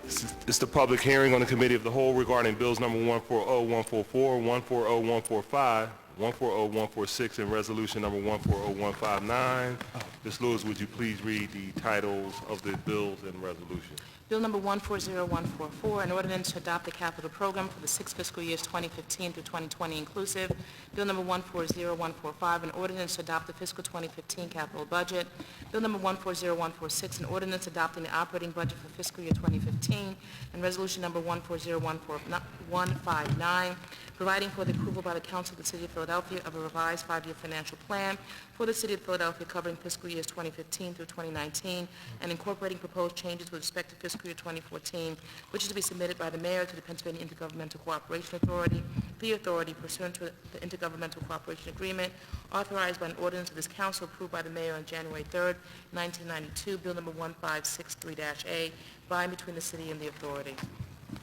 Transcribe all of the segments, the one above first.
It's the public hearing on the Committee of the Whole regarding bills number 140144, 140145, 140146, and resolution number 140159. Ms. Lewis, would you please read the titles of the bills and resolutions? Bill number 140144, an ordinance to adopt the capital program for the 6 fiscal years 2015 through 2020 inclusive. Bill number 140145, an ordinance to adopt the fiscal 2015 capital budget. Bill number 140146, an ordinance adopting the operating budget for fiscal year 2015. And resolution number 140159, providing for the approval by the Council of the City of Philadelphia of a revised 5-year financial plan for the City of Philadelphia covering fiscal years 2015 through 2019 and incorporating proposed changes with respect to fiscal year 2014, which is to be submitted by the Mayor to the Pennsylvania Intergovernmental Cooperation Authority, the authority pursuant to the Intergovernmental Cooperation Agreement authorized by an ordinance of this Council approved by the Mayor on January 3rd, 1992, Bill number 1563-A, by and between the City and the authority.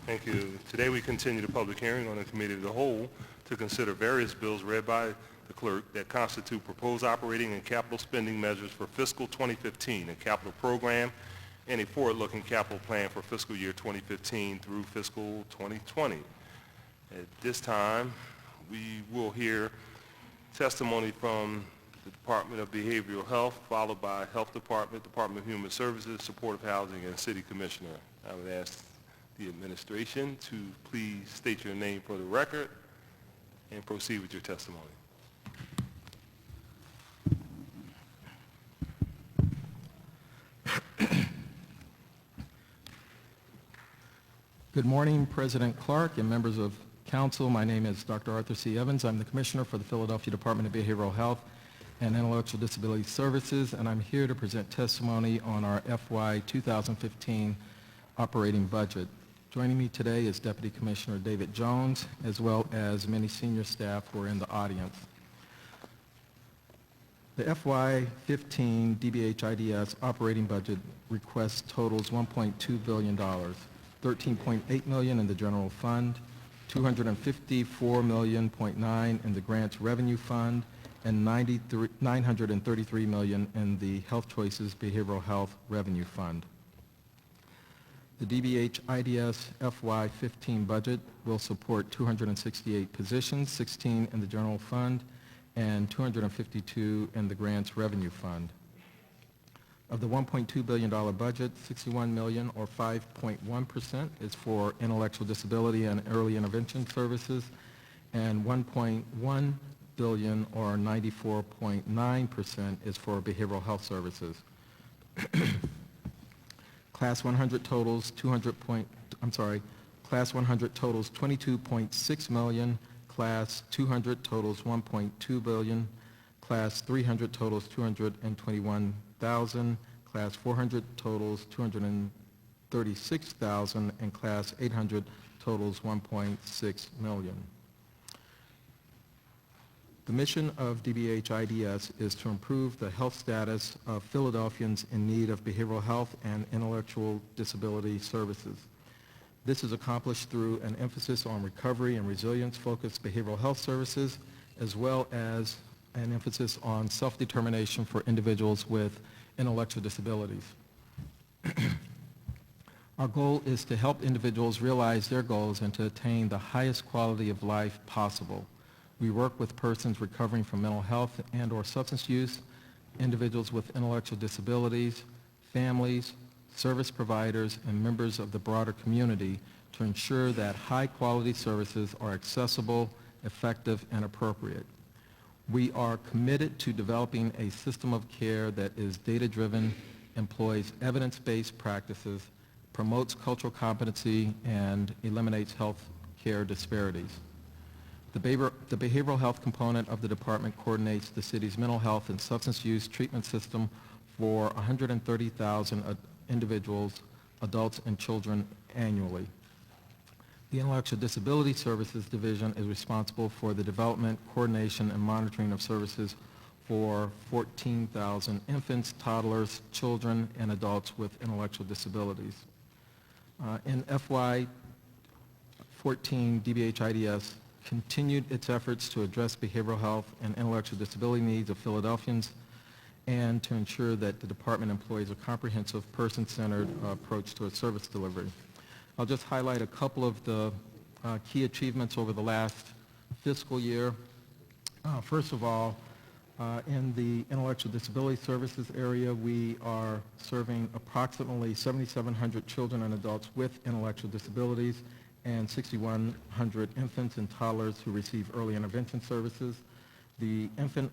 Thank you. Today we continue the public hearing on the Committee of the Whole to consider various bills read by the clerk that constitute proposed operating and capital spending measures for fiscal 2015, a capital program, and a forward-looking capital plan for fiscal year 2015 through fiscal 2020. At this time, we will hear testimony from the Department of Behavioral Health, followed by Health Department, Department of Human Services, Supportive Housing, and City Commissioner. I would ask the administration to please state your name for the record and proceed with your testimony. Good morning, President Clark and members of Council. My name is Dr. Arthur C. Evans. I'm the Commissioner for the Philadelphia Department of Behavioral Health and Intellectual Disability Services, and I'm here to present testimony on our FY 2015 operating budget. Joining me today is Deputy Commissioner David Jones, as well as many senior staff who are in the audience. The FY 15 DBH-IDS operating budget request totals $1.2 billion. $13.8 million in the general fund, $254.9 million in the grants revenue fund, and $933 million in the Health Choices Behavioral Health Revenue Fund. The DBH-IDS FY 15 budget will support 268 positions, 16 in the general fund and 252 in the grants revenue fund. Of the $1.2 billion budget, $61 million or 5.1% is for intellectual disability and early intervention services, and $1.1 billion or 94.9% is for behavioral health services. Class 100 totals Class 100 totals $22.6 million, Class 200 totals $1.2 billion, Class 300 totals $221,000, Class 400 totals $236,000, and Class 800 totals $1.6 million. The mission of DBH-IDS is to improve the health status of Philadelphians in need of behavioral health and intellectual disability services. This is accomplished through an emphasis on recovery and resilience-focused behavioral health services, as well as an emphasis on self-determination for individuals with intellectual disabilities. Our goal is to help individuals realize their goals and to attain the highest quality of life possible. We work with persons recovering from mental health and/or substance use, individuals with intellectual disabilities, families, service providers, and members of the broader community to ensure that high-quality services are accessible, effective, and appropriate. We are committed to developing a system of care that is data-driven, employs evidence-based practices, promotes cultural competency, and eliminates health care disparities. The behavioral health component of the department coordinates the city's mental health and substance use treatment system for 130,000 individuals, adults, and children annually. The Intellectual Disability Services Division is responsible for the development, coordination, and monitoring of services for 14,000 infants, toddlers, children, and adults with intellectual disabilities. In FY 14, DBH-IDS continued its efforts to address behavioral health and intellectual disability needs of Philadelphians and to ensure that the department employs a comprehensive, person-centered approach to its service delivery. I'll just highlight a couple of the key achievements over the last fiscal year. First of all, in the intellectual disability services area, we are serving approximately 7,700 children and adults with intellectual disabilities and 6,100 infants and toddlers who receive early intervention services. The infant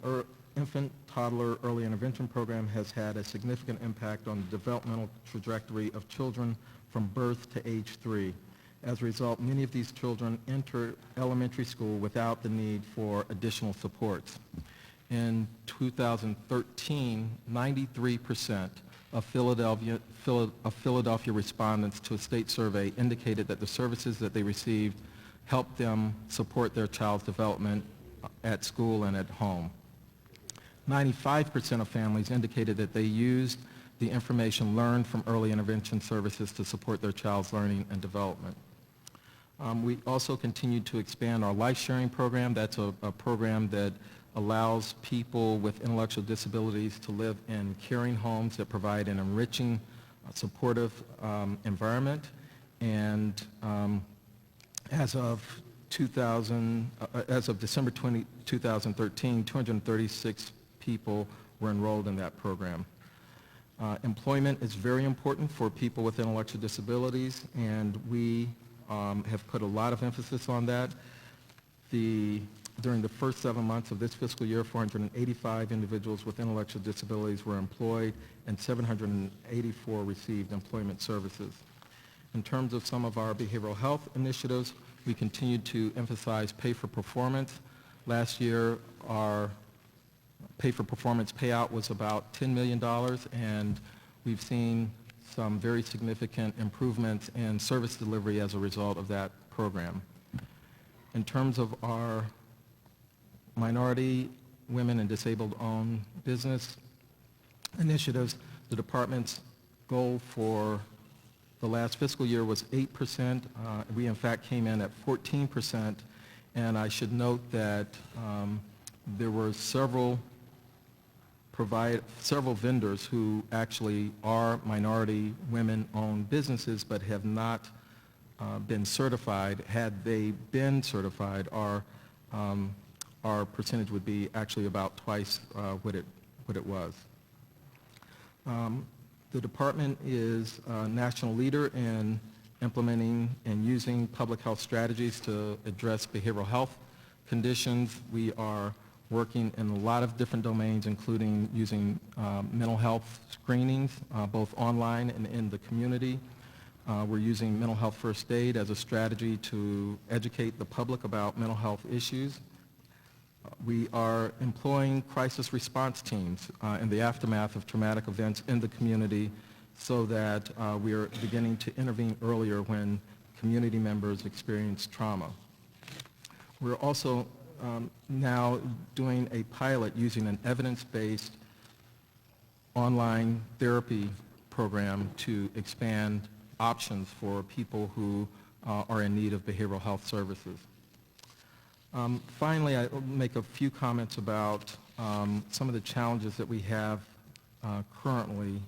toddler early intervention program has had a significant impact on the developmental trajectory of children from birth to age 3. As a result, many of these children enter elementary school without the need for additional supports. In 2013, 93% of Philadelphia respondents to a state survey indicated that the services that they received helped them support their child's development at school and at home. 95% of families indicated that they used the information learned from early intervention services to support their child's learning and development. We also continued to expand our life sharing program. That's a program that allows people with intellectual disabilities to live in caring homes that provide an enriching, supportive environment. And as of December 2013, 236 people were enrolled in that program. Employment is very important for people with intellectual disabilities, and we have put a lot of emphasis on that. During the first 7 months of this fiscal year, 485 individuals with intellectual disabilities were employed and 784 received employment services. In terms of some of our behavioral health initiatives, we continued to emphasize pay for performance. Last year, our pay for performance payout was about $10 million, and we've seen some very significant improvements in service delivery as a result of that program. In terms of our minority, women, and disabled-owned business initiatives, the department's goal for the last fiscal year was 8%. We, in fact, came in at 14%, and I should note that there were several vendors who actually are minority women-owned businesses but have not been certified. Had they been certified, our percentage would be actually about twice what it was. The department is a national leader in implementing and using public health strategies to address behavioral health conditions. We are working in a lot of different domains, including using mental health screenings, both online and in the community. We're using mental health first aid as a strategy to educate the public about mental health issues. We are employing crisis response teams in the aftermath of traumatic events in the community so that we are beginning to intervene earlier when community members experience trauma. We're also now doing a pilot using an evidence-based online therapy program to expand options for people who are in need of behavioral health services. Finally, I'll make a few comments about some of the challenges that we have currently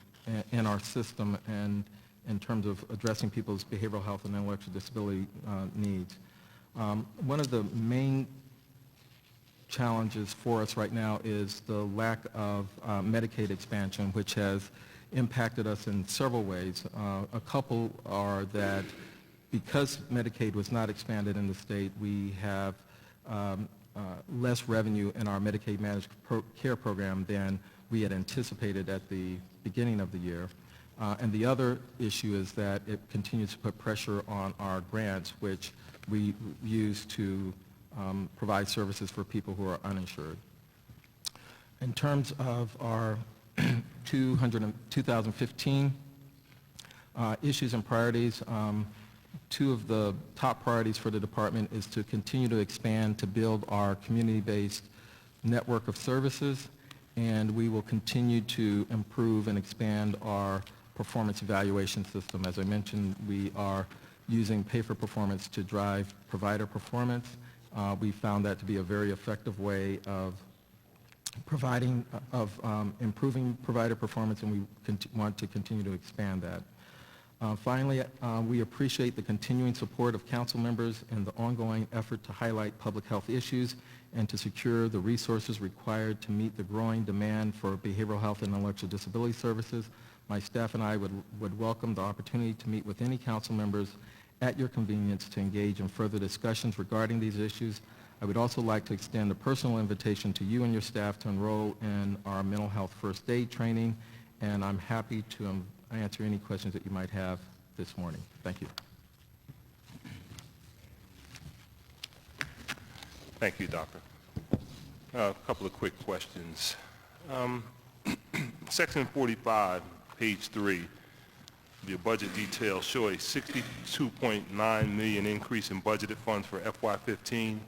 in our system and in terms of addressing people's behavioral health and intellectual disability needs. One of the main challenges for us right now is the lack of Medicaid expansion, which has impacted us in several ways. A couple are that because Medicaid was not expanded in the state, we have less revenue in our Medicaid managed care program than we had anticipated at the beginning of the year. And the other issue is that it continues to put pressure on our grants, which we use to provide services for people who are uninsured. In terms of our 2015 issues and priorities, two of the top priorities for the department is to continue to expand to build our community-based network of services, and we will continue to improve and expand our performance evaluation system. As I mentioned, we are using pay for performance to drive provider performance. We found that to be a very effective way of improving provider performance, and we want to continue to expand that. Finally, we appreciate the continuing support of council members in the ongoing effort to highlight public health issues and to secure the resources required to meet the growing demand for behavioral health and intellectual disability services. My staff and I would welcome the opportunity to meet with any council members at your convenience to engage in further discussions regarding these issues. I would also like to extend a personal invitation to you and your staff to enroll in our mental health first aid training, and I'm happy to answer any questions that you might have this morning. Thank you. Thank you, Doctor. A couple of quick questions. Section 45, page 3, your budget details show a $62.9 million increase in budgeted funds for FY15,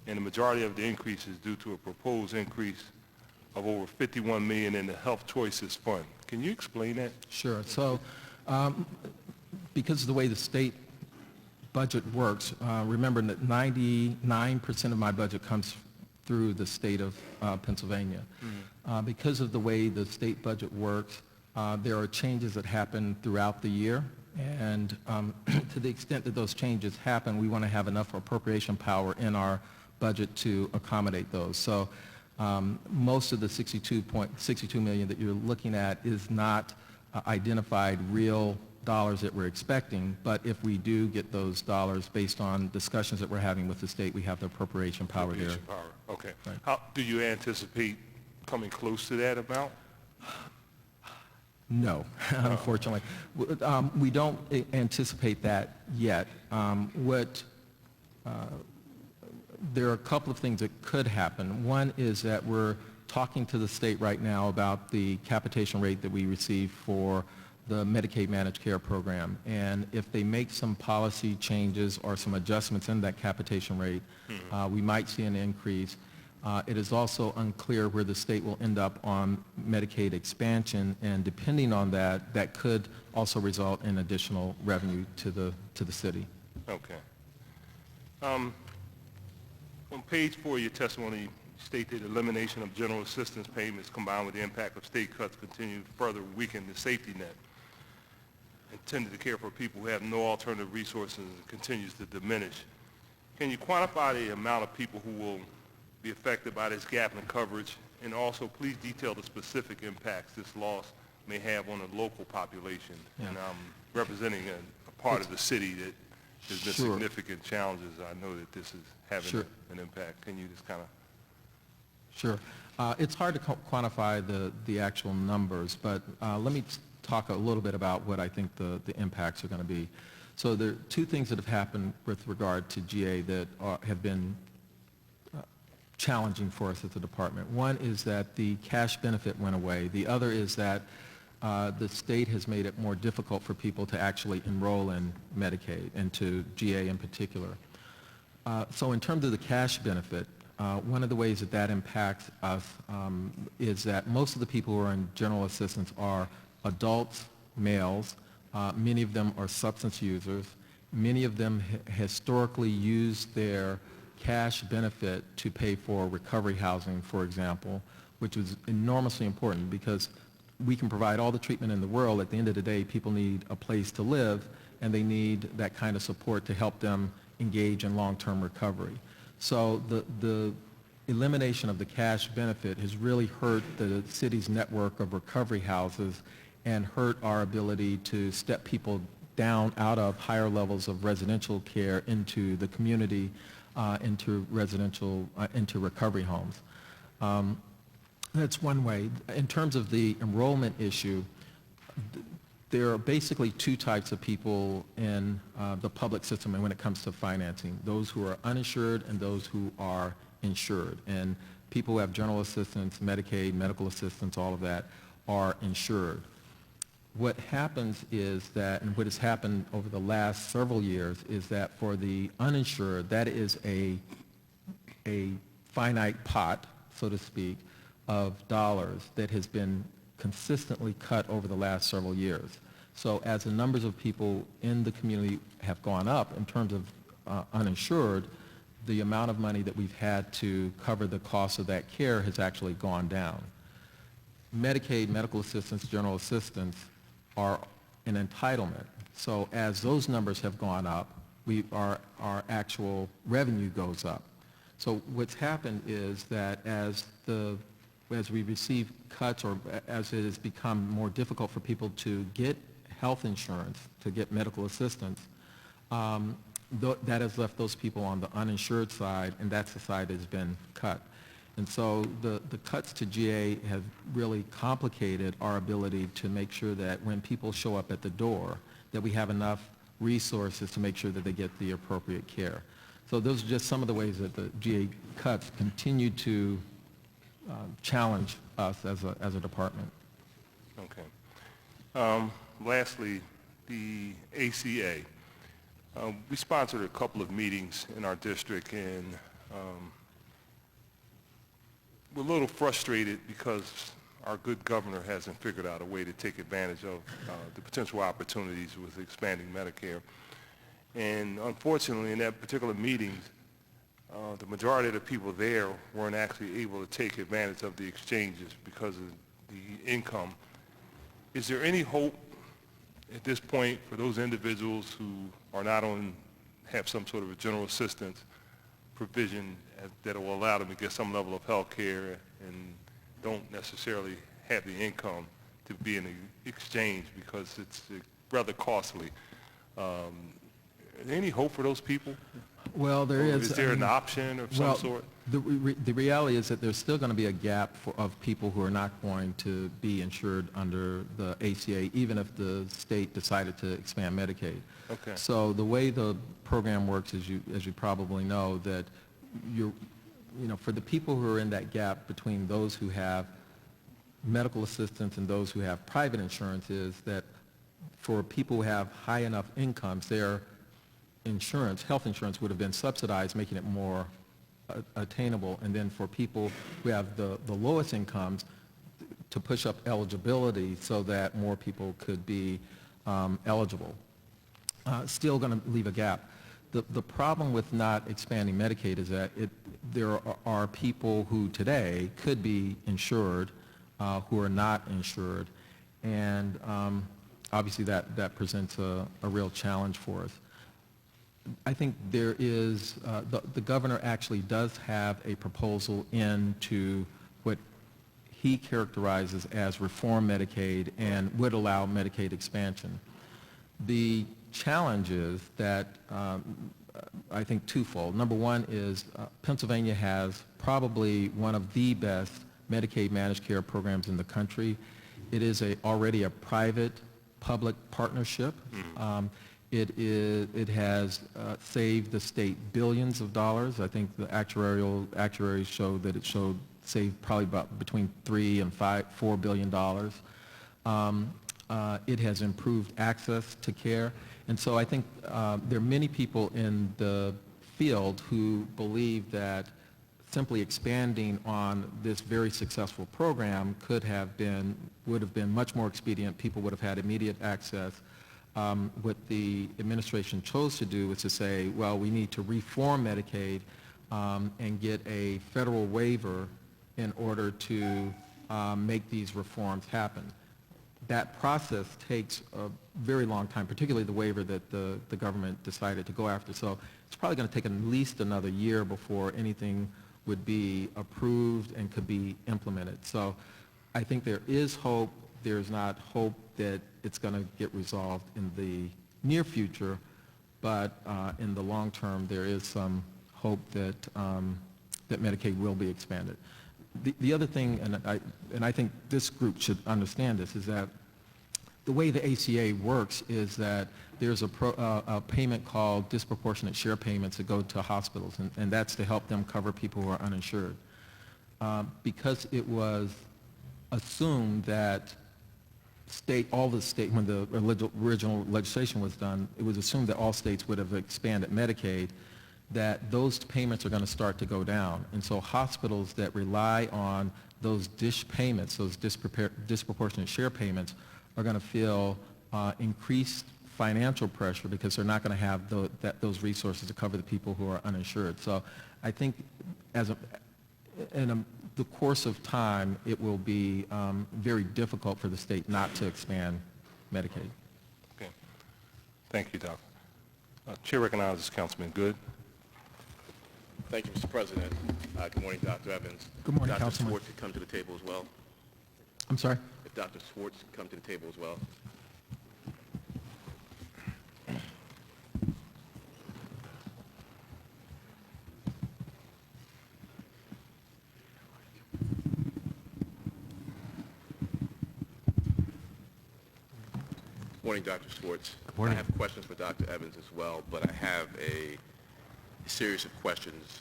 and the majority of the increase is due to a proposed increase of over $51 million in the Health Choices Fund. Can you explain that? Sure. So because of the way the state budget works, remember that 99% of my budget comes through the state of Pennsylvania. Because of the way the state budget works, there are changes that happen throughout the year, and to the extent that those changes happen, we want to have enough appropriation power in our budget to accommodate those. So most of the $62 million that you're looking at is not identified real dollars that we're expecting, but if we do get those dollars based on discussions that we're having with the state, we have the appropriation power there. Appropriation power, okay. Right. How do you anticipate coming close to that amount? No, unfortunately. We don't anticipate that yet. There are a couple of things that could happen. One is that we're talking to the state right now about the capitation rate that we receive for the Medicaid Managed Care Program. And if they make some policy changes or some adjustments in that capitation rate, we might see an increase. It is also unclear where the state will end up on Medicaid expansion, and depending on that, that could also result in additional revenue to the city. Okay. On page 4 of your testimony, you state that elimination of general assistance payments combined with the impact of state cuts continue to further weaken the safety net intended to care for people who have no alternative resources and continues to diminish. Can you quantify the amount of people who will be affected by this gap in coverage, and also please detail the specific impacts this loss may have on the local population? Yeah. And I'm representing a part of the city that there's been Sure. significant challenges. I know that this is having Sure. an impact. Can you just kind of... Sure. It's hard to quantify the actual numbers, but let me talk a little bit about what I think the impacts are going to be. So there are two things that have happened with regard to GA that have been challenging for us as a department. One is that the cash benefit went away. The other is that the state has made it more difficult for people to actually enroll in Medicaid, and to GA in particular. So in terms of the cash benefit, one of the ways that that impacts us is that most of the people who are in general assistance are adults, males. Many of them are substance users. Many of them historically use their cash benefit to pay for recovery housing, for example, which is enormously important because we can provide all the treatment in the world. At the end of the day, people need a place to live, and they need that kind of support to help them engage in long-term recovery. So the elimination of the cash benefit has really hurt the city's network of recovery houses and hurt our ability to step people down out of higher levels of residential care into the community, into recovery homes. That's one way. In terms of the enrollment issue, there are basically two types of people in the public system and when it comes to financing, those who are uninsured and those who are insured. And people who have general assistance, Medicaid, medical assistance, all of that are insured. What happens is that, and what has happened over the last several years, is that for the uninsured, that is a finite pot, so to speak, of dollars that has been consistently cut over the last several years. So as the numbers of people in the community have gone up in terms of uninsured, the amount of money that we've had to cover the cost of that care has actually gone down. Medicaid, medical assistance, general assistance are an entitlement. So as those numbers have gone up, our actual revenue goes up. So what's happened is that as we receive cuts or as it has become more difficult for people to get health insurance, to get medical assistance, that has left those people on the uninsured side, and that's the side that has been cut. And so the cuts to GA have really complicated our ability to make sure that when people show up at the door, that we have enough resources to make sure that they get the appropriate care. So those are just some of the ways that the GA cuts continue to challenge us as a department. Okay. Lastly, the ACA. We sponsored a couple of meetings in our district, and we're a little frustrated because our good governor hasn't figured out a way to take advantage of the potential opportunities with expanding Medicare. And unfortunately, in that particular meeting, the majority of the people there weren't actually able to take advantage of the exchanges because of the income. Is there any hope at this point for those individuals who are not have some sort of a general assistance provision that will allow them to get some level of health care and don't necessarily have the income to be in the exchange because it's rather costly? Is there any hope for those people? Well, there is. Is there an option of some sort? The reality is that there's still going to be a gap of people who are not going to be insured under the ACA, even if the state decided to expand Medicaid. Okay. So the way the program works, as you probably know, that for the people who are in that gap between those who have medical assistance and those who have private insurance, is that for people who have high enough incomes, their health insurance would have been subsidized, making it more attainable. And then for people who have the lowest incomes, to push up eligibility so that more people could be eligible. Still going to leave a gap. The problem with not expanding Medicaid is that there are people who today could be insured who are not insured, and obviously that presents a real challenge for us. I think there is, the governor actually does have a proposal into what he characterizes as reform Medicaid and would allow Medicaid expansion. The challenge is that I think twofold. Number one is Pennsylvania has probably one of the best Medicaid managed care programs in the country. It is already a private-public partnership. It has saved the state billions of dollars. I think the actuaries show that it saved probably about between $3 and $4 billion. It has improved access to care. And so I think there are many people in the field who believe that simply expanding on this very successful program would have been much more expedient. People would have had immediate access. What the administration chose to do was to say, well, we need to reform Medicaid and get a federal waiver in order to make these reforms happen. That process takes a very long time, particularly the waiver that the government decided to go after. So it's probably going to take at least another year before anything would be approved and could be implemented. So I think there is hope. There's not hope that it's going to get resolved in the near future, but in the long term, there is some hope that Medicaid will be expanded. The other thing, and I think this group should understand this, is that the way the ACA works is that there's a payment called disproportionate share payments that go to hospitals, and that's to help them cover people who are uninsured. Because it was assumed that when the original legislation was done, it was assumed that all states would have expanded Medicaid, that those payments are going to start to go down. And so hospitals that rely on those DSH payments, those disproportionate share payments, are going to feel increased financial pressure because they're not going to have those resources to cover the people who are uninsured. So I think in the course of time, it will be very difficult for the state not to expand Medicaid. Okay. Thank you, Doctor. Chair recognizes Councilman Good. Thank you, Mr. President. Good morning, Dr. Evans. Good morning, Dr. Councilman. Schwartz could come to the table as well. I'm sorry? If Dr. Schwartz could come to the table as well. Morning, Dr. Schwartz. morning. I have questions for Dr. Evans as well, but I have a series of questions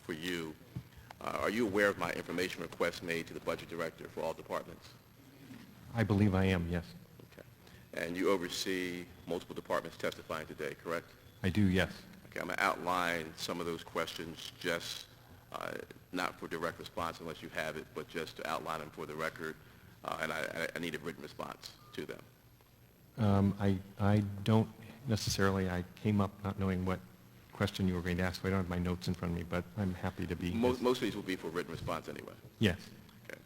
for you. Are you aware of my information request made to the Budget Director for all departments? I believe I am, yes. Okay. And you oversee multiple departments testifying today, correct? I do, yes. Okay, I'm going to outline some of those questions just not for direct response unless you have it, but just to outline them for the record, and I need a written response to them. I don't necessarily, I came up not knowing what question you were going to ask, so I don't have my notes in front of me, but I'm happy to be. Most of these will be for written response anyway. Yes. Okay.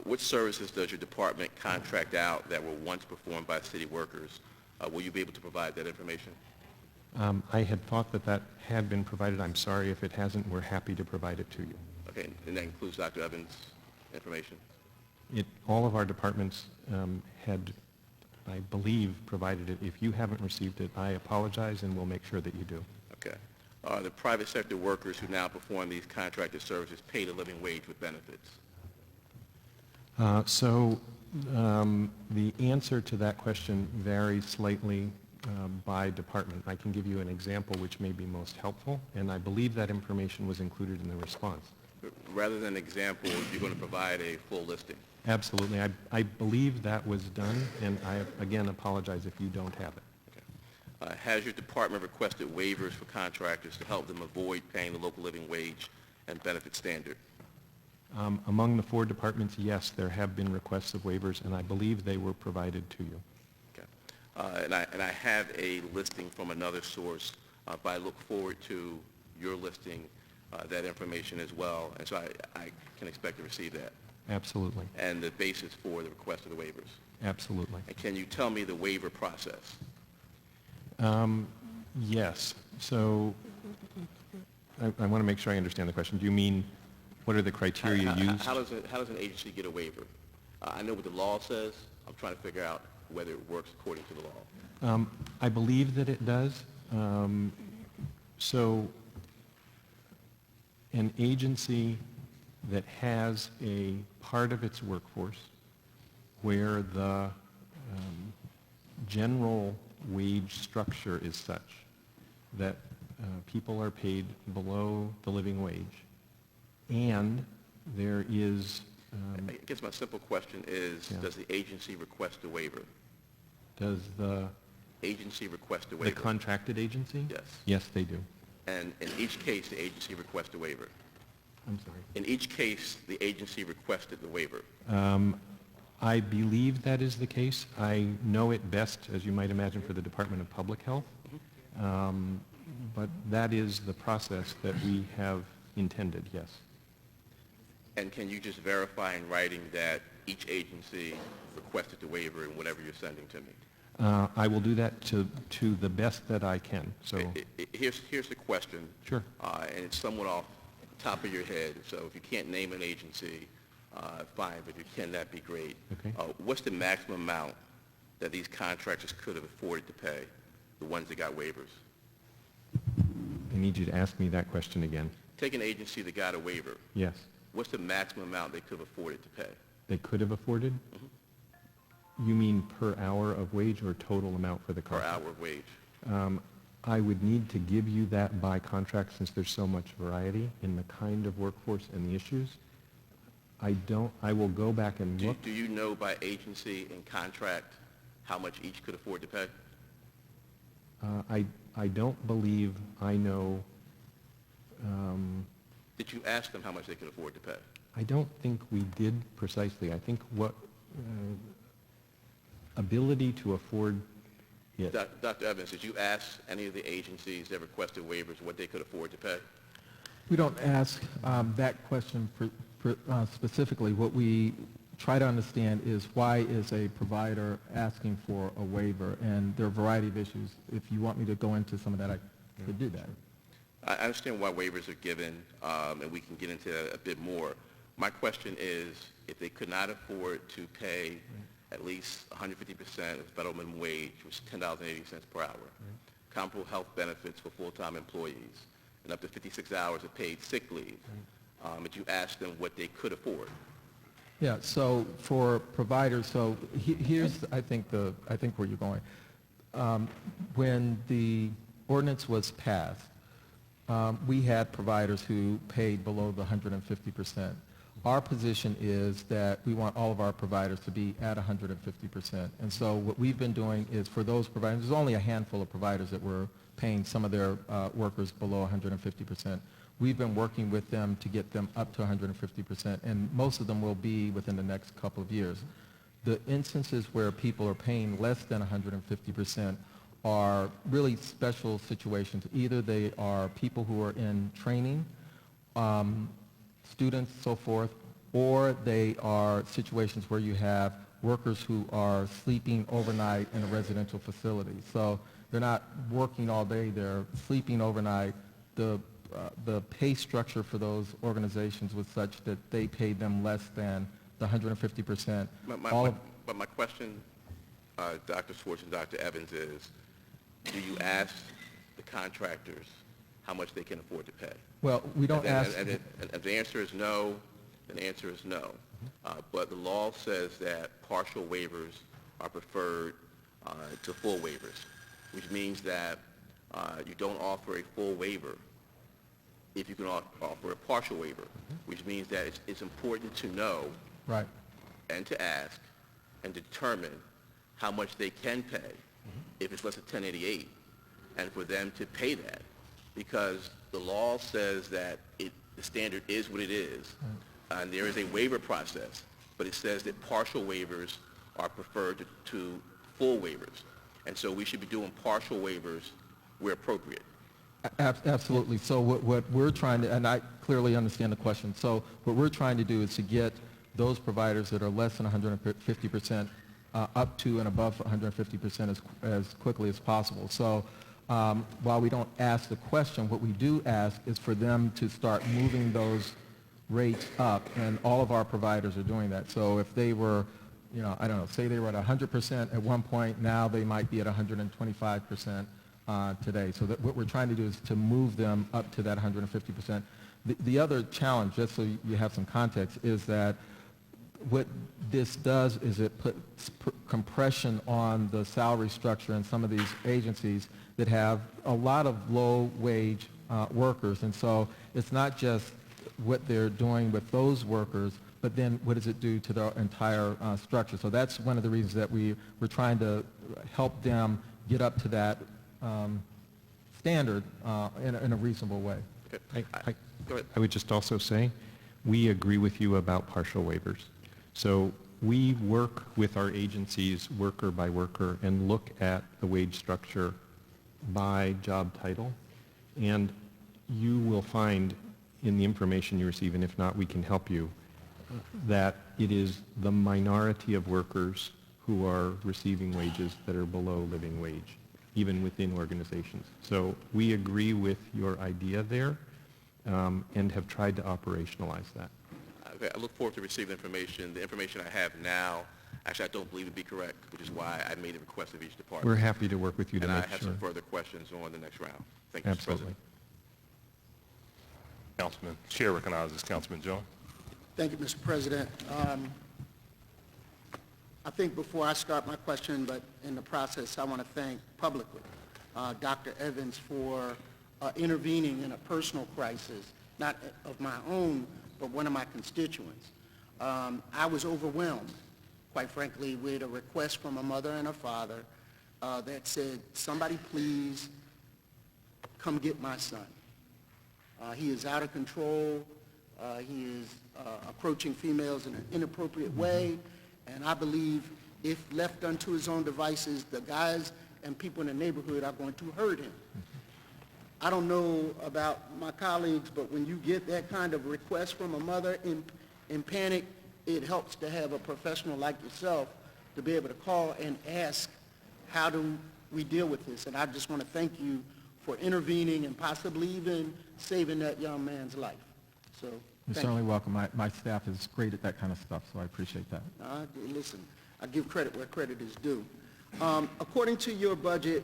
Which services does your department contract out that were once performed by city workers? Will you be able to provide that information? I had thought that that had been provided. I'm sorry if it hasn't. We're happy to provide it to you. Okay, and that includes Dr. Evans' information? All of our departments had, I believe, provided it. If you haven't received it, I apologize, and we'll make sure that you do. Okay. Are the private sector workers who now perform these contracted services paid a living wage with benefits? The answer to that question varies slightly by department. I can give you an example which may be most helpful, and I believe that information was included in the response. Rather than example, you're going to provide a full listing. Absolutely. I believe that was done, and I, again, apologize if you don't have it. Has your department requested waivers for contractors to help them avoid paying the local living wage and benefit standard? Among the 4 departments, yes, there have been requests of waivers, and I believe they were provided to you. Okay. And I have a listing from another source, but I look forward to your listing that information as well, and so I can expect to receive that. Absolutely. And the basis for the request of the waivers. Absolutely. And can you tell me the waiver process? Yes. So I want to make sure I understand the question. Do you mean what are the criteria used? How does an agency get a waiver? I know what the law says. I'm trying to figure out whether it works according to the law. I believe that it does. So an agency that has a part of its workforce where the general wage structure is such that people are paid below the living wage, and there is... I guess my simple question is, Yeah. does the agency request a waiver? Does the Agency request a waiver? contracted agency? Yes. Yes, they do. And in each case, the agency requests a waiver. I'm sorry. In each case, the agency requested the waiver. I believe that is the case. I know it best, as you might imagine, for the Department of Public Health. But that is the process that we have intended, yes. And can you just verify in writing that each agency requested the waiver in whatever you're sending to me? I will do that to the best that I can. So, Here's the question. Sure. And it's somewhat off the top of your head, so if you can't name an agency, fine, but if you can, that'd be great. Okay. What's the maximum amount that these contractors could have afforded to pay, the ones that got waivers? I need you to ask me that question again. Take an agency that got a waiver. Yes. What's the maximum amount they could have afforded to pay? They could have afforded? You mean per hour of wage or total amount for the Per contract? hour of wage. I would need to give you that by contract since there's so much variety in the kind of workforce and the issues. I will go back and look. Do you know by agency and contract how much each could afford to pay? I don't believe I know. Did you ask them how much they could afford to pay? I don't think we did precisely. I think what ability to afford it. Dr. Evans, did you ask any of the agencies that requested waivers what they could afford to pay? We don't ask that question specifically. What we try to understand is why is a provider asking for a waiver, and there are a variety of issues. If you want me to go into some of that, I could do that. I understand why waivers are given, and we can get into that a bit more. My question is, if they could not afford to pay at least 150% of the federal minimum wage, which is $10.80 per hour, comparable health benefits for full-time employees, and up to 56 hours of paid sick leave, but you ask them what they could afford. Yeah, so for providers, so here's, I think where you're going. When the ordinance was passed, we had providers who paid below the 150%. Our position is that we want all of our providers to be at 150%. And so what we've been doing is for those providers, there's only a handful of providers that were paying some of their workers below 150%. We've been working with them to get them up to 150%, and most of them will be within the next couple of years. The instances where people are paying less than 150% are really special situations. Either they are people who are in training, students, so forth, or they are situations where you have workers who are sleeping overnight in a residential facility. So they're not working all day, they're sleeping overnight. The pay structure for those organizations was such that they paid them less than the 150%. But my question, Dr. Schwartz and Dr. Evans, is do you ask the contractors how much they can afford to pay? Well, we don't ask... And if the answer is no, then the answer is no. But the law says that partial waivers are preferred to full waivers, which means that you don't offer a full waiver if you can offer a partial waiver, which means that it's important to know Right. and to ask and determine how much they can pay if it's less than 1088, and for them to pay that, because the law says that the standard is what it is, and there is a waiver process, but it says that partial waivers are preferred to full waivers, and so we should be doing partial waivers where appropriate. Absolutely. So what we're trying to, and I clearly understand the question, so what we're trying to do is to get those providers that are less than 150% up to and above 150% as quickly as possible. So while we don't ask the question, what we do ask is for them to start moving those rates up, and all of our providers are doing that. So if they were, I don't know, say they were at 100% at one point, now they might be at 125%. Today. So that what we're trying to do is to move them up to that 150%. The other challenge, just so you have some context, is that what this does is it puts compression on the salary structure in some of these agencies that have a lot of low-wage workers. And so it's not just what they're doing with those workers, but then what does it do to the entire structure? So that's one of the reasons that we're trying to help them get up to that standard in a reasonable way. Okay. Go ahead. I would just also say, we agree with you about partial waivers. So we work with our agencies worker by worker and look at the wage structure by job title, and you will find in the information you receive, and if not, we can help you, that it is the minority of workers who are receiving wages that are below living wage, even within organizations. So we agree with your idea there and have tried to operationalize that. Okay, I look forward to receiving information. The information I have now, actually, I don't believe it to be correct, which is why I made a request of each department. We're happy to work with you to and make I have sure. some further questions on the next round. Thank you, Mr. Absolutely. President. Councilman, Chair recognizes Councilman Jones. Thank you, Mr. President. I think before I start my question, but in the process, I want to thank publicly Dr. Evans for intervening in a personal crisis, not of my own, but one of my constituents. I was overwhelmed, quite frankly, with a request from a mother and a father that said, somebody please come get my son. He is out of control. He is approaching females in an inappropriate way. And I believe if left unto his own devices, the guys and people in the neighborhood are going to hurt him. I don't know about my colleagues, but when you get that kind of request from a mother in panic, it helps to have a professional like yourself to be able to call and ask, how do we deal with this? And I just want to thank you for intervening and possibly even saving that young man's life. So, You're thank certainly welcome. My staff is great at that kind of stuff, so I appreciate that. Listen, I give credit where credit is due. According to your budget,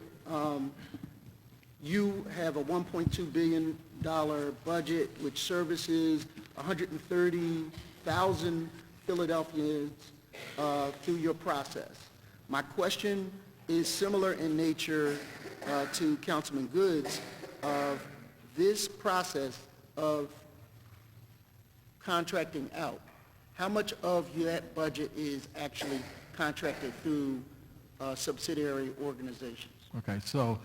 you have a $1.2 billion budget which services 130,000 Philadelphians through your process. My question is similar in nature to Councilman Goods of this process of contracting out. How much of that budget is actually contracted through subsidiary organizations? Okay, so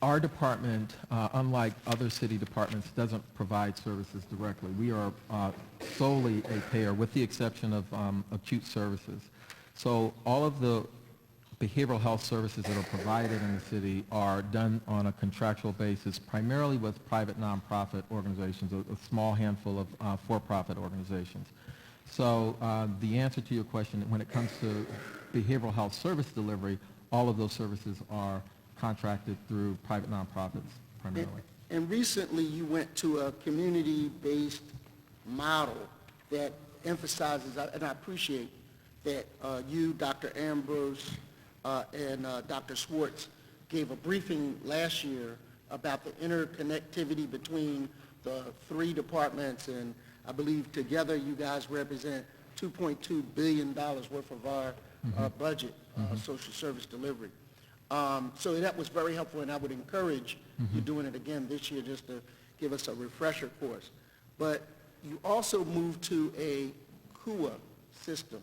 our department, unlike other city departments, doesn't provide services directly. We are solely a payer, with the exception of acute services. So all of the behavioral health services that are provided in the city are done on a contractual basis, primarily with private nonprofit organizations, a small handful of for-profit organizations. So the answer to your question, when it comes to behavioral health service delivery, all of those services are contracted through private nonprofits primarily. And recently you went to a community-based model that emphasizes, and I appreciate that you, Dr. Ambrose, and Dr. Schwartz gave a briefing last year about the interconnectivity between the three departments, and I believe together you guys represent $2.2 billion worth of our budget, social service delivery. So that was very helpful, and I would encourage you doing it again this year just to give us a refresher course. But you also moved to a KUA system,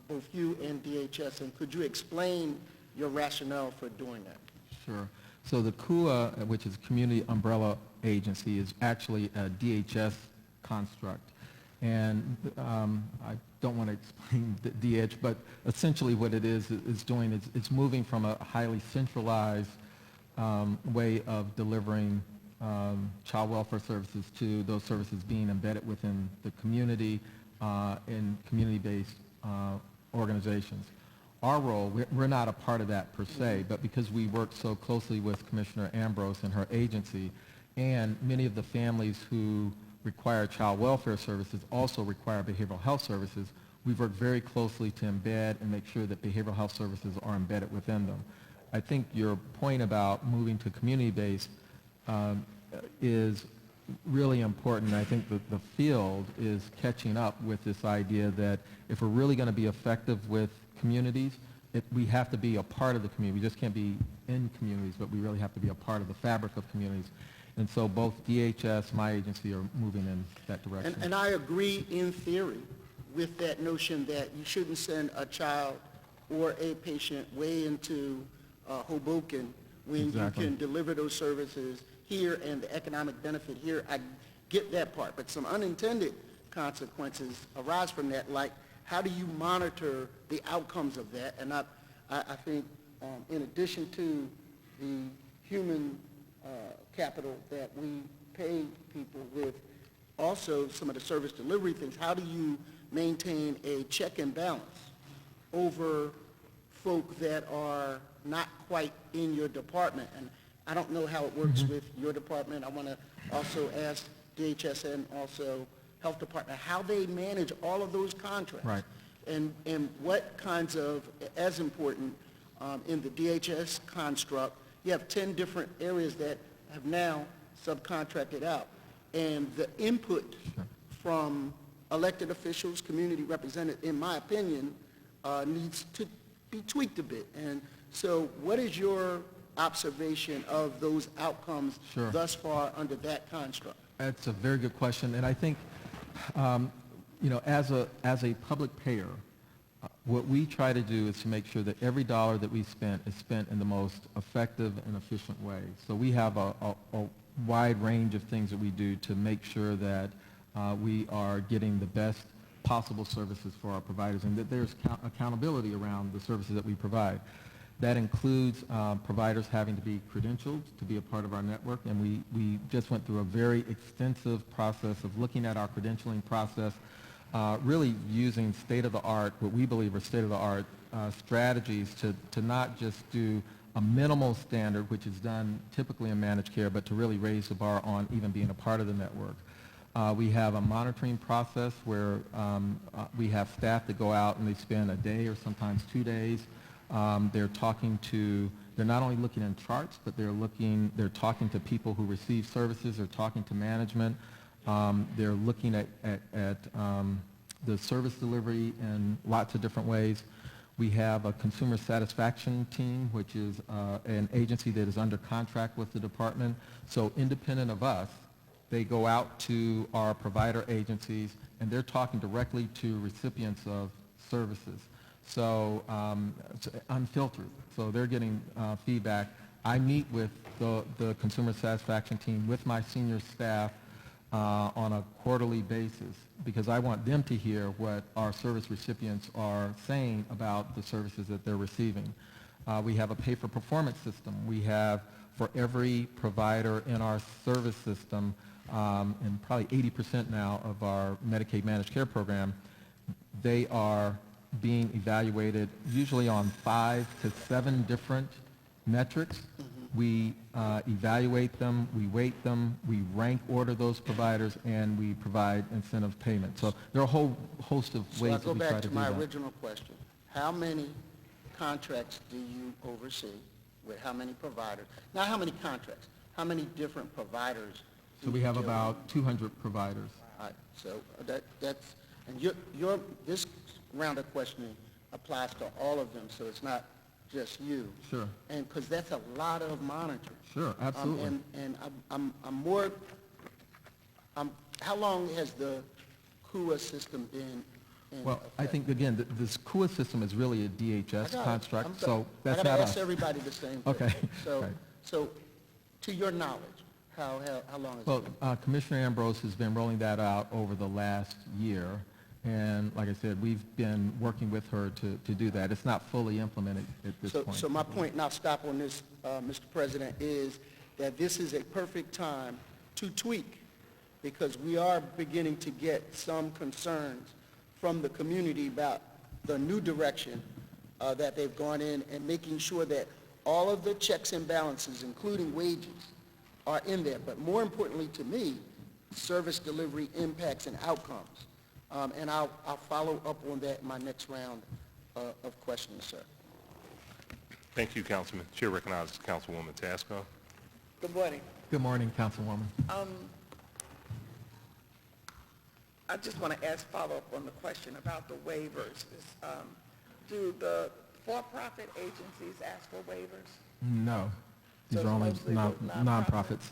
both you and DHS, and could you explain your rationale for doing that? Sure. So the KUA, which is Community Umbrella Agency, is actually a DHS construct. And I don't want to explain the DH, but essentially what it is doing is it's moving from a highly centralized way of delivering child welfare services to those services being embedded within the community in community-based organizations. Our role, we're not a part of that per se, but because we work so closely with Commissioner Ambrose and her agency, and many of the families who require child welfare services also require behavioral health services, we've worked very closely to embed and make sure that behavioral health services are embedded within them. I think your point about moving to community-based is really important. I think that the field is catching up with this idea that if we're really going to be effective with communities, we have to be a part of the community. We just can't be in communities, but we really have to be a part of the fabric of communities. And so both DHS, my agency, are moving in that direction. And I agree in theory with that notion that you shouldn't send a child or a patient way into Hoboken when Exactly. you can deliver those services here and the economic benefit here. I get that part, but some unintended consequences arise from that, like how do you monitor the outcomes of that? And I think in addition to the human capital that we pay people with, also some of the service delivery things, how do you maintain a check and balance over folk that are not quite in your department? And I don't know how it works with your department. I want to also ask DHS and also Health Department how they manage all of those contracts. Right. And what kinds of, as important, in the DHS construct, you have 10 different areas that have now subcontracted out. And the input from elected officials, community representatives, in my opinion, needs to be tweaked a bit. And so what is your observation of those outcomes Sure. thus far under that construct? That's a very good question, and I think, as a public payer, what we try to do is to make sure that every dollar that we spent is spent in the most effective and efficient way. So we have a wide range of things that we do to make sure that we are getting the best possible services for our providers and that there's accountability around the services that we provide. That includes providers having to be credentialed to be a part of our network, and we just went through a very extensive process of looking at our credentialing process, really using state-of-the-art, what we believe are state-of-the-art strategies to not just do a minimal standard, which is done typically in managed care, but to really raise the bar on even being a part of the network. We have a monitoring process where we have staff that go out and they spend a day or sometimes 2 days. They're not only looking in charts, but they're talking to people who receive services, they're talking to management, they're looking at the service delivery in lots of different ways. We have a consumer satisfaction team, which is an agency that is under contract with the department. So independent of us, they go out to our provider agencies and they're talking directly to recipients of services. So it's unfiltered. So they're getting feedback. I meet with the consumer satisfaction team with my senior staff on a quarterly basis because I want them to hear what our service recipients are saying about the services that they're receiving. We have a pay-for-performance system. We have, for every provider in our service system, and probably 80% now of our Medicaid managed care program, they are being evaluated usually on 5 to 7 different metrics. We evaluate them, we weight them, we rank order those providers, and we provide incentive payments. So there are a whole host of ways that we try to do that. So I go back to my original question. How many contracts do you oversee with how many providers? Not how many contracts, how many different providers? So we have about 200 providers. All right, so that's, and this round of questioning applies to all of them, so it's not just you. Sure. And because that's a lot of monitoring. Sure, absolutely. And I'm more, how long has the CUA system been in Well, I effect? think, again, this CUA system is really a DHS I got it. construct, I'm so sorry. that's I not gotta us. ask everybody the same thing. Okay, So, right. so to your knowledge, how long has it Well, been? Commissioner Ambrose has been rolling that out over the last year, and like I said, we've been working with her to do that. It's not fully implemented at this point. So my point, and I'll stop on this, Mr. President, is that this is a perfect time to tweak, because we are beginning to get some concerns from the community about the new direction that they've gone in, and making sure that all of the checks and balances, including wages, are in there. But more importantly to me, service delivery impacts and outcomes. And I'll follow up on that in my next round of questioning, sir. Thank you, Councilman. Chair recognizes Councilwoman Tasco. Good morning. Good morning, Councilwoman. I just want to follow up on the question about the waivers. Do the for-profit agencies ask for waivers? No. These So are only it's mostly with nonprofits.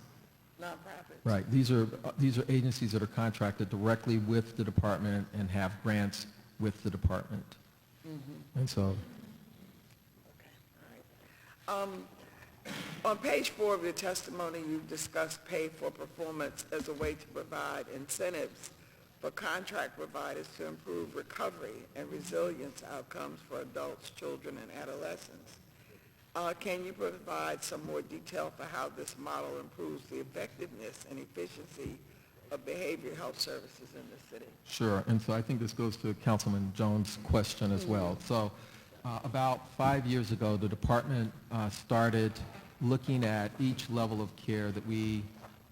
Nonprofits? Right. These are agencies that are contracted directly with the department and have grants with the department. And so, Okay, all right. On page 4 of your testimony, you discussed pay for performance as a way to provide incentives for contract providers to improve recovery and resilience outcomes for adults, children, and adolescents. Can you provide some more detail for how this model improves the effectiveness and efficiency of behavioral health services in the city? sure. And so I think this goes to Councilman Jones' question as well. So about 5 years ago, the department started looking at each level of care that we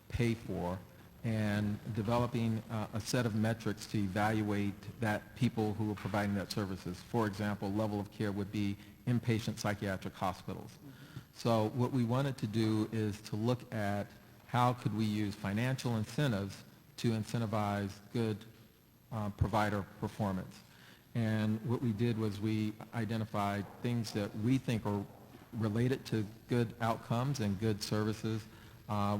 pay for and developing a set of metrics to evaluate that people who are providing that services. For example, level of care would be inpatient psychiatric hospitals. So what we wanted to do is to look at how could we use financial incentives to incentivize good provider performance. And what we did was we identified things that we think are related to good outcomes and good services.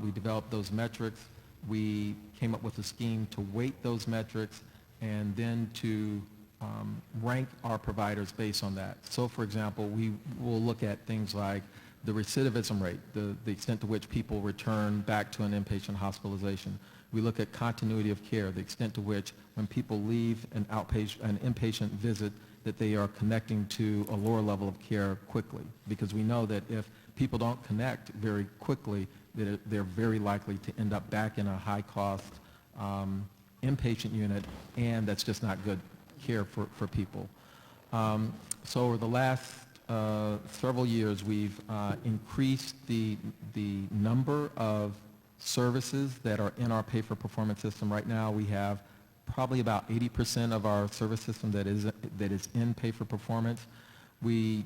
We developed those metrics. We came up with a scheme to weight those metrics and then to rank our providers based on that. So for example, we will look at things like the recidivism rate, the extent to which people return back to an inpatient hospitalization. We look at continuity of care, the extent to which when people leave an inpatient visit that they are connecting to a lower level of care quickly. Because we know that if people don't connect very quickly, that they're very likely to end up back in a high-cost inpatient unit, and that's just not good care for people. So over the last several years, we've increased the number of services that are in our pay-for-performance system. Right now, we have probably about 80% of our service system that is in pay-for-performance. We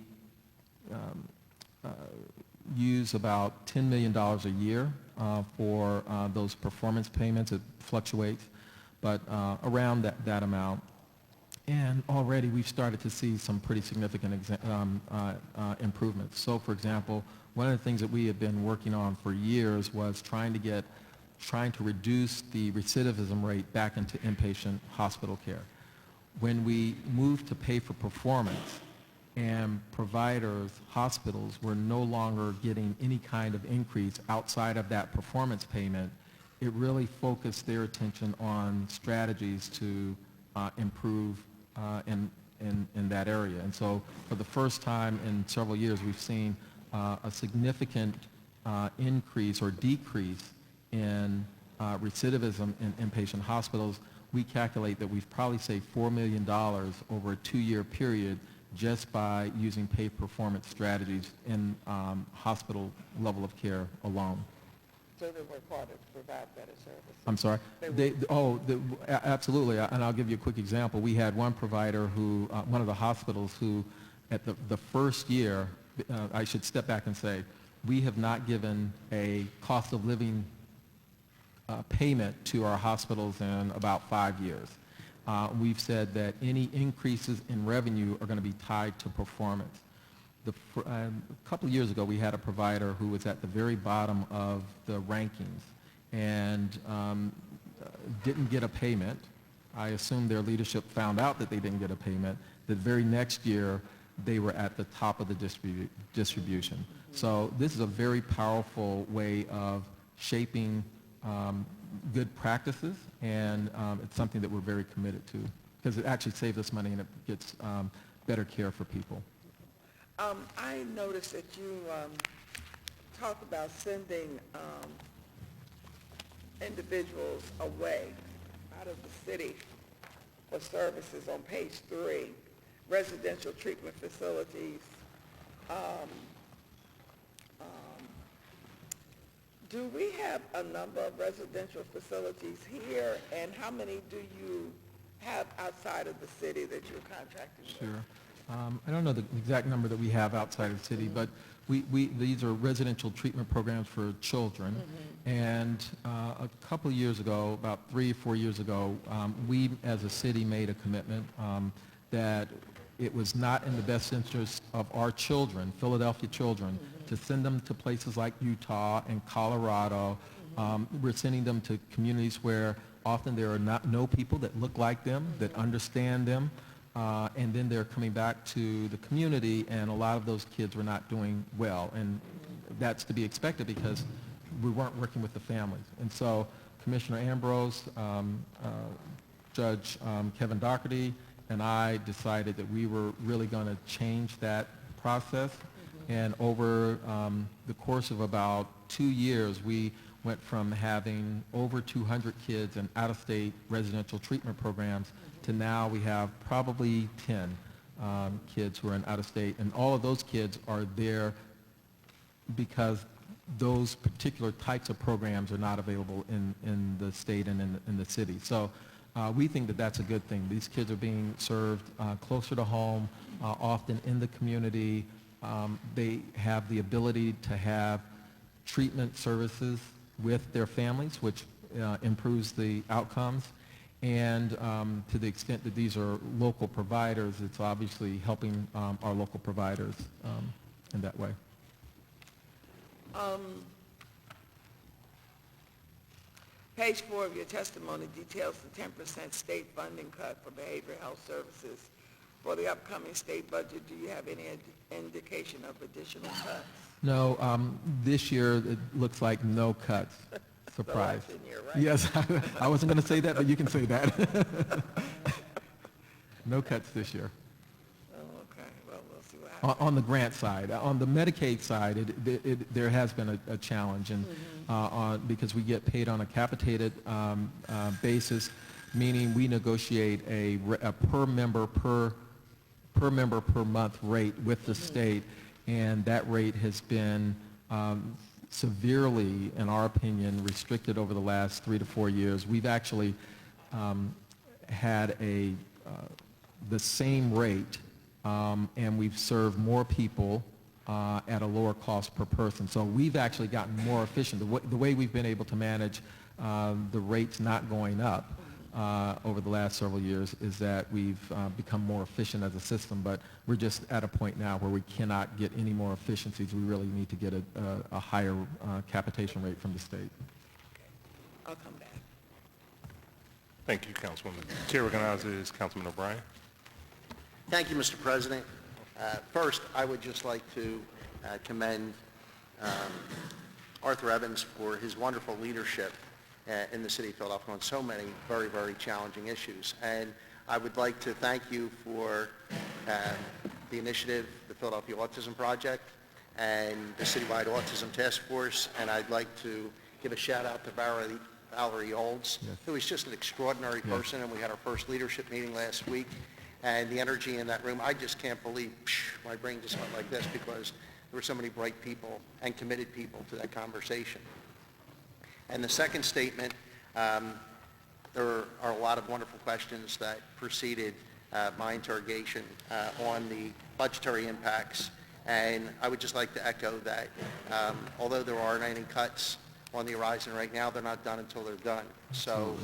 use about $10 million a year for those performance payments. It fluctuates, but around that amount. And already we've started to see some pretty significant improvements. So, for example, one of the things that we have been working on for years was trying to reduce the recidivism rate back into inpatient hospital care. When we moved to pay for performance and providers, hospitals were no longer getting any kind of increase outside of that performance payment, it really focused their attention on strategies to improve in that area. And so for the first time in several years, we've seen a significant increase or decrease in recidivism in inpatient hospitals. We calculate that we've probably saved $4 million over a 2-year period just by using pay performance strategies in hospital level of care alone. So they work harder to provide better services. I'm sorry? Absolutely, and I'll give you a quick example. We had one provider who, one of the hospitals who, at the first year, I should step back and say, we have not given a cost of living payment to our hospitals in about 5 years. We've said that any increases in revenue are going to be tied to performance. A couple of years ago, we had a provider who was at the very bottom of the rankings and didn't get a payment. I assume their leadership found out that they didn't get a payment. The very next year, they were at the top of the distribution. So this is a very powerful way of shaping good practices, and it's something that we're very committed to because it actually saves us money and it gets better care for people. I noticed that you talk about sending individuals away out of the city for services on page 3, residential treatment facilities. Do we have a number of residential facilities here, and how many do you have outside of the city that you're contracting with? Sure. I don't know the exact number that we have outside of the city, but these are residential treatment programs for children. And a couple of years ago, about 3 or 4 years ago, we as a city made a commitment that it was not in the best interest of our children, Philadelphia children, to send them to places like Utah and Colorado. We're sending them to communities where often there are no people that look like them, that understand them. And then they're coming back to the community, and a lot of those kids were not doing well. And that's to be expected because we weren't working with the families. And so Commissioner Ambrose, Judge Kevin Doherty, and I decided that we were really going to change that process. And over the course of about 2 years, we went from having over 200 kids in out-of-state residential treatment programs to now we have probably 10 kids who are in out-of-state. And all of those kids are there because those particular types of programs are not available in the state and in the city. So we think that that's a good thing. These kids are being served closer to home, often in the community. They have the ability to have treatment services with their families, which improves the outcomes. And to the extent that these are local providers, it's obviously helping our local providers in that way. Page 4 of your testimony details the 10% state funding cut for behavioral health services. For the upcoming state budget, do you have any indication of additional cuts? No, this year it looks like no cuts. Surprise. So election year, right? Yes, I wasn't going to say that, but you can say that. No cuts this year. Oh, okay. Well, we'll see what happens. On the grant side. On the Medicaid side, there has been a challenge, and because we get paid on a capitated basis, meaning we negotiate a per member per month rate with the state, and that rate has been severely, in our opinion, restricted over the last 3 to 4 years. We've actually had the same rate, and we've served more people at a lower cost per person. So we've actually gotten more efficient. The way we've been able to manage the rates not going up over the last several years is that we've become more efficient as a system, but we're just at a point now where we cannot get any more efficiencies. We really need to get a higher capitation rate from the state. I'll come back. Thank you, Councilwoman. Chair recognizes Councilman O'Brien. Thank you, Mr. President. First, I would just like to commend Arthur Evans for his wonderful leadership in the city of Philadelphia on so many very, very challenging issues. And I would like to thank you for the initiative, the Philadelphia Autism Project, and the Citywide Autism Task Force. And I'd like to give a shout out to Valerie Olds, who is just an extraordinary person. And we had our first leadership meeting last week. And the energy in that room, I just can't believe, my brain just went like this because there were so many bright people and committed people to that conversation. And the second statement, there are a lot of wonderful questions that preceded my interrogation on the budgetary impacts. And I would just like to echo that although there aren't any cuts on the horizon right now, they're not done until they're done. So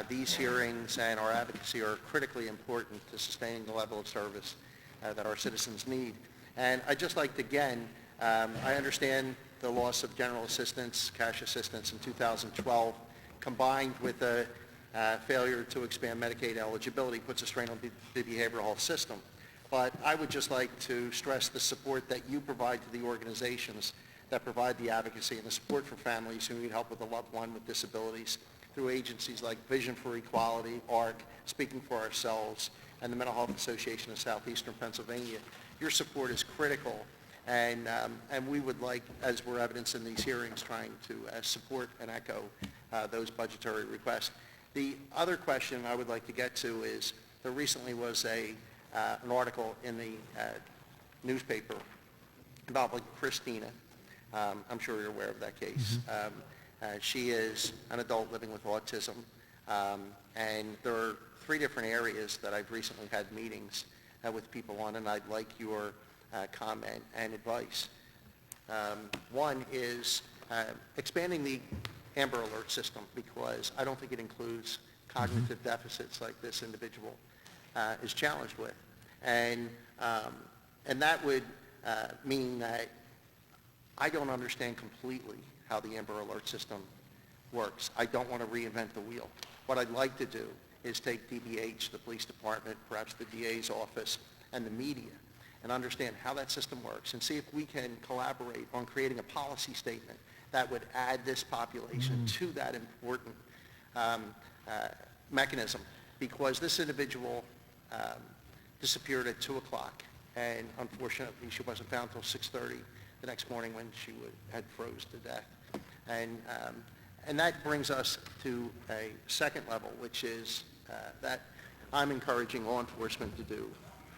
these hearings and our advocacy are critically important to sustaining the level of service that our citizens need. And I'd just like to, again, I understand the loss of general assistance, cash assistance in 2012, combined with a failure to expand Medicaid eligibility, puts a strain on the behavioral health system. But I would just like to stress the support that you provide to the organizations that provide the advocacy and the support for families who need help with a loved one with disabilities through agencies like Vision for Equality, ARC, Speaking for Ourselves, and the Mental Health Association of Southeastern Pennsylvania. Your support is critical, and we would like, as we're evidenced in these hearings, trying to support and echo those budgetary requests. The other question I would like to get to is there recently was an article in the newspaper about Christina. I'm sure you're aware of that case. She is an adult living with autism, and there are 3 different areas that I've recently had meetings with people on, and I'd like your comment and advice. One is expanding the Amber Alert system, because I don't think it includes cognitive deficits like this individual is challenged with. And that would mean that I don't understand completely how the Amber Alert system works. I don't want to reinvent the wheel. What I'd like to do is take DBH, the police department, perhaps the DA's office, and the media, and understand how that system works and see if we can collaborate on creating a policy statement that would add this population to that important mechanism, because this individual disappeared at 2 o'clock, and unfortunately she wasn't found until 6:30 the next morning when she had froze to death. And that brings us to a second level, which is that I'm encouraging law enforcement to do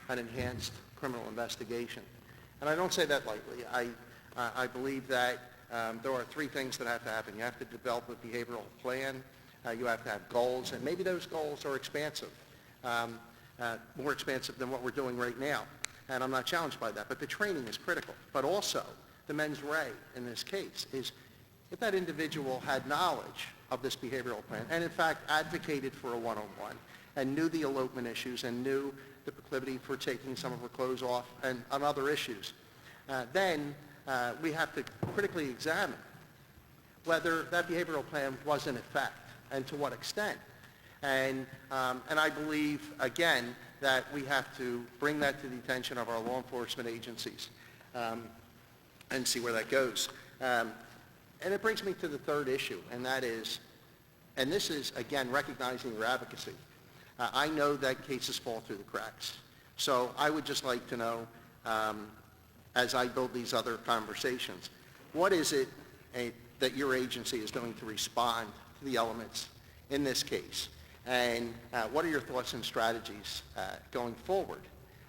an enhanced criminal investigation. And I don't say that lightly. I believe that there are 3 things that have to happen. You have to develop a behavioral plan. You have to have goals, and maybe those goals are expansive, more expansive than what we're doing right now. And I'm not challenged by that, but the training is critical. But also, the mens rea in this case is if that individual had knowledge of this behavioral plan and in fact advocated for a one-on-one and knew the elopement issues and knew the proclivity for taking some of her clothes off and on other issues, then we have to critically examine whether that behavioral plan was in effect and to what extent. And I believe, again, that we have to bring that to the attention of our law enforcement agencies and see where that goes. And it brings me to the third issue, and that is, and this is, again, recognizing your advocacy. I know that cases fall through the cracks. So I would just like to know, as I build these other conversations, what is it that your agency is doing to respond to the elements in this case? And what are your thoughts and strategies going forward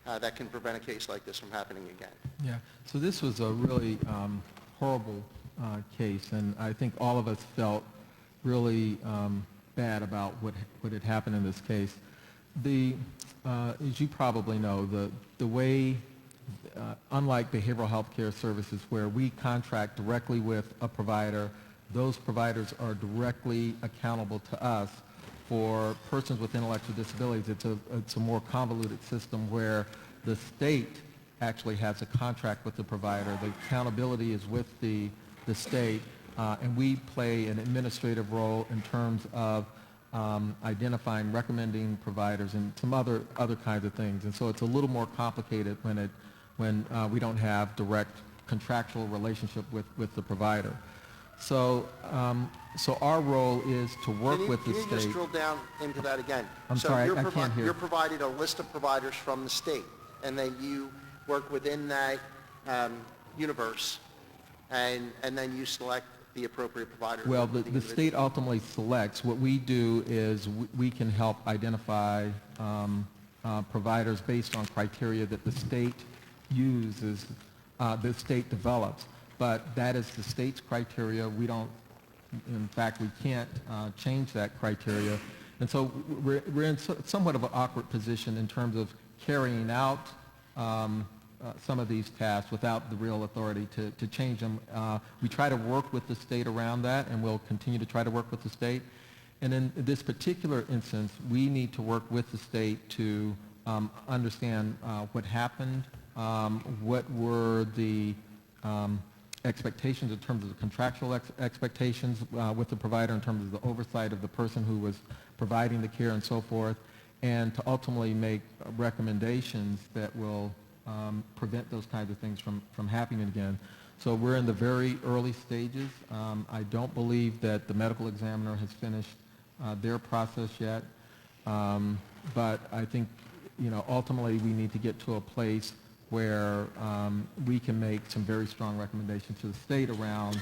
that can prevent a case like this from happening again? Yeah, so this was a really horrible case, and I think all of us felt really bad about what had happened in this case. As you probably know, the way, unlike behavioral health care services where we contract directly with a provider, those providers are directly accountable to us. For persons with intellectual disabilities, it's a more convoluted system where the state actually has a contract with the provider. The accountability is with the state, and we play an administrative role in terms of identifying, recommending providers, and some other kinds of things. And so it's a little more complicated when we don't have direct contractual relationship with the provider. So our role is to work with the state. Can you just drill down into that again? I'm sorry, I can't hear. You're provided a list of providers from the state, and then you work within that universe, and then you select the appropriate provider. Well, the state ultimately selects. What we do is we can help identify providers based on criteria that the state uses, the state develops. But that is the state's criteria. We don't, in fact, we can't change that criteria. And so we're in somewhat of an awkward position in terms of carrying out some of these tasks without the real authority to change them. We try to work with the state around that, and we'll continue to try to work with the state. And in this particular instance, we need to work with the state to understand what happened, what were the expectations in terms of the contractual expectations with the provider in terms of the oversight of the person who was providing the care and so forth, and to ultimately make recommendations that will prevent those kinds of things from happening again. So we're in the very early stages. I don't believe that the medical examiner has finished their process yet, but I think, ultimately we need to get to a place where we can make some very strong recommendations to the state around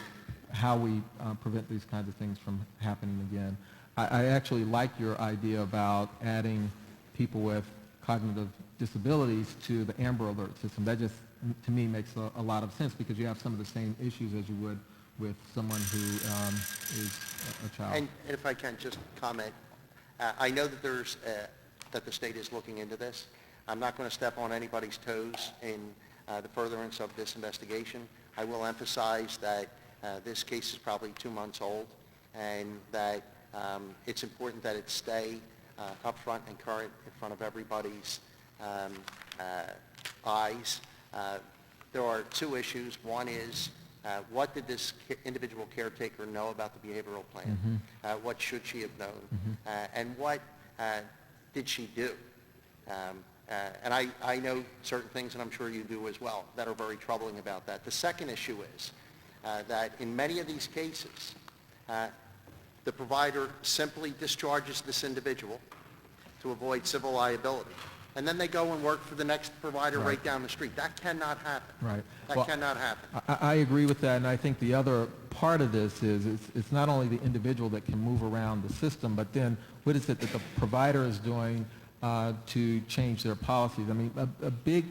how we prevent these kinds of things from happening again. I actually like your idea about adding people with cognitive disabilities to the Amber Alert system. That just, to me, makes a lot of sense because you have some of the same issues as you would with someone who is a child. And if I can just comment, I know that that the state is looking into this. I'm not going to step on anybody's toes in the furtherance of this investigation. I will emphasize that this case is probably 2 months old, and that it's important that it stay upfront and current in front of everybody's eyes. There are 2 issues. One is, what did this individual caretaker know about the behavioral plan? What should she have known? And what did she do? And I know certain things, and I'm sure you do as well, that are very troubling about that. The second issue is that in many of these cases, the provider simply discharges this individual to avoid civil liability. And then they go and work for the next provider right down the street. That cannot happen. Right. That cannot happen. I agree with that, and I think the other part of this is it's not only the individual that can move around the system, but then what is it that the provider is doing to change their policies? I mean, a big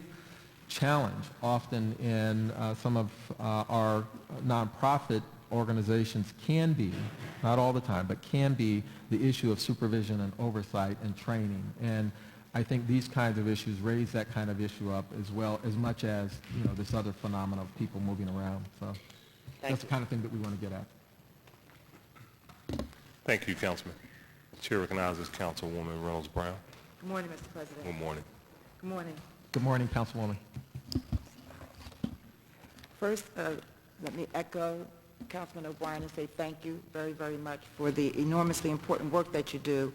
challenge often in some of our nonprofit organizations can be, not all the time, but can be the issue of supervision and oversight and training. And I think these kinds of issues raise that kind of issue up as well, as much as, this other phenomenon of people moving around. So that's the kind of thing that we want to get at. Thank you, Councilman. Chair recognizes Councilwoman Reynolds Brown. Good morning, Mr. President. Good morning. Good morning. Good morning, Councilwoman. First, let me echo Councilman O'Brien and say thank you very, very much for the enormously important work that you do,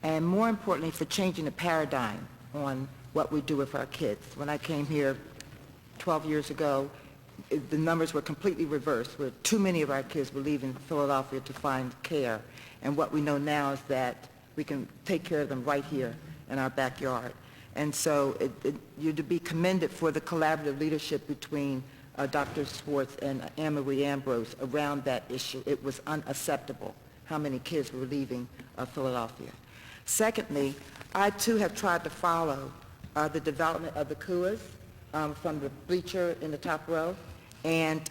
and more importantly, for changing the paradigm on what we do with our kids. When I came here 12 years ago, the numbers were completely reversed, where too many of our kids were leaving Philadelphia to find care. And what we know now is that we can take care of them right here in our backyard. And so you're to be commended for the collaborative leadership between Dr. Schwartz and Anne-Marie Ambrose around that issue. It was unacceptable how many kids were leaving Philadelphia. Secondly, I too have tried to follow the development of the KUAs from the bleacher in the top row. And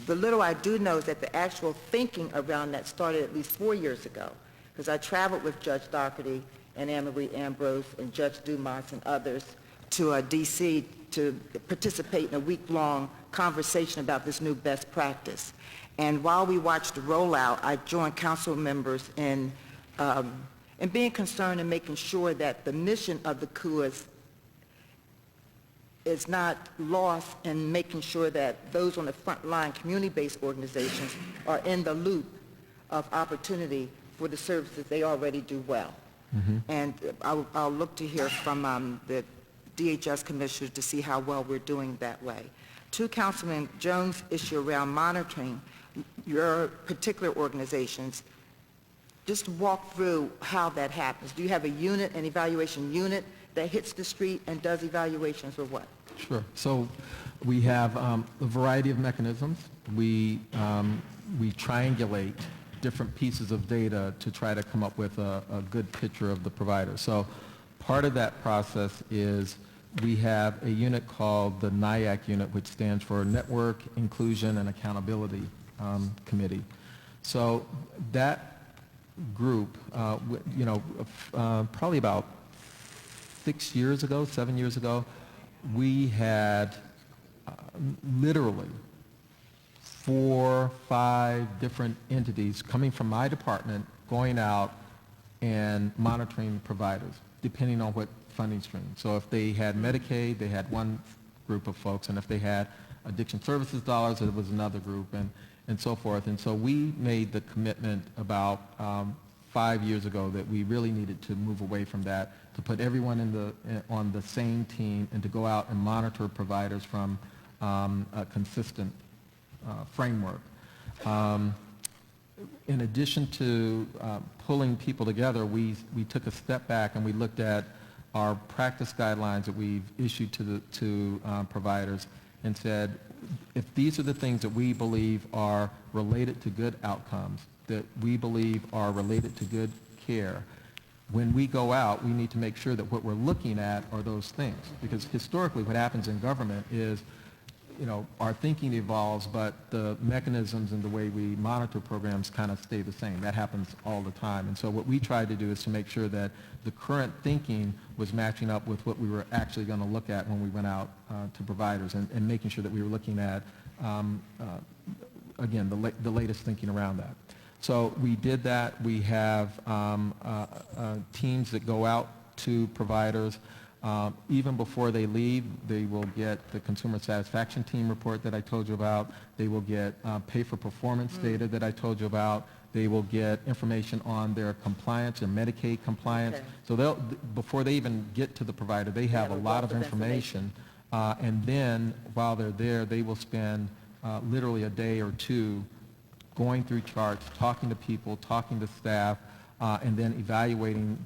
the little I do know is that the actual thinking around that started at least 4 years ago, because I traveled with Judge Doherty and Anne-Marie Ambrose and Judge Dumas and others to D.C. to participate in a week-long conversation about this new best practice. And while we watched the rollout, I joined council members in being concerned and making sure that the mission of the KUAs is not lost in making sure that those on the front line, community-based organizations, are in the loop of opportunity for the services they already do well. And I'll look to hear from the DHS commissioners to see how well we're doing that way. To Councilman Jones' issue around monitoring your particular organizations, just walk through how that happens. Do you have a unit, an evaluation unit that hits the street and does evaluations, or what? Sure. So we have a variety of mechanisms. We triangulate different pieces of data to try to come up with a good picture of the provider. So part of that process is we have a unit called the NIAC unit, which stands for Network Inclusion and Accountability Committee. So that group, probably about 7 years ago, we had literally 4, 5 different entities coming from my department going out and monitoring providers, depending on what funding stream. So if they had Medicaid, they had one group of folks, and if they had addiction services dollars, it was another group, and so forth. And so we made the commitment about 5 years ago that we really needed to move away from that, to put everyone on the same team and to go out and monitor providers from a consistent framework. In addition to pulling people together, we took a step back and we looked at our practice guidelines that we've issued to providers and said, if these are the things that we believe are related to good outcomes, that we believe are related to good care, when we go out, we need to make sure that what we're looking at are those things. Because historically what happens in government is, our thinking evolves, but the mechanisms and the way we monitor programs kind of stay the same. That happens all the time. And so what we tried to do is to make sure that the current thinking was matching up with what we were actually going to look at when we went out to providers, and making sure that we were looking at, again, the latest thinking around that. So we did that. We have teams that go out to providers. Even before they leave, they will get the consumer satisfaction team report that I told you about. They will get pay-for-performance data that I told you about. They will get information on their compliance, their Medicaid compliance. Okay. So before they even get to the provider, they have a lot of information. And then while they're there, they will spend literally a day or two going through charts, talking to people, talking to staff, and then evaluating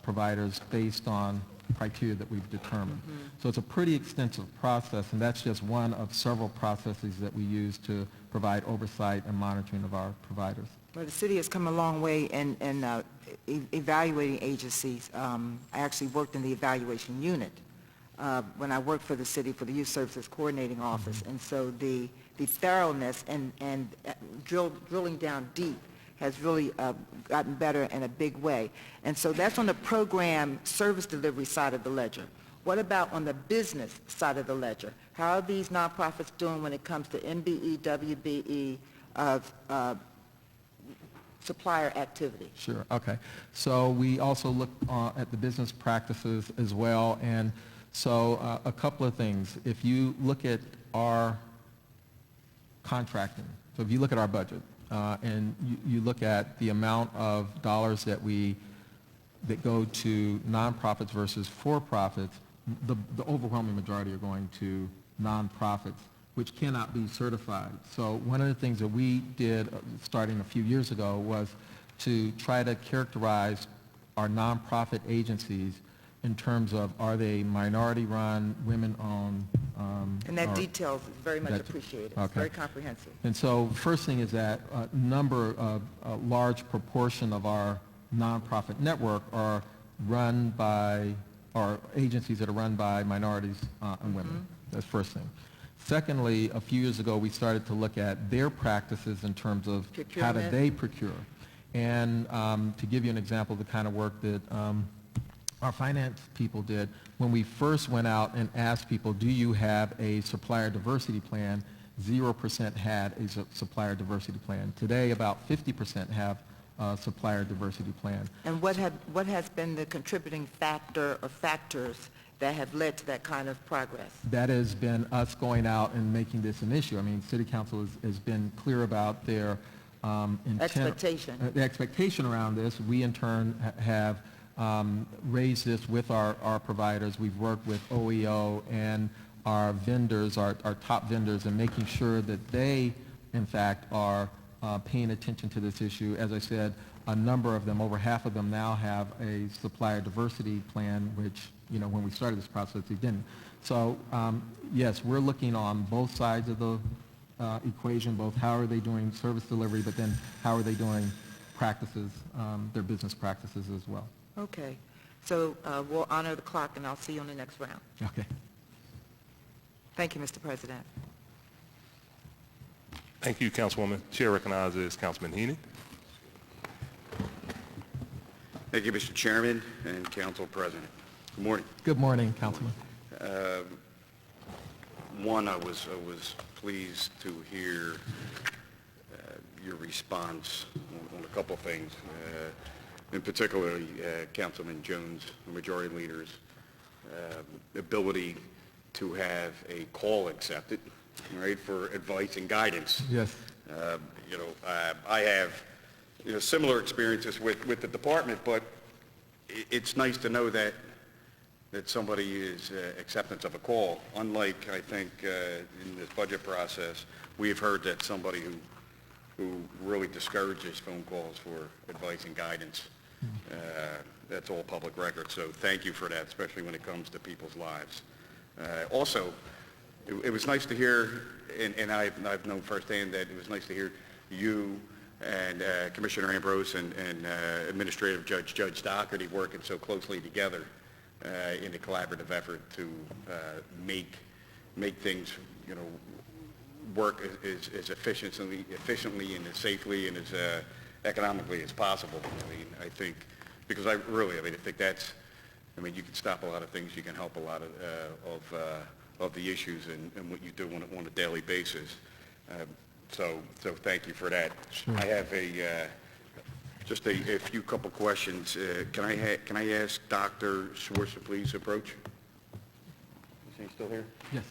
providers based on criteria that we've determined. So it's a pretty extensive process, and that's just one of several processes that we use to provide oversight and monitoring of our providers. Well, the city has come a long way in evaluating agencies. I actually worked in the evaluation unit when I worked for the city for the Youth Services Coordinating Office, and so the thoroughness and drilling down deep has really gotten better in a big way. And so that's on the program service delivery side of the ledger. What about on the business side of the ledger? How are these nonprofits doing when it comes to MBE, WBE, supplier activity? Sure, okay. So we also look at the business practices as well, and so a couple of things. If you look at our contracting, so if you look at our budget, and you look at the amount of dollars that go to nonprofits versus for-profits, the overwhelming majority are going to nonprofits, which cannot be certified. So one of the things that we did starting a few years ago was to try to characterize our nonprofit agencies in terms of, are they minority-run, women-owned? And that detail is very much appreciated. It's Okay. very comprehensive. And so first thing is that a large proportion of our nonprofit network are run by, or agencies that are run by minorities and women. That's first thing. Secondly, a few years ago, we started to look at their practices in terms of how do Procurement. they procure. And to give you an example of the kind of work that our finance people did, when we first went out and asked people, do you have a supplier diversity plan, 0% had a supplier diversity plan. Today, about 50% have a supplier diversity plan. And what has been the contributing factor or factors that have led to that kind of progress? That has been us going out and making this an issue. I mean, City Council has been clear about their intent. Expectation. The expectation around this. We in turn have raised this with our providers. We've worked with OEO and our vendors, our top vendors, and making sure that they, in fact, are paying attention to this issue. As I said, a number of them, over half of them now have a supplier diversity plan, which, you know, when we started this process, they didn't. So, yes, we're looking on both sides of the equation, both how are they doing service delivery, but then how are they doing practices, their business practices as well. Okay. So we'll honor the clock, and I'll see you on the next round. Okay. Thank you, Mr. President. Thank you, Councilwoman. Chair recognizes Councilman Heaney. Thank you, Mr. Chairman and Council President. Good morning. Good morning, Councilman. One, I was pleased to hear your response on a couple things. In particular, Councilman Jones, the majority leader's ability to have a call accepted, right, for advice and guidance. Yes. I have similar experiences with the department, but it's nice to know that somebody is acceptance of a call. Unlike, I think, in this budget process, we've heard that somebody who really discourages phone calls for advice and guidance. That's all public record, so thank you for that, especially when it comes to people's lives. Also, it was nice to hear, and I've known firsthand that it was nice to hear you and Commissioner Ambrose and Administrative Judge Doherty working so closely together in a collaborative effort to make things, work as efficiently and as safely and as economically as possible. I mean, I think, because I think that's, you can stop a lot of things, you can help a lot of the issues and what you do on a daily basis. So thank you for that. Sure. I have just a few couple questions. Can I ask Dr. Schwartz to please approach? Is he still here? Yes.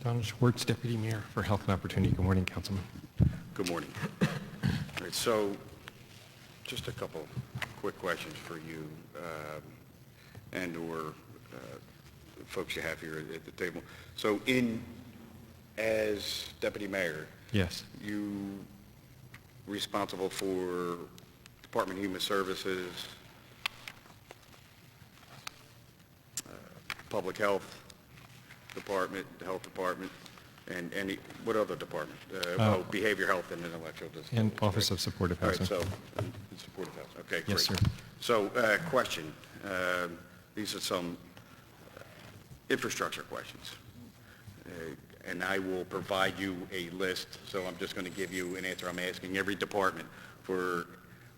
Donald Schwartz, Deputy Mayor for Health and Opportunity. Good morning, Councilman. Good morning. All right, so just a couple quick questions for you and/or folks you have here at the table. So as Deputy Mayor, Yes. you responsible for Department of Human Services, Public Health Department, the Health Department, and what other department? Behavior Health and Intellectual Disability. And Office of Supportive All right, Housing. so, Supportive Housing, okay, great. Yes, sir. So, question, these are some infrastructure questions. And I will provide you a list, so I'm just going to give you an answer. I'm asking every department for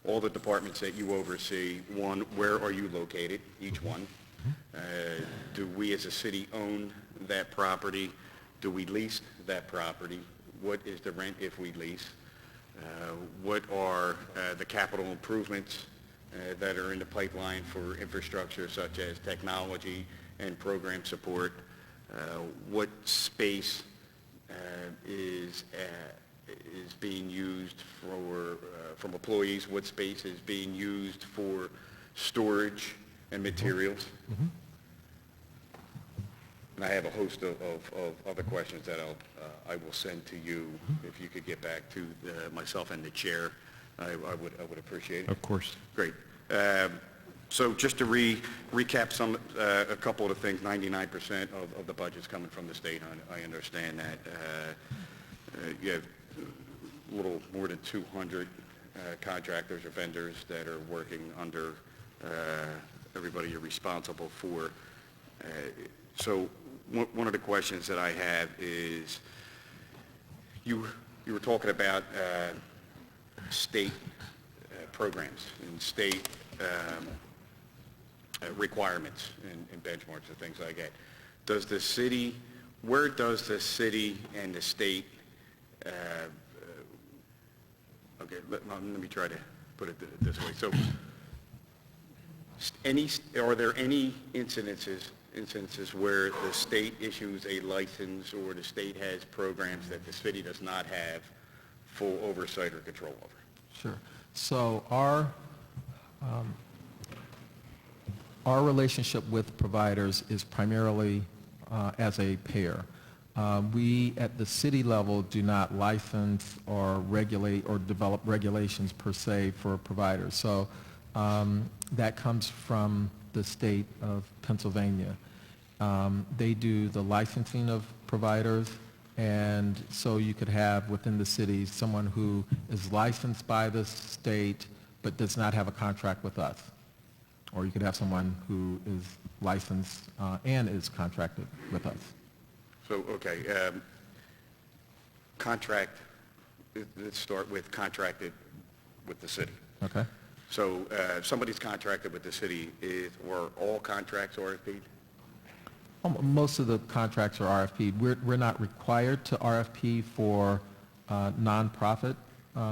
all the departments that you oversee. One, where are you located, each one? Do we as a city own that property? Do we lease that property? What is the rent if we lease? What are the capital improvements that are in the pipeline for infrastructure such as technology and program support? What space is being used from employees? What space is being used for storage and materials? Mm-hmm. And I have a host of other questions that I will send to you. If you could get back to myself and the chair, I would appreciate it. Of course. Great. So just to recap a couple of the things, 99% of the budget's coming from the state. I understand that. You have a little more than 200 contractors or vendors that are working under everybody you're responsible for. So one of the questions that I have is, you were talking about state programs and state requirements and benchmarks and things like that. Where does the city and the state, okay, let me try to put it this way. So, are there any instances where the state issues a license or the state has programs that the city does not have full oversight or control over? Sure. So our relationship with providers is primarily as a payer. We, at the city level, do not license or regulate or develop regulations per se for providers. So that comes from the state of Pennsylvania. They do the licensing of providers, and so you could have within the city someone who is licensed by the state but does not have a contract with us. Or you could have someone who is licensed and is contracted with us. So, okay, let's start with contracted with the city. Okay? So if somebody's contracted with the city, are all contracts RFP'd? Most of the contracts are RFP'd. We're not required to RFP for nonprofit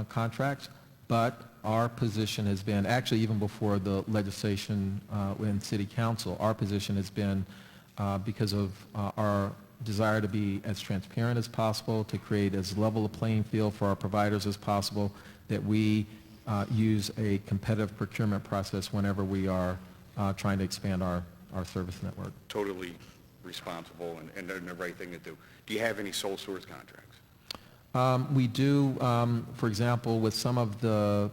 contracts, but our position has been, actually even before the legislation in City Council, our position has been because of our desire to be as transparent as possible, to create as level a playing field for our providers as possible, that we use a competitive procurement process whenever we are trying to expand our service network. Totally responsible and the right thing to do. Do you have any sole source contracts? We do, for example, with some of the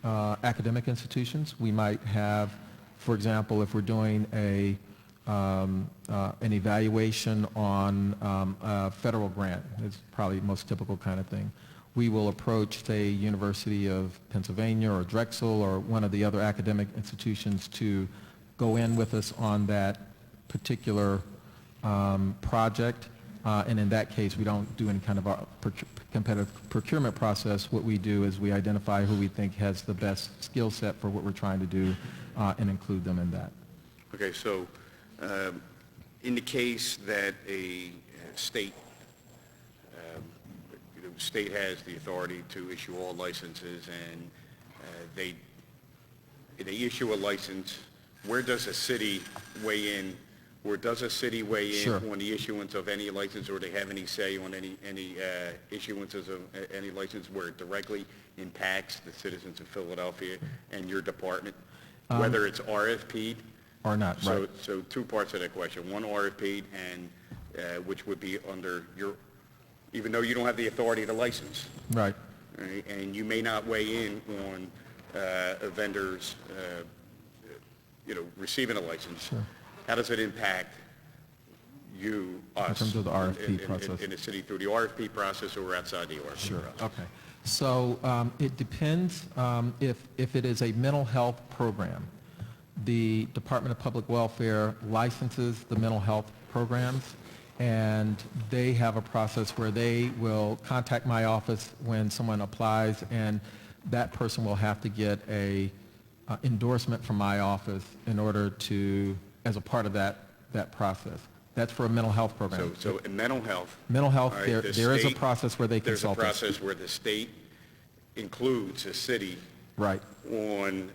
academic institutions, we might have, for example, if we're doing an evaluation on a federal grant, it's probably the most typical kind of thing. We will approach, say, University of Pennsylvania or Drexel or one of the other academic institutions to go in with us on that particular project. And in that case, we don't do any kind of a competitive procurement process. What we do is we identify who we think has the best skill set for what we're trying to do and include them in that. Okay, so in the case that a state state has the authority to issue all licenses and they issue a license, where does a city weigh in? Or does a city weigh in Sure. on the issuance of any license, or they have any say on any issuances of any license where it directly impacts the citizens of Philadelphia and your department, whether it's RFP'd? Or not, right? So two parts of that question. One, RFP'd, and which would be under your, even though you don't have the authority to license, Right. right? And you may not weigh in on a vendor's, receiving a license. Sure. How does it impact you, us? In terms of the RFP process. In the city, through the RFP process or outside the RFP Sure, process? okay. So it depends. If it is a mental health program, the Department of Public Welfare licenses the mental health programs, and they have a process where they will contact my office when someone applies, and that person will have to get a endorsement from my office in order to, as a part of that process. That's for a mental health program. So in mental health. Mental health, all right, there is a state- process where they There's a consult us. process where the state includes a city Right. on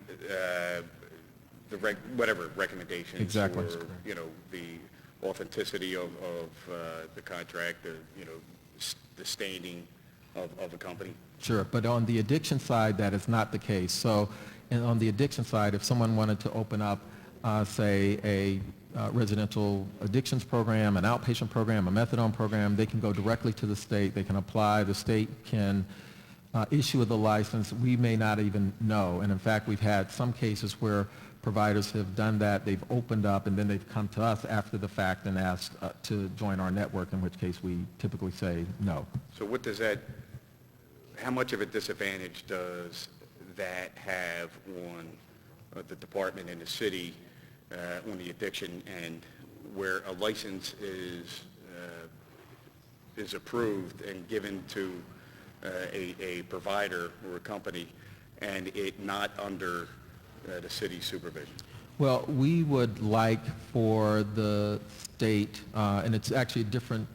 whatever recommendations. Exactly. Or, the authenticity of the contract, the standing of a company. Sure, but on the addiction side, that is not the case. So on the addiction side, if someone wanted to open up, say, a residential addictions program, an outpatient program, a methadone program, they can go directly to the state. They can apply. The state can issue of the license, we may not even know. And in fact, we've had some cases where providers have done that. They've opened up, and then they've come to us after the fact and asked to join our network, in which case we typically say no. So what does that, how much of a disadvantage does that have on the department and the city on the addiction, and where a license is approved and given to a provider or a company, and it not under the city's supervision? Well, we would like for the state, and it's actually a different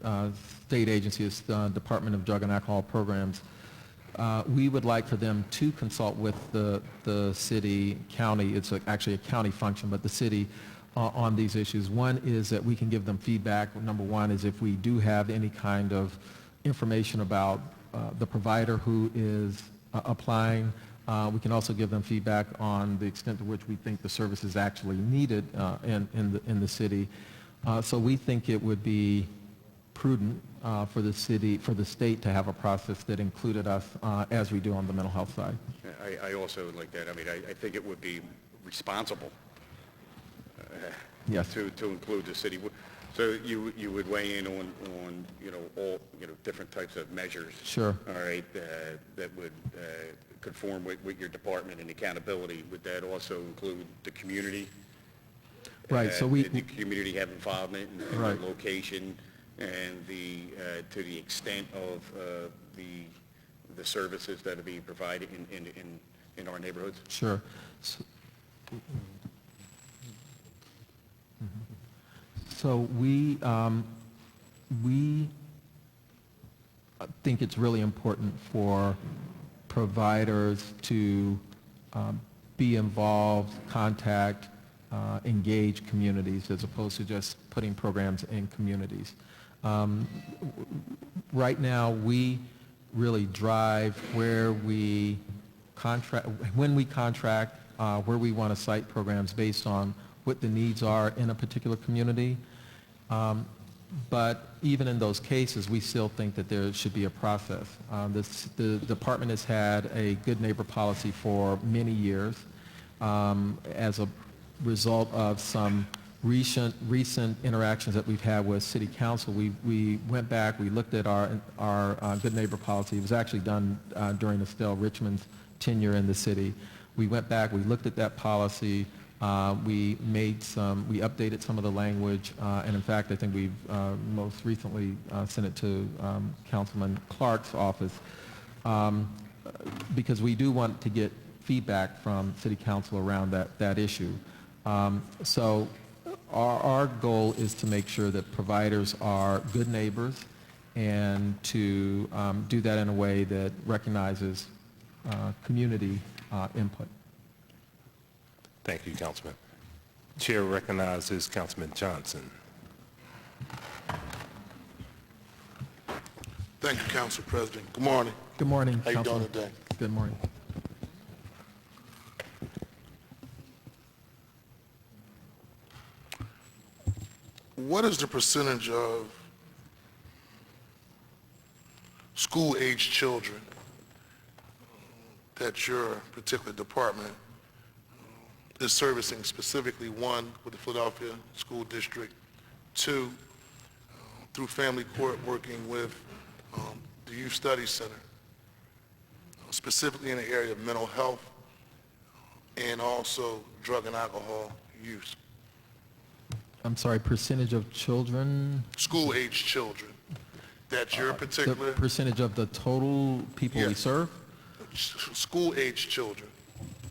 state agency, it's the Department of Drug and Alcohol Programs. We would like for them to consult with the city, county, it's actually a county function, but the city on these issues. One is that we can give them feedback. Number one is if we do have any kind of information about the provider who is applying. We can also give them feedback on the extent to which we think the service is actually needed in the city. So we think it would be prudent for the state to have a process that included us as we do on the mental health side. I also like that. I mean, I think it would be responsible Yes. to include the city. So you would weigh in on all different types of measures. Sure. All right, that would conform with your department and accountability. Would that also include the community? Right. So the community have involvement in Right. the location and to the extent of the services that are being provided in our neighborhoods. Sure. So we think it's really important for providers to be involved, contact, engage communities as opposed to just putting programs in communities. Right now, we really drive where we contract, when we contract, where we want to site programs based on what the needs are in a particular community. But even in those cases, we still think that there should be a process. The department has had a good neighbor policy for many years. As a result of some recent interactions that we've had with City Council, we went back, we looked at our good neighbor policy. It was actually done during Estelle Richmond's tenure in the city. We went back, we looked at that policy. We updated some of the language, and in fact, I think we've most recently sent it to Councilman Clark's office, because we do want to get feedback from City Council around that issue. So our goal is to make sure that providers are good neighbors and to do that in a way that recognizes community input. Thank you, Councilman. Chair recognizes Councilman Johnson. Thank you, Council President. Good morning. Good morning, How you doing Councilman. today? Good morning. What is the percentage of school-age children that your particular department is servicing, specifically, one, with the Philadelphia School District, two, through Family Court working with the Youth Studies Center, specifically in the area of mental health and also drug and alcohol use? I'm sorry, percentage of children? School-age children that your particular... The percentage of the total people we Yes. serve? School-age children,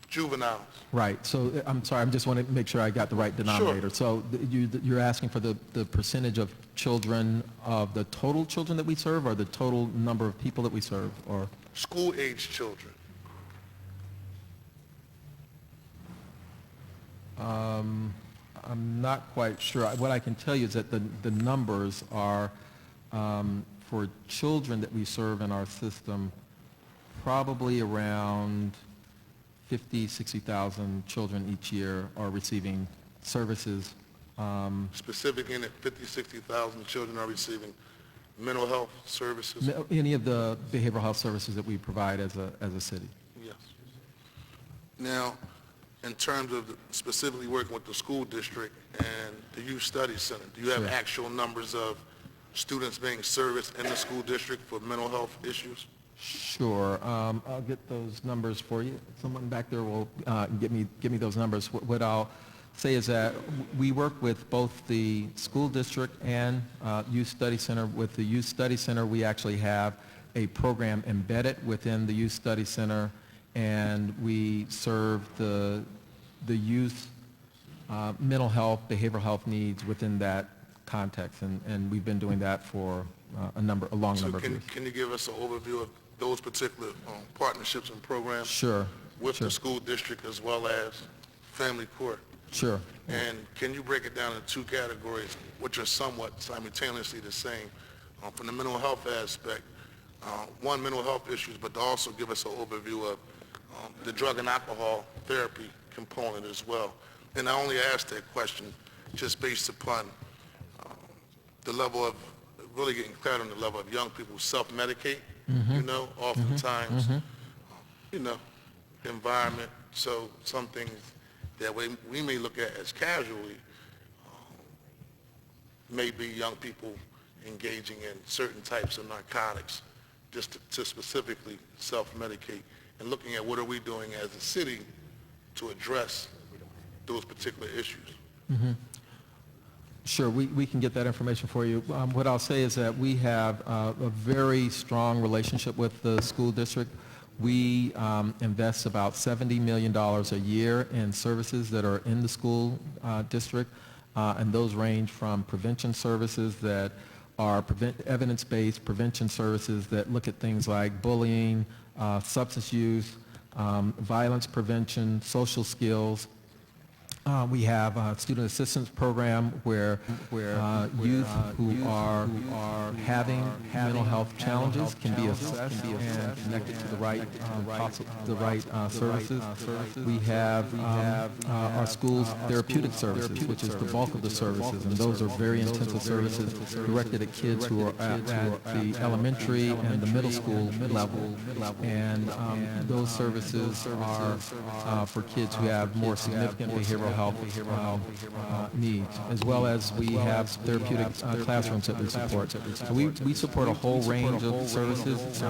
juveniles. Right. So I'm sorry, I just want to make sure I got the right denominator. So you're asking for the percentage of children of the total children that we serve, or the total number of people that we serve, or? School-age children. I'm not quite sure. What I can tell you is that the numbers are, for children that we serve in our system, probably around 60,000 children each year are receiving services. Specifically in that 50,000, 60,000 children are receiving mental health services? Any of the behavioral health services that we provide as a city. Yes. Now, in terms of specifically working with the school district and the youth study center, do you have Sure. actual numbers of students being serviced in the school district for mental health issues? Sure. I'll get those numbers for you. Someone back there will give me those numbers. What I'll say is that we work with both the school district and youth study center. With the youth study center, we actually have a program embedded within the youth study center, and we serve the youth mental health, behavioral health needs within that context, and we've been doing that for a long So number of years. can you give us an overview of those particular partnerships and programs? Sure. With sure. the school district as well as family court? Sure. And can you break it down in two categories, which are somewhat simultaneously the same? From the mental health aspect, one, mental health issues, but to also give us an overview of the drug and alcohol therapy component as well. And I only asked that question just based upon the level of, really getting clarity on the level of young people who self-medicate, you know, oftentimes, you know, the environment. So some things that we may look at as casually may be young people engaging in certain types of narcotics just to specifically self-medicate, and looking at what are we doing as a city to address those particular issues. Sure, we can get that information for you. What I'll say is that we have a very strong relationship with the school district. We invest about $70 million a year in services that are in the school district, and those range from prevention services that are evidence-based prevention services that look at things like bullying, substance use, violence prevention, social skills. We have a student assistance program where youth who are having mental health challenges can be assessed and connected to the right services. We have our school's therapeutic services, which is the bulk of the services, and those are very intensive services directed at kids who are at the elementary and the middle school level, and those services are for kids who have more significant behavioral health needs, as well as we have therapeutic classrooms that we support. So we support a whole range of services,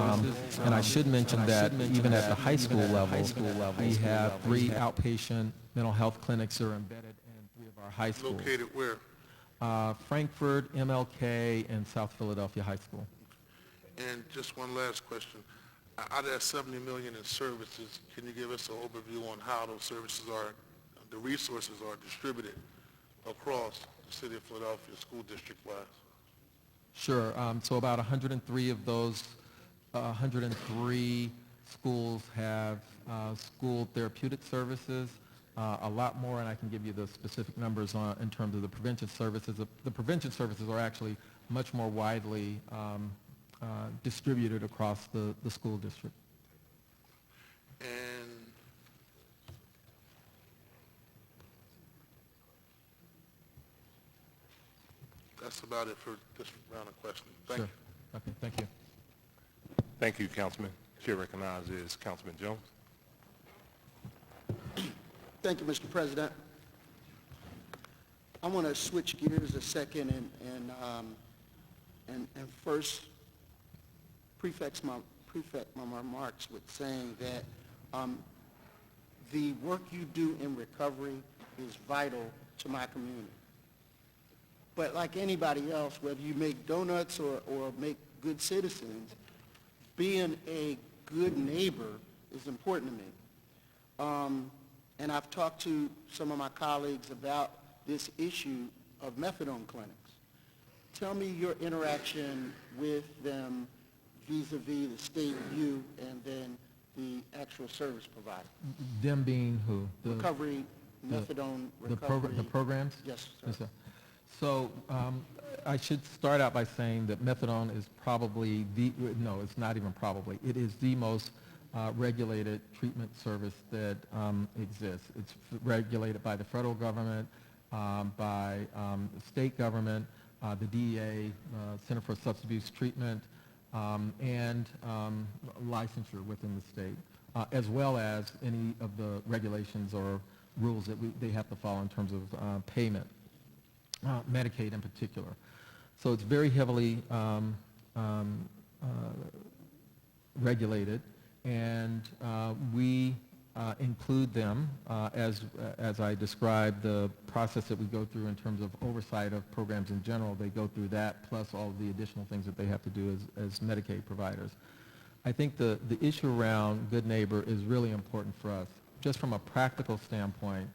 and I should mention that even at the high school level, we have 3 outpatient mental health clinics that are embedded in 3 of our high schools. Located where? Frankfurt, MLK, and South Philadelphia High School. And just one last question. Out of that $70 million in services, can you give us an overview on how those services are, the resources are distributed across the city of Philadelphia school district-wise? Sure. So about 103 of those 103 schools have school therapeutic services. A lot more, and I can give you the specific numbers in terms of the prevention services. The prevention services are actually much more widely distributed across the school district. And that's about it for this round of questions. Thank Sure. you. Okay, thank you. Thank you, Councilman. Chair recognizes Councilman Jones. Thank you, Mr. President. I want to switch gears a second and first prefix my remarks with saying that the work you do in recovery is vital to my community. But like anybody else, whether you make donuts or make good citizens, being a good neighbor is important to me. And I've talked to some of my colleagues about this issue of methadone clinics. Tell me your interaction with them vis-a-vis the state, you, and then the actual service provider. Them being who? Recovery, methadone The recovery. programs? Yes, sir. Yes, sir. So I should start out by saying that methadone is probably no, it's not even probably, it is the most regulated treatment service that exists. It's regulated by the federal government, by the state government, the DEA, Center for Substance Abuse Treatment, and licensure within the state, as well as any of the regulations or rules that they have to follow in terms of payment, Medicaid in particular. So it's very heavily regulated, and we include them as I described the process that we go through in terms of oversight of programs in general. They go through that plus all of the additional things that they have to do as Medicaid providers. I think the issue around Good Neighbor is really important for us. Just from a practical standpoint,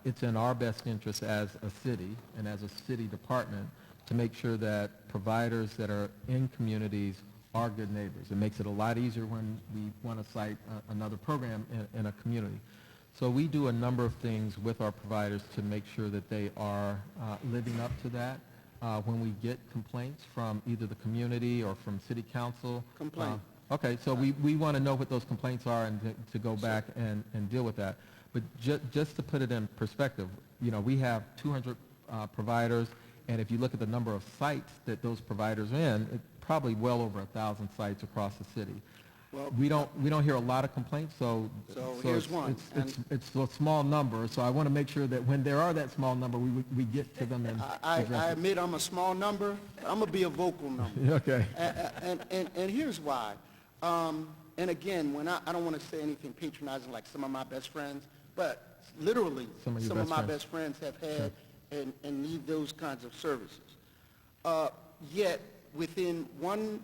it's in our best interest as a city and as a city department to make sure that providers that are in communities are good neighbors. It makes it a lot easier when we want to cite another program in a community. So we do a number of things with our providers to make sure that they are living up to that. When we get complaints from either the community or from city council. Complaint. Okay, so we want to know what those complaints are and to go back and deal with that. But just to put it in perspective, you know, we have 200 providers, and if you look at the number of sites that those providers are in, it's probably well over 1,000 sites across the city. Well, We don't hear a lot of complaints, so here's it's, one, it's a small number. So I want to make sure that when there are that small number, we get to them and I address it. admit I'm a small number. I'm gonna be a vocal number. Okay. And here's why. And again, when I don't want to say anything patronizing like some of my best friends, but literally Some of your some of best my friends. best friends have had and need those kinds of services. Yet within one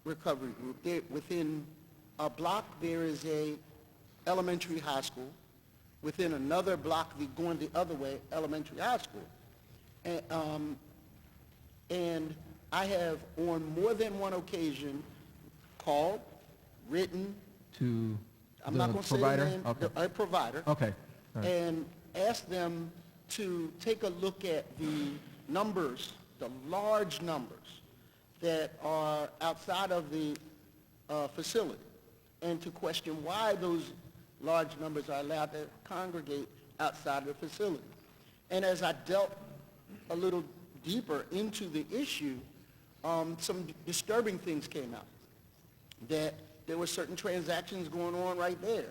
recovery group, within a block there is a elementary high school. Within another block, going the other way, elementary high school. And I have on more than one occasion called, written, To I'm the not going to say provider? the name, Okay. a provider, Okay. All right. and asked them to take a look at the numbers, the large numbers that are outside of the facility, and to question why those large numbers are allowed to congregate outside of the facility. And as I dealt a little deeper into the issue, some disturbing things came out. That there were certain transactions going on right there,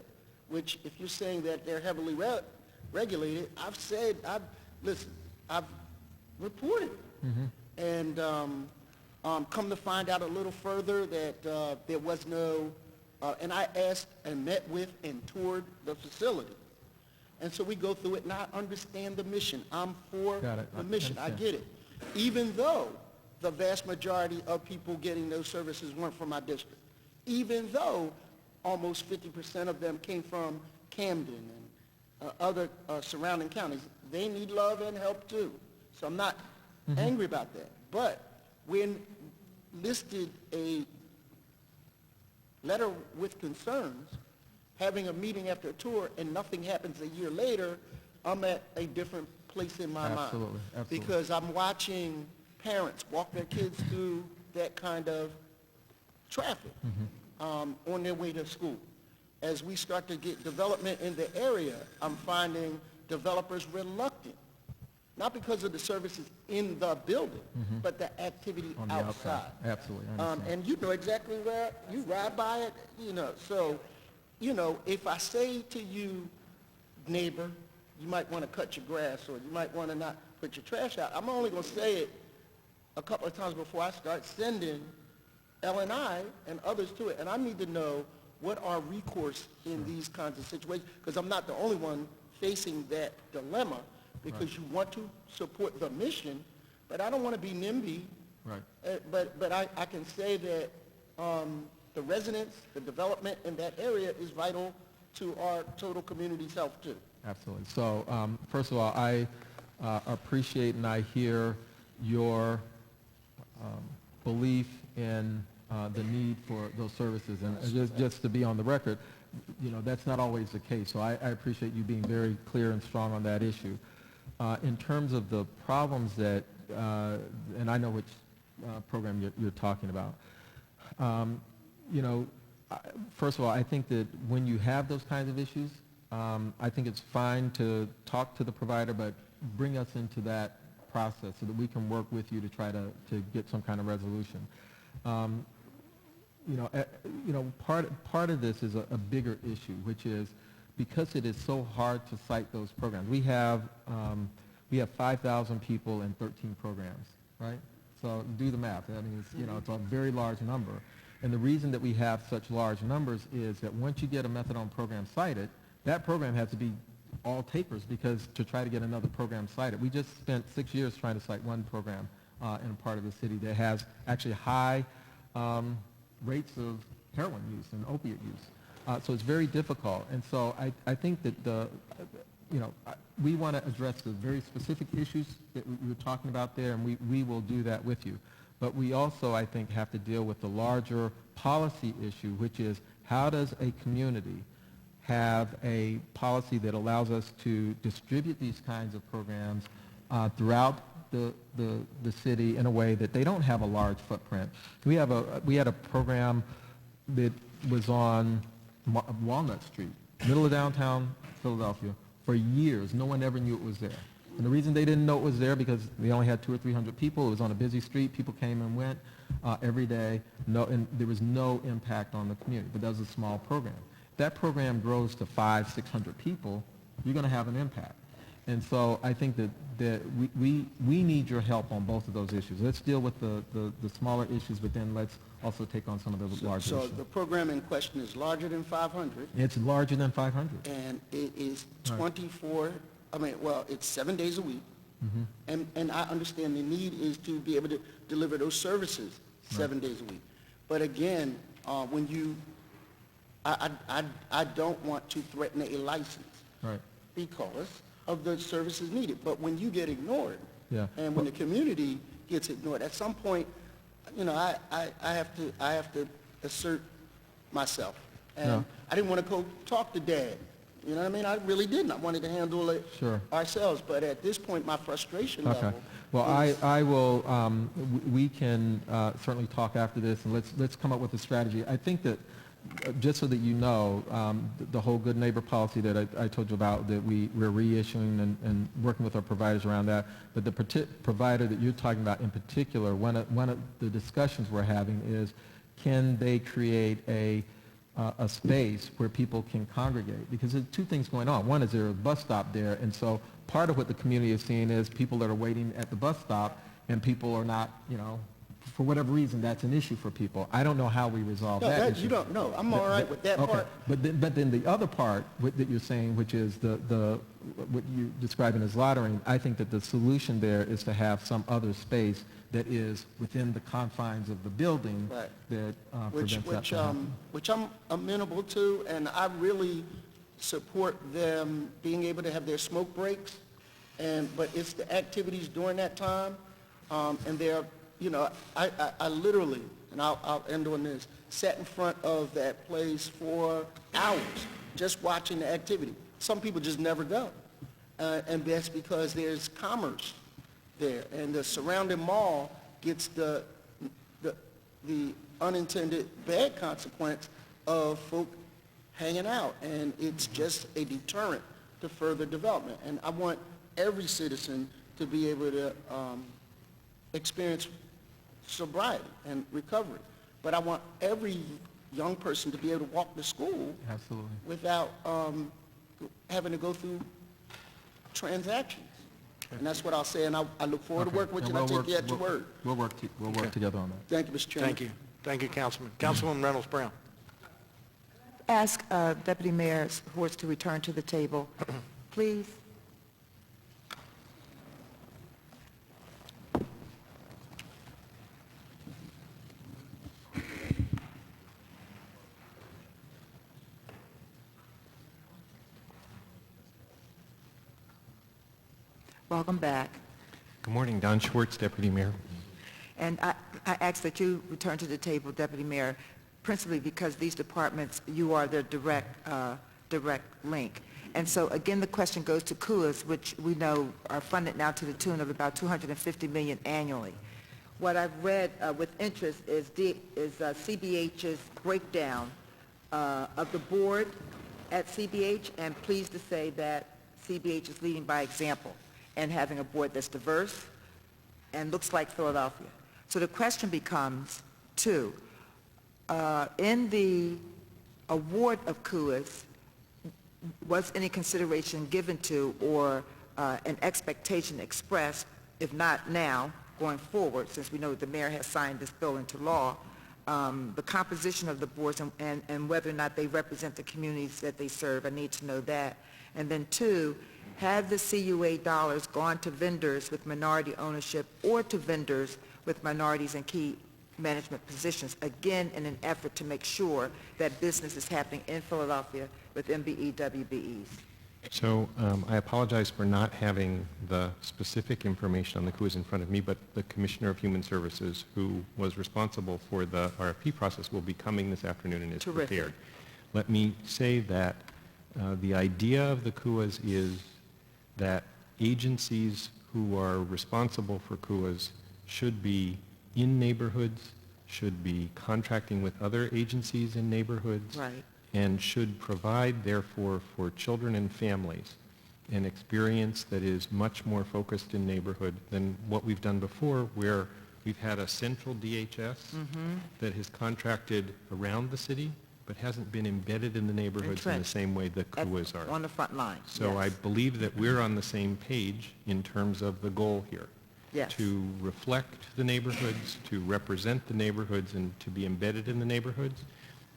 which if you're saying that they're heavily regulated, I've reported it. And come to find out a little further that there was no, and I asked and met with and toured the facility. And so we go through it, and I understand the mission. I'm for Got it. the mission. I Understand. get it. Even though the vast majority of people getting those services weren't from my district. Even though almost 50% of them came from Camden and other surrounding counties. They need love and help too. So I'm not angry about that. But when listed a letter with concerns, having a meeting after a tour, and nothing happens a year later, I'm at a different place in my mind. Absolutely, absolutely. Because I'm watching parents walk their kids through that kind of traffic on their way to school. As we start to get development in the area, I'm finding developers reluctant, not because of the services in the building, but the activity On the outside. Absolutely, I understand. and you know exactly where, you ride by it, so, if I say to you, neighbor, you might want to cut your grass, or you might want to not put your trash out, I'm only going to say it a couple of times before I start sending L&I and others to it. And I need to know what are recourse in these kinds of situations, because I'm not the only one facing that dilemma, because you want to support the mission, but I don't want to be NIMBY. Right. But I can say that the residents, the development in that area is vital to our total community's health too. Absolutely. So, first of all, I appreciate and I hear your belief in the need for those services. And just to be on the record, that's not always the case. So I appreciate you being very clear and strong on that issue. In terms of the problems that, and I know which program you're talking about, first of all, I think that when you have those kinds of issues, I think it's fine to talk to the provider, but bring us into that process so that we can work with you to try to get some kind of resolution. Part of this is a bigger issue, which is because it is so hard to cite those programs. We have 5,000 people and 13 programs, right? So do the math. I mean, it's a very large number. And the reason that we have such large numbers is that once you get a methadone program cited, that program has to be all takers because to try to get another program cited. We just spent 6 years trying to cite one program in a part of the city that has actually high rates of heroin use and opiate use. So it's very difficult. And so I think that we want to address the very specific issues that we were talking about there, and we will do that with you. But we also, I think, have to deal with the larger policy issue, which is how does a community have a policy that allows us to distribute these kinds of programs throughout the city in a way that they don't have a large footprint. We had a program that was on Walnut Street, middle of downtown Philadelphia, for years. No one ever knew it was there. And the reason they didn't know it was there because they only had 200 or 300 people. It was on a busy street. People came and went every day. And there was no impact on the community. But that was a small program. If that program grows to 500, 600 people, you're going to have an impact. And so I think that we need your help on both of those issues. Let's deal with the smaller issues, but then let's also take on some of the larger issues. So the program in question is larger than 500, It's larger than 500. and it is Right. it's 7 days a week. And I understand the need is to be able to deliver those services 7 days a week. But again, I don't want to threaten a license Right. because of the services needed. But when you get ignored, Yeah. and when the community gets ignored, at some point, I have to assert myself. And No. I didn't want to go talk to Dad. You know what I mean? I really didn't. I wanted to handle it Sure. ourselves. But at this point, my frustration Okay. level Well, is... I will, we can certainly talk after this, and let's come up with a strategy. I think that, just so that you know, the whole good neighbor policy that I told you about, that we're reissuing and working with our providers around that, but the provider that you're talking about in particular, one of the discussions we're having is, can they create a space where people can congregate? Because there's two things going on. One is there's a bus stop there, and so part of what the community is seeing is people that are waiting at the bus stop, and people are not, for whatever reason, that's an issue for people. I don't know how we resolve No, that issue. you don't know. I'm all right with that Okay. part. But then the other part that you're saying, which is what you're describing as loitering, I think that the solution there is to have some other space that is within the confines of the building Right. that prevents that from happening. Which I'm amenable to, and I really support them being able to have their smoke breaks. But it's the activities during that time, and they're, I literally, and I'll end on this, sat in front of that place for hours just watching the activity. Some people just never go, and that's because there's commerce there, and the surrounding mall gets the unintended bad consequence of folk hanging out, and it's just a deterrent to further development. And I want every citizen to be able to experience sobriety and recovery. But I want every young person to be able to walk to school Absolutely. without having to go through transactions. And that's what I'll say, and I look forward to Okay. working with you, And and I take you at your word. We'll work together on that. Thank you, Mr. Chairman. Thank you. Thank you, Councilman. Councilwoman Reynolds Brown. Ask Deputy Mayor Horst to return to the table, please. Welcome back. Good morning, Don Schwartz, Deputy Mayor. And I ask that you return to the table, Deputy Mayor, principally because these departments, you are their direct link. And so, again, the question goes to CUAs, which we know are funded now to the tune of about $250 million annually. What I've read with interest is CBH's breakdown of the board at CBH, and pleased to say that CBH is leading by example and having a board that's diverse, and looks like Philadelphia. So the question becomes, two, in the award of KUAs, was any consideration given to or an expectation expressed, if not now, going forward, since we know that the mayor has signed this bill into law, the composition of the boards and whether or not they represent the communities that they serve? I need to know that. And then two, have the CUA dollars gone to vendors with minority ownership or to vendors with minorities in key management positions, again in an effort to make sure that business is happening in Philadelphia with MBE WBEs? So I apologize for not having the specific information on the KUAs in front of me, but the Commissioner of Human Services, who was responsible for the RFP process, will be coming this afternoon and is Terrific. prepared. Let me say that the idea of the KUAs is that agencies who are responsible for KUAs should be in neighborhoods, should be contracting with other agencies in neighborhoods, Right. and should provide, therefore, for children and families an experience that is much more focused in neighborhood than what we've done before, where we've had a central DHS that has contracted around the city but hasn't been embedded in the neighborhoods in the Entrenched. same way the KUAs are. On the front line. So I Yes. believe that we're on the same page in terms of the goal here. Yes. To reflect the neighborhoods, to represent the neighborhoods, and to be embedded in the neighborhoods.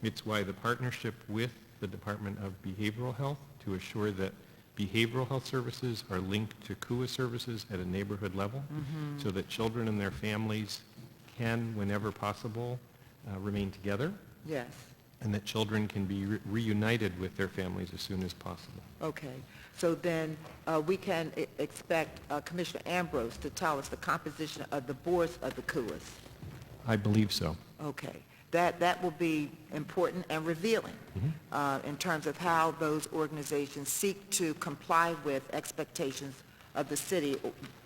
It's why the partnership with the Department of Behavioral Health to assure that behavioral health services are linked to KUA services at a neighborhood level so that children and their families can, whenever possible, remain together, Yes. and that children can be reunited with their families as soon as possible. Okay. So then we can expect Commissioner Ambrose to tell us the composition of the boards of the KUAs. I believe so. Okay. That will be important and revealing in terms of how those organizations seek to comply with expectations of the city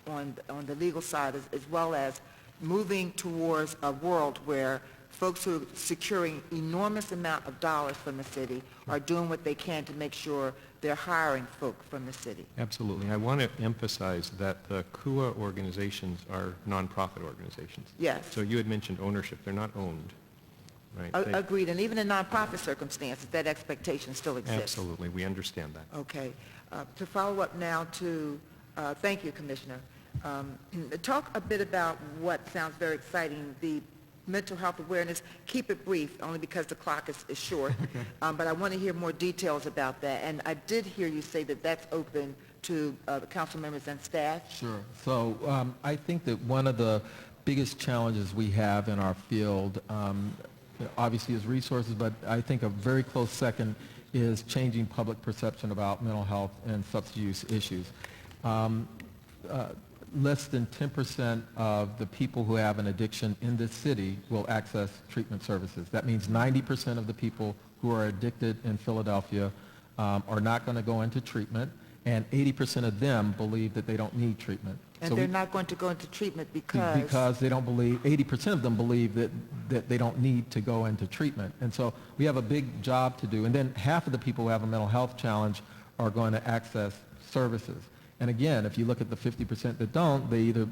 on the legal side, as well as moving towards a world where folks who are securing enormous amount of dollars from the city are doing what they can to make sure they're hiring folk from the city. Absolutely. I want to emphasize that the KUA organizations are nonprofit organizations. Yes. So you had mentioned ownership. They're not owned, right? They- Agreed. And even in nonprofit circumstances, that expectation still exists. Absolutely. We understand that. Okay. To follow up now to, thank you, Commissioner. Talk a bit about what sounds very exciting, the mental health awareness. Keep it brief, only because the clock is short. But I want to hear more details about that. And I did hear you say that that's open to the council members and staff. Sure. So I think that one of the biggest challenges we have in our field, obviously, is resources, but I think a very close second is changing public perception about mental health and substance use issues. Less than 10% of the people who have an addiction in this city will access treatment services. That means 90% of the people who are addicted in Philadelphia are not going to go into treatment, and 80% of them believe that they don't need treatment. And So they're we- not going to go into treatment because... because they don't believe, 80% of them believe that they don't need to go into treatment. And so we have a big job to do. And then half of the people who have a mental health challenge are going to access services. And again, if you look at the 50% that don't, they either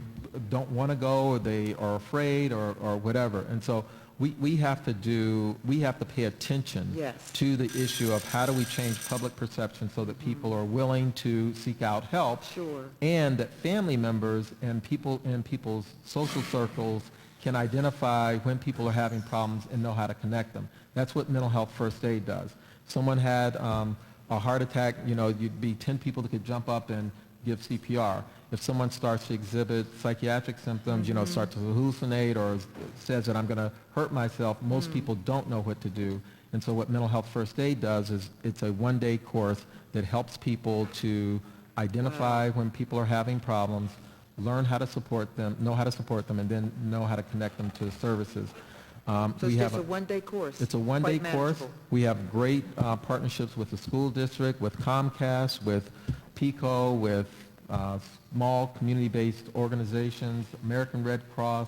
don't want to go or they are afraid or whatever. And so we have to pay attention Yes. to the issue of how do we change public perception so that people are willing to seek out help, Sure. and that family members and people in people's social circles can identify when people are having problems and know how to connect them. That's what mental health first aid does. Someone had a heart attack, you'd be 10 people that could jump up and give CPR. If someone starts to exhibit psychiatric symptoms, starts to hallucinate or says that I'm going to hurt myself, most people don't know what to do. And so what mental health first aid does is it's a one-day course that helps people to identify when people are having problems, learn how to support them, know how to support them, and then know how to connect them to services. So We it's have just a one-day course? It's a one-day Quite course. manageable. We have great partnerships with the school district, with Comcast, with PICO, with small community-based organizations, American Red Cross.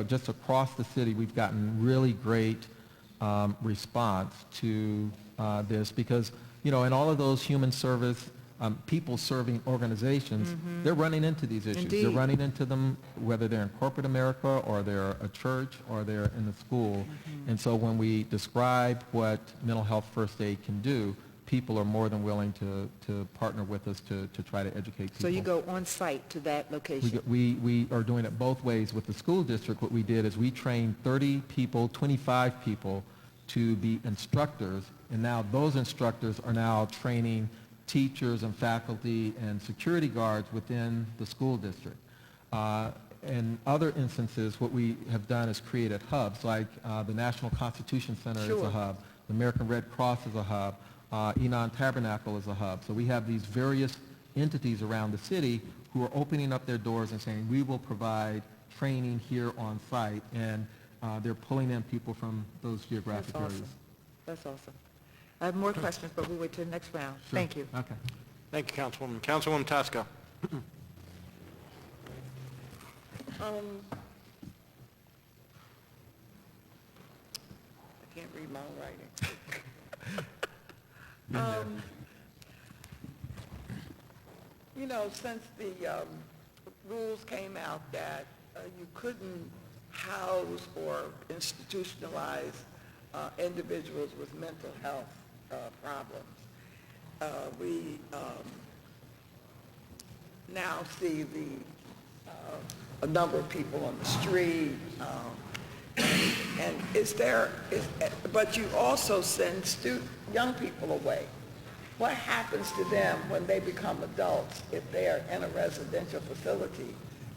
Just across the city, we've gotten really great response to this because, in all of those human service people-serving organizations, they're running into these issues. They're Indeed. running into them whether they're in corporate America or they're a church or they're in the school. And so when we describe what mental health first aid can do, people are more than willing to partner with us to try to educate people. So you go on site to that location? We are doing it both ways. With the school district, what we did is we trained 30 people, 25 people to be instructors, and now those instructors are now training teachers and faculty and security guards within the school district. In other instances, what we have done is created hubs, like the National Constitution Center is a Sure. hub, the American Red Cross is a hub, Enon Tabernacle is a hub. So we have these various entities around the city who are opening up their doors and saying, we will provide training here on site, and they're pulling in people from those geographic That's areas. awesome. That's awesome. I have more questions, but we'll wait till the next round. Sure. Thank you. Okay. Thank you, Councilwoman. Councilwoman Tosca. I can't read my own writing. You know, since the rules came out that you couldn't house or institutionalize individuals with mental health problems, we now see a number of people on the street, and but you also send young people away. What happens to them when they become adults if they are in a residential facility?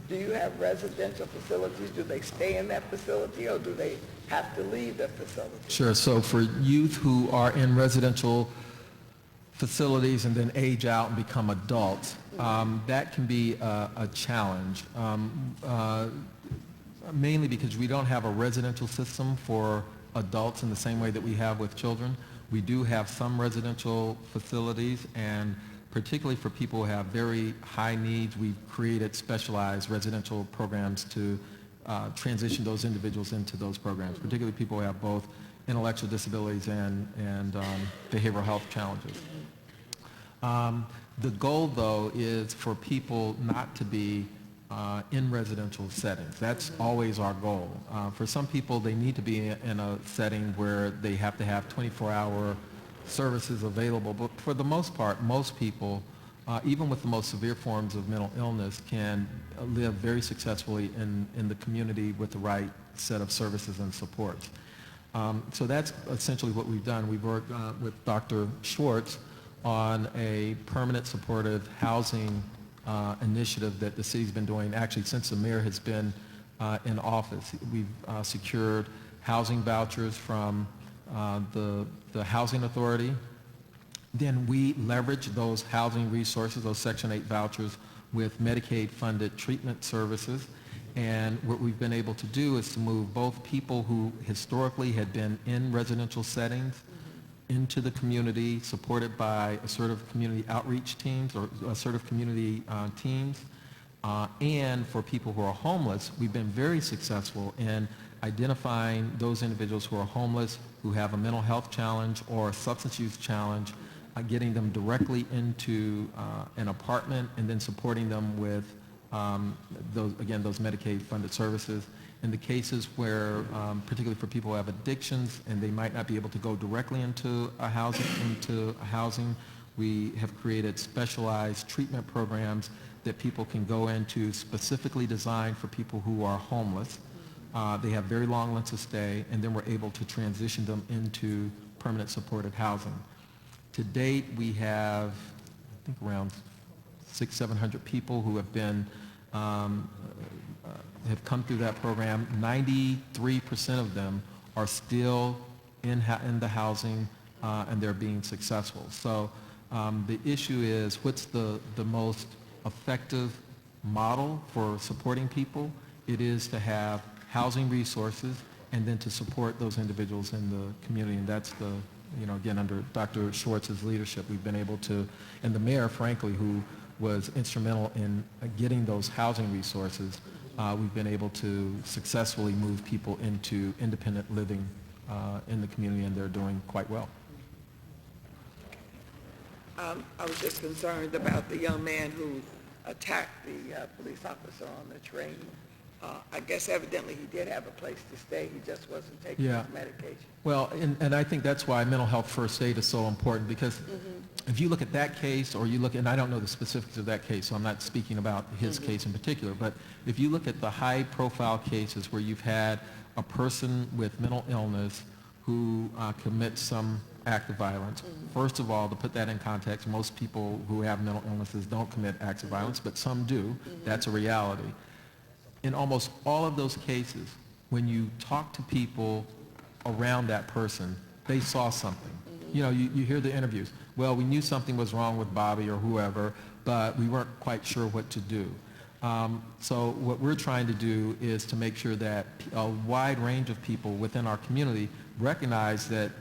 Do you have residential facilities? Do they stay in that facility, or do they have to leave the facility? Sure. So for youth who are in residential facilities and then age out and become adults, that can be a challenge, mainly because we don't have a residential system for adults in the same way that we have with children. We do have some residential facilities, and particularly for people who have very high needs, we've created specialized residential programs to transition those individuals into those programs, particularly people who have both intellectual disabilities and behavioral health challenges. The goal, though, is for people not to be in residential settings. That's always our goal. For some people, they need to be in a setting where they have to have 24-hour services available. But for the most part, most people, even with the most severe forms of mental illness, can live very successfully in the community with the right set of services and supports. So that's essentially what we've done. We've worked with Dr. Schwartz on a permanent supportive housing initiative that the city's been doing actually since the mayor has been in office. We've secured housing vouchers from the Housing Authority. Then we leverage those housing resources, those Section 8 vouchers, with Medicaid-funded treatment services. And what we've been able to do is to move both people who historically had been in residential settings into the community, supported by assertive community outreach teams or assertive community teams. And for people who are homeless, we've been very successful in identifying those individuals who are homeless, who have a mental health challenge or a substance use challenge, getting them directly into an apartment and then supporting them with those Medicaid-funded services. In the cases where, particularly for people who have addictions and they might not be able to go directly into housing, we have created specialized treatment programs that people can go into, specifically designed for people who are homeless. They have very long lengths of stay, and then we're able to transition them into permanent supportive housing. To date, we have, I think, around 600-700 people who have been have come through that program. 93% of them are still in the housing, and they're being successful. So the issue is, what's the most effective model for supporting people? It is to have housing resources and then to support those individuals in the community. And that's the, again, under Dr. Schwartz's leadership, we've been able to, and the mayor, frankly, who was instrumental in getting those housing resources, we've been able to successfully move people into independent living in the community, and they're doing quite well. I was just concerned about the young man who attacked the police officer on the train. I guess evidently he did have a place to stay, he just wasn't taking Yeah. his medication. Well, and I think that's why mental health first aid is so important, because if you look at that case, or you look, and I don't know the specifics of that case, so I'm not speaking about his case in particular, but if you look at the high-profile cases where you've had a person with mental illness who commits some act of violence, first of all, to put that in context, most people who have mental illnesses don't commit acts of violence, but some do. That's a reality. In almost all of those cases, when you talk to people around that person, they saw something. You know, you hear the interviews. Well, we knew something was wrong with Bobby or whoever, but we weren't quite sure what to do. So what we're trying to do is to make sure that a wide range of people within our community recognize that,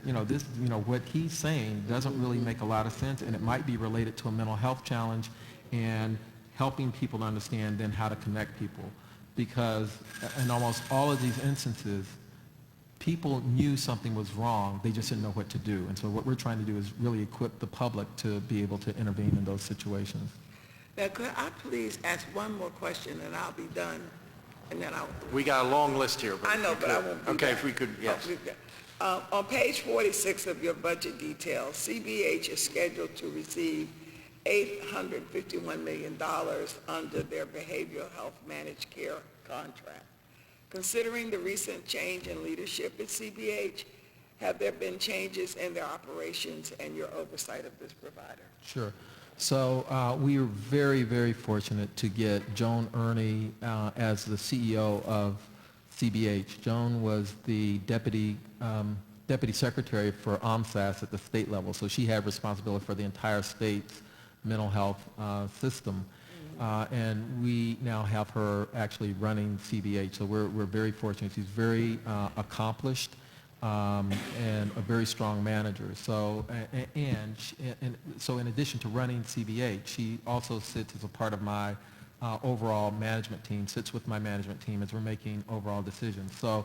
what he's saying doesn't really make a lot of sense, and it might be related to a mental health challenge, and helping people to understand then how to connect people. Because in almost all of these instances, people knew something was wrong, they just didn't know what to do. And so what we're trying to do is really equip the public to be able to intervene in those situations. Now, could I please ask one more question, and I'll be done, and then I'll... We got a long list here. I know, but I won't be Okay, done. if we could, yes. On page 46 of your budget details, CBH is scheduled to receive $851 million under their behavioral health managed care contract. Considering the recent change in leadership at CBH, have there been changes in their operations and your oversight of this provider? Sure. So we are very, very fortunate to get Joan Ernie as the CEO of CBH. Joan was the deputy secretary for OMSAS at the state level, so she had responsibility for the entire state's mental health system. And we now have her actually running CBH, so we're very fortunate. She's very accomplished and a very strong manager. So, so in addition to running CBH, she also sits as a part of my overall management team, sits with my management team as we're making overall decisions. So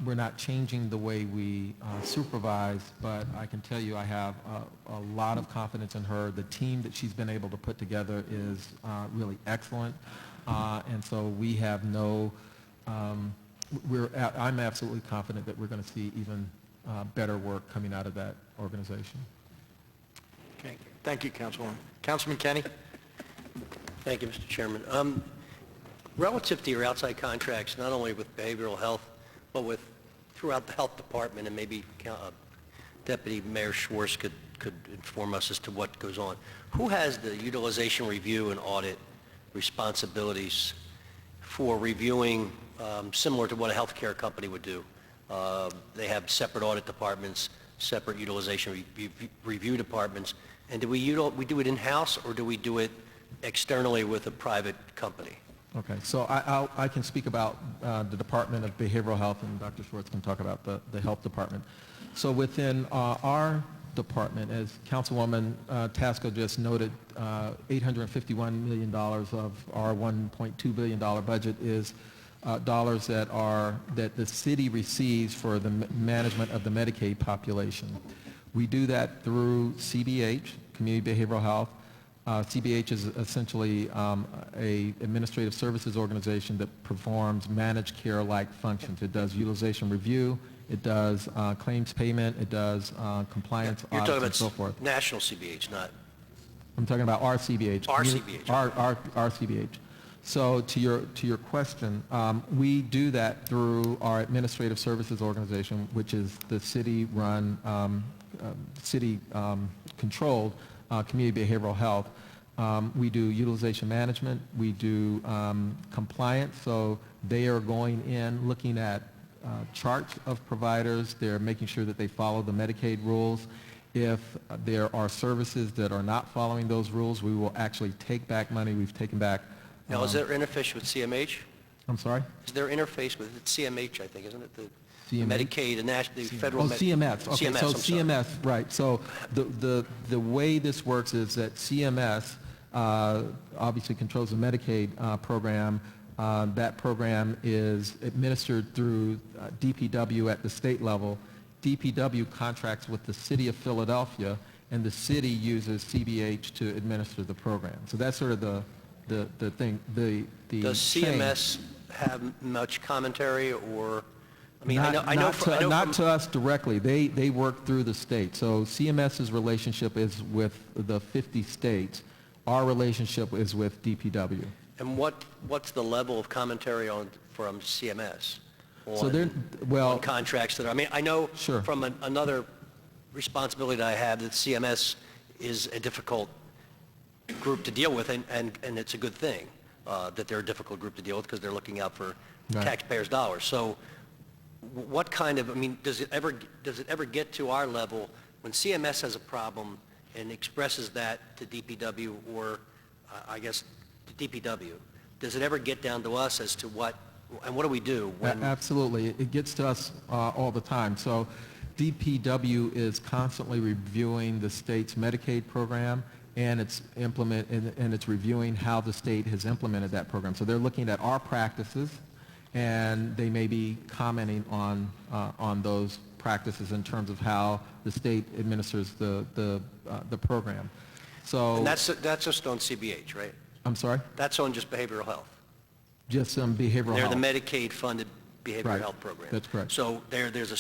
we're not changing the way we supervise, but I can tell you I have a lot of confidence in her. The team that she's been able to put together is really excellent, and so we have I'm absolutely confident that we're going to see even better work coming out of that organization. Okay. Thank you, Councilwoman. Councilman Kenny? Thank you, Mr. Chairman. Relative to your outside contracts, not only with behavioral health, but with throughout the health department, and maybe Deputy Mayor Schwartz could inform us as to what goes on. Who has the utilization review and audit responsibilities for reviewing, similar to what a healthcare company would do? They have separate audit departments, separate utilization review departments, and do we do it in-house, or do we do it externally with a private company? Okay, so I can speak about the Department of Behavioral Health, and Dr. Schwartz can talk about the Health Department. So within our department, as Councilwoman Tasco just noted, $851 million of our $1.2 billion budget is dollars that the city receives for the management of the Medicaid population. We do that through CBH, Community Behavioral Health. CBH is essentially a administrative services organization that performs managed care-like functions. It does utilization review, it does claims payment, it does compliance You're audits talking and so about forth. national CBH, not... I'm talking about our CBH. Our CBH. Our CBH. So to your question, we do that through our administrative services organization, which is the city-run, city-controlled community behavioral health. We do utilization management. We do compliance. So they are going in, looking at charts of providers. They're making sure that they follow the Medicaid rules. If there are services that are not following those rules, we will actually take back money. We've taken back... Now, is there interface with CMH? I'm sorry? Is there interface with CMH, I think, isn't it? The CMH? Medicaid, the federal... CMS. Okay, CMS, so I'm sorry. CMS, right. So the way this works is that CMS obviously controls the Medicaid program. That program is administered through DPW at the state level. DPW contracts with the city of Philadelphia, and the city uses CBH to administer the program. So that's sort of the thing, the Does change. CMS have much commentary, or, I mean, I know Not from... to us directly. They work through the state. So CMS's relationship is with the 50 states. Our relationship is with DPW. And what's the level of commentary from CMS So they're, well, on contracts that are, I mean, I know Sure. from another responsibility that I have that CMS is a difficult group to deal with, and it's a good thing that they're a difficult group to deal with because they're looking out for Right. taxpayers' dollars. So what kind of, I mean, does it ever get to our level when CMS has a problem and expresses that to DPW or, I guess, to DPW? Does it ever get down to us as to what do we do when... Absolutely. It gets to us all the time. So DPW is constantly reviewing the state's Medicaid program, and it's reviewing how the state has implemented that program. So they're looking at our practices, and they may be commenting on those practices in terms of how the state administers the program. So And that's just on CBH, right? I'm sorry? That's on just behavioral health. Just some behavioral They're health. the Medicaid-funded behavioral Right. health program. That's correct. So there's a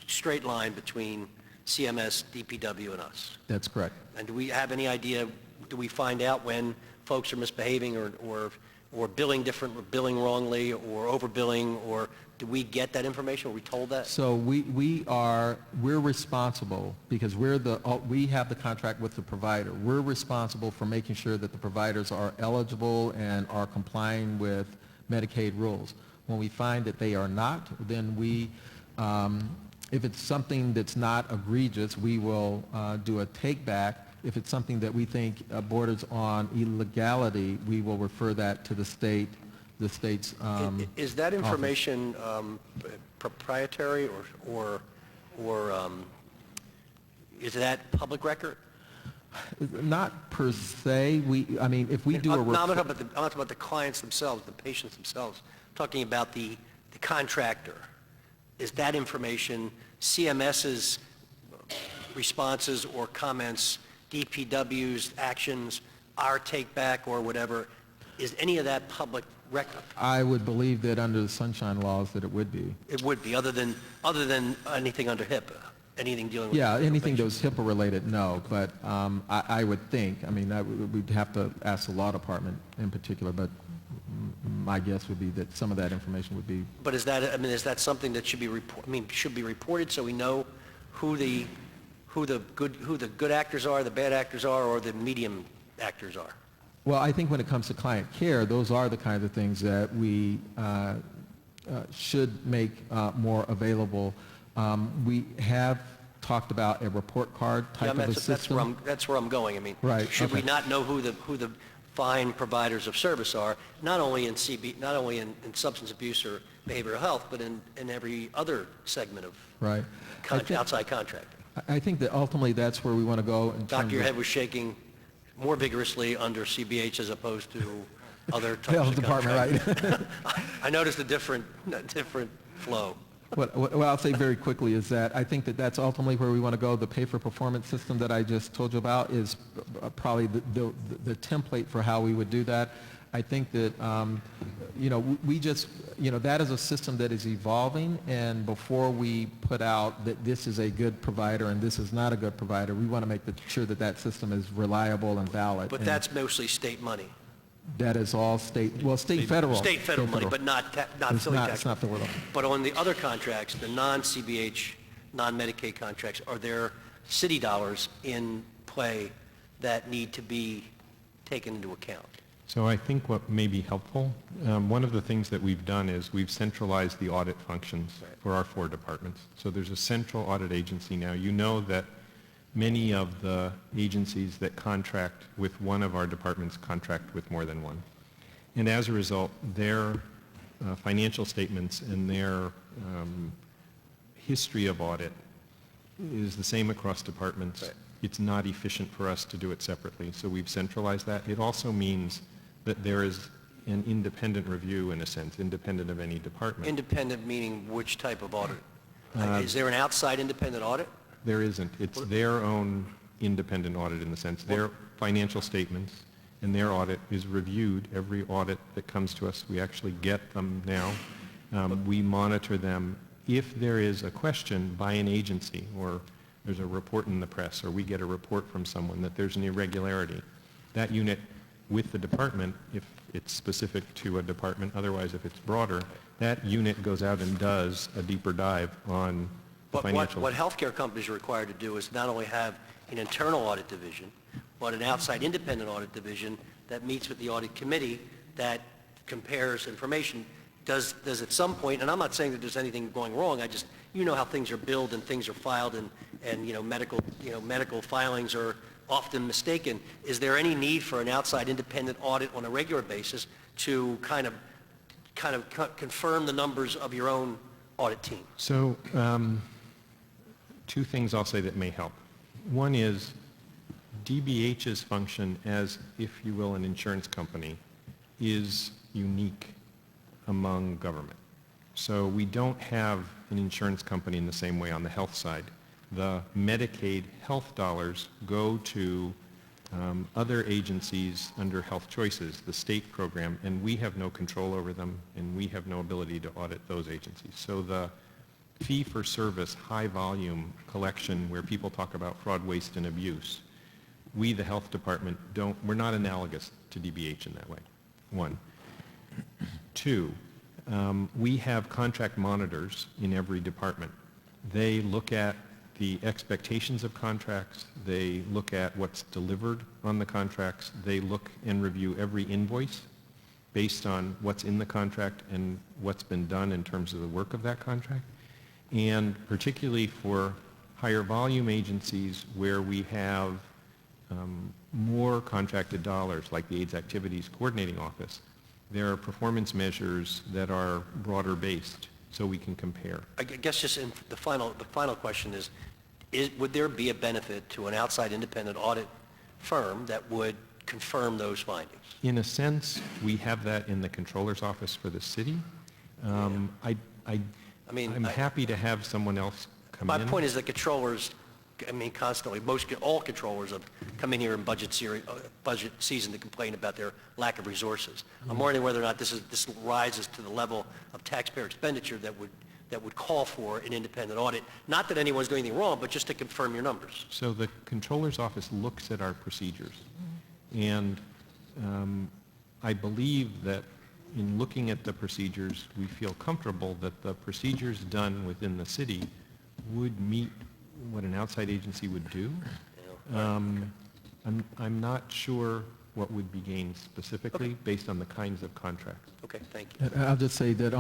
straight line between CMS, DPW, and us. That's correct. And do we have any idea, do we find out when folks are misbehaving or billing different, or billing wrongly, or overbilling, or do we get that information? Are we told that? So we're responsible because we have the contract with the provider. We're responsible for making sure that the providers are eligible and are complying with Medicaid rules. When we find that they are not, then if it's something that's not egregious, we will do a take back. If it's something that we think borders on illegality, we will refer that to the state's Is that office. information proprietary or is that public record? Not per se. I mean, if we do a... No, I'm not talking about the clients themselves, the patients themselves. I'm talking about the contractor. Is that information CMS's responses or comments, DPW's actions, our take back or whatever, is any of that public record? I would believe that under the sunshine laws that it would be. It would be, other than anything under HIPAA, anything dealing with... Yeah, anything that was HIPAA related, no. But I would think, I mean, we'd have to ask the law department in particular, but my guess would be that some of that information would be... But is that something that should be reported so we know who the good actors are, the bad actors are, or the medium actors are? Well, I think when it comes to client care, those are the kinds of things that we should make more available. We have talked about a report card type of a system. That's where I'm going. I mean, Right, should we okay. not know who the fine providers of service are, not only in substance abuse or behavioral health, but in every other segment of Right. outside contracting? I think that ultimately that's where we want to go in terms Doctor, of... your head was shaking more vigorously under CBH as opposed to other types Health of department, contracting. right. I noticed a different flow. What I'll say very quickly is that I think that that's ultimately where we want to go. The pay-for-performance system that I just told you about is probably the template for how we would do that. I think that, that is a system that is evolving, and before we put out that this is a good provider and this is not a good provider, we want to make sure that that system is reliable and valid. But And that's mostly state money. that is all state federal. State federal money, but not It's Philly not, tax. it's not federal. But on the other contracts, the non-CBH, non-Medicaid contracts, are there city dollars in play that need to be taken into account? So I think what may be helpful, one of the things that we've done is we've centralized the audit functions for our 4 departments. So there's a central audit agency now. You know that many of the agencies that contract with one of our departments contract with more than one. And as a result, their financial statements and their history of audit is the same across departments. Right. It's not efficient for us to do it separately, so we've centralized that. It also means that there is an independent review, in a sense, independent of any department. Independent meaning which type of audit? Is there an outside independent audit? there isn't. It's their own independent audit in the sense, their financial statements and their audit is reviewed. Every audit that comes to us, we actually get them now. We monitor them. If there is a question by an agency, or there's a report in the press, or we get a report from someone that there's an irregularity, that unit with the department, if it's specific to a department, otherwise if it's broader, that unit goes out and does a deeper dive on the But financial. what healthcare companies are required to do is not only have an internal audit division, but an outside independent audit division that meets with the audit committee that compares information. Does at some point, and I'm not saying that there's anything going wrong, I just, you know how things are billed and things are filed, and medical filings are often mistaken. Is there any need for an outside independent audit on a regular basis to kind of confirm the numbers of your own audit team? So, two things I'll say that may help. One is DBH's function as, if you will, an insurance company is unique among government. So we don't have an insurance company in the same way on the health side. The Medicaid health dollars go to other agencies under Health Choices, the state program, and we have no control over them, and we have no ability to audit those agencies. So the fee-for-service, high-volume collection where people talk about fraud, waste, and abuse, we, the health department, we're not analogous to DBH in that way, one. Two, we have contract monitors in every department. They look at the expectations of contracts, they look at what's delivered on the contracts, they look and review every invoice based on what's in the contract and what's been done in terms of the work of that contract. And particularly for higher volume agencies where we have more contracted dollars, like the AIDS Activities Coordinating Office, there are performance measures that are broader based, so we can compare. I guess just in the final question is would there be a benefit to an outside independent audit firm that would confirm those findings? In a sense, we have that in the controller's office for the city. I'm happy to have someone else come in. My point is that controllers, constantly, all controllers have come in here in budget season to complain about their lack of resources. I'm wondering whether or not this rises to the level of taxpayer expenditure that would call for an independent audit. Not that anyone's doing anything wrong, but just to confirm your numbers. So the controller's office looks at our procedures, and I believe that in looking at the procedures, we feel comfortable that the procedures done within the city would meet what an outside agency would do. I'm not sure what would be gained specifically based on the kinds of contracts. Okay, thank you. I'll just say that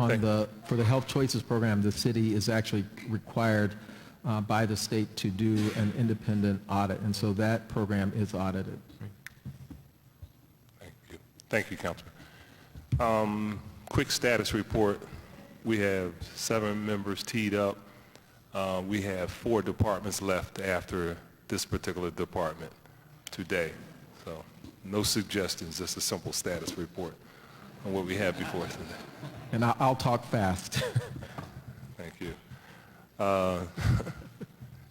for the Health Choices program, the city is actually required by the state to do an independent audit, and so that program is audited. Thank you. Thank you, Councilman. Quick status report. We have 7 members teed up. We have 4 departments left after this particular department today. So no suggestions, just a simple status report on what we have before us today. And I'll talk fast. Thank you.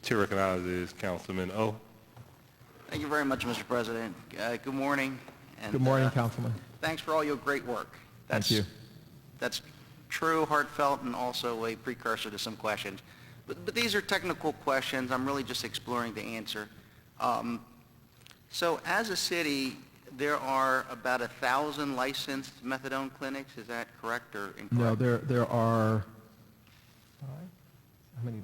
Chair recognizes Councilman O. Thank you very much, Mr. President. Good morning. And, Good morning, Councilman. Thanks for all your great work. Thank you. That's true, heartfelt, and also a precursor to some questions. But these are technical questions. I'm really just exploring the answer. So as a city, there are about 1,000 licensed methadone clinics. Is that correct or incorrect? No, there are, how many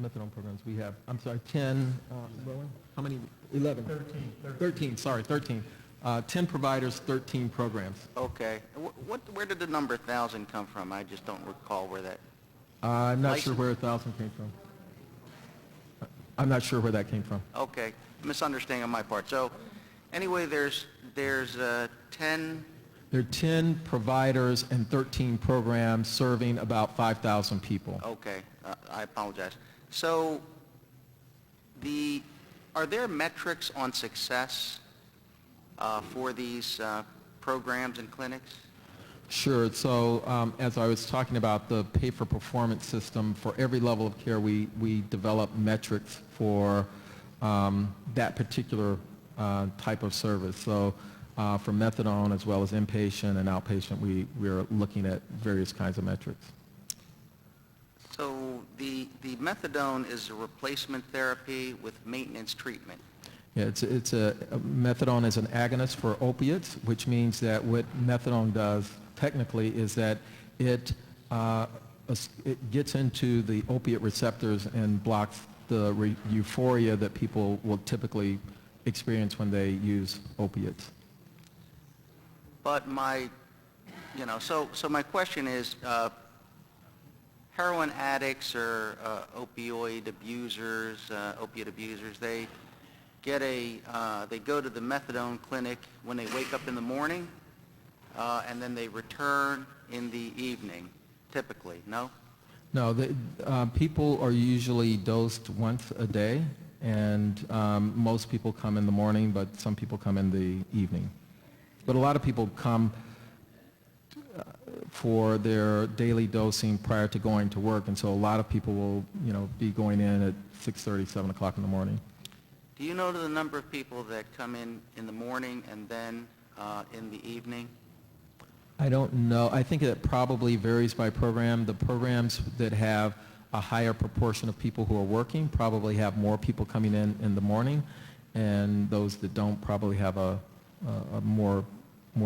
methadone programs we have? I'm sorry, 10, Rowan? How many? 11? 13, sorry, 13. 10 providers, 13 programs. Okay. Where did the number 1,000 come from? I just don't recall where that... I'm not sure where 1,000 came from. I'm not sure where that came from. Okay, misunderstanding on my part. So, anyway, there's 10... There are 10 providers and 13 programs serving about 5,000 people. Okay, I apologize. So, are there metrics on success for these programs and clinics? Sure. So as I was talking about the pay-for-performance system, for every level of care, we develop metrics for that particular type of service. So for methadone as well as inpatient and outpatient, we're looking at various kinds of metrics. So the methadone is a replacement therapy with maintenance treatment. Yeah, methadone is an agonist for opiates, which means that what methadone does technically is that it gets into the opiate receptors and blocks the euphoria that people will typically experience when they use opiates. But so my question is, heroin addicts or opiate abusers, they go to the methadone clinic when they wake up in the morning, and then they return in the evening, typically, no? No, people are usually dosed once a day, and most people come in the morning, but some people come in the evening. But a lot of people come for their daily dosing prior to going to work, and so a lot of people will, be going in at 6:30, 7 o'clock in the morning. Do you know the number of people that come in the morning and then in the evening? I don't know. I think it probably varies by program. The programs that have a higher proportion of people who are working probably have more people coming in the morning, and those that don't probably have a more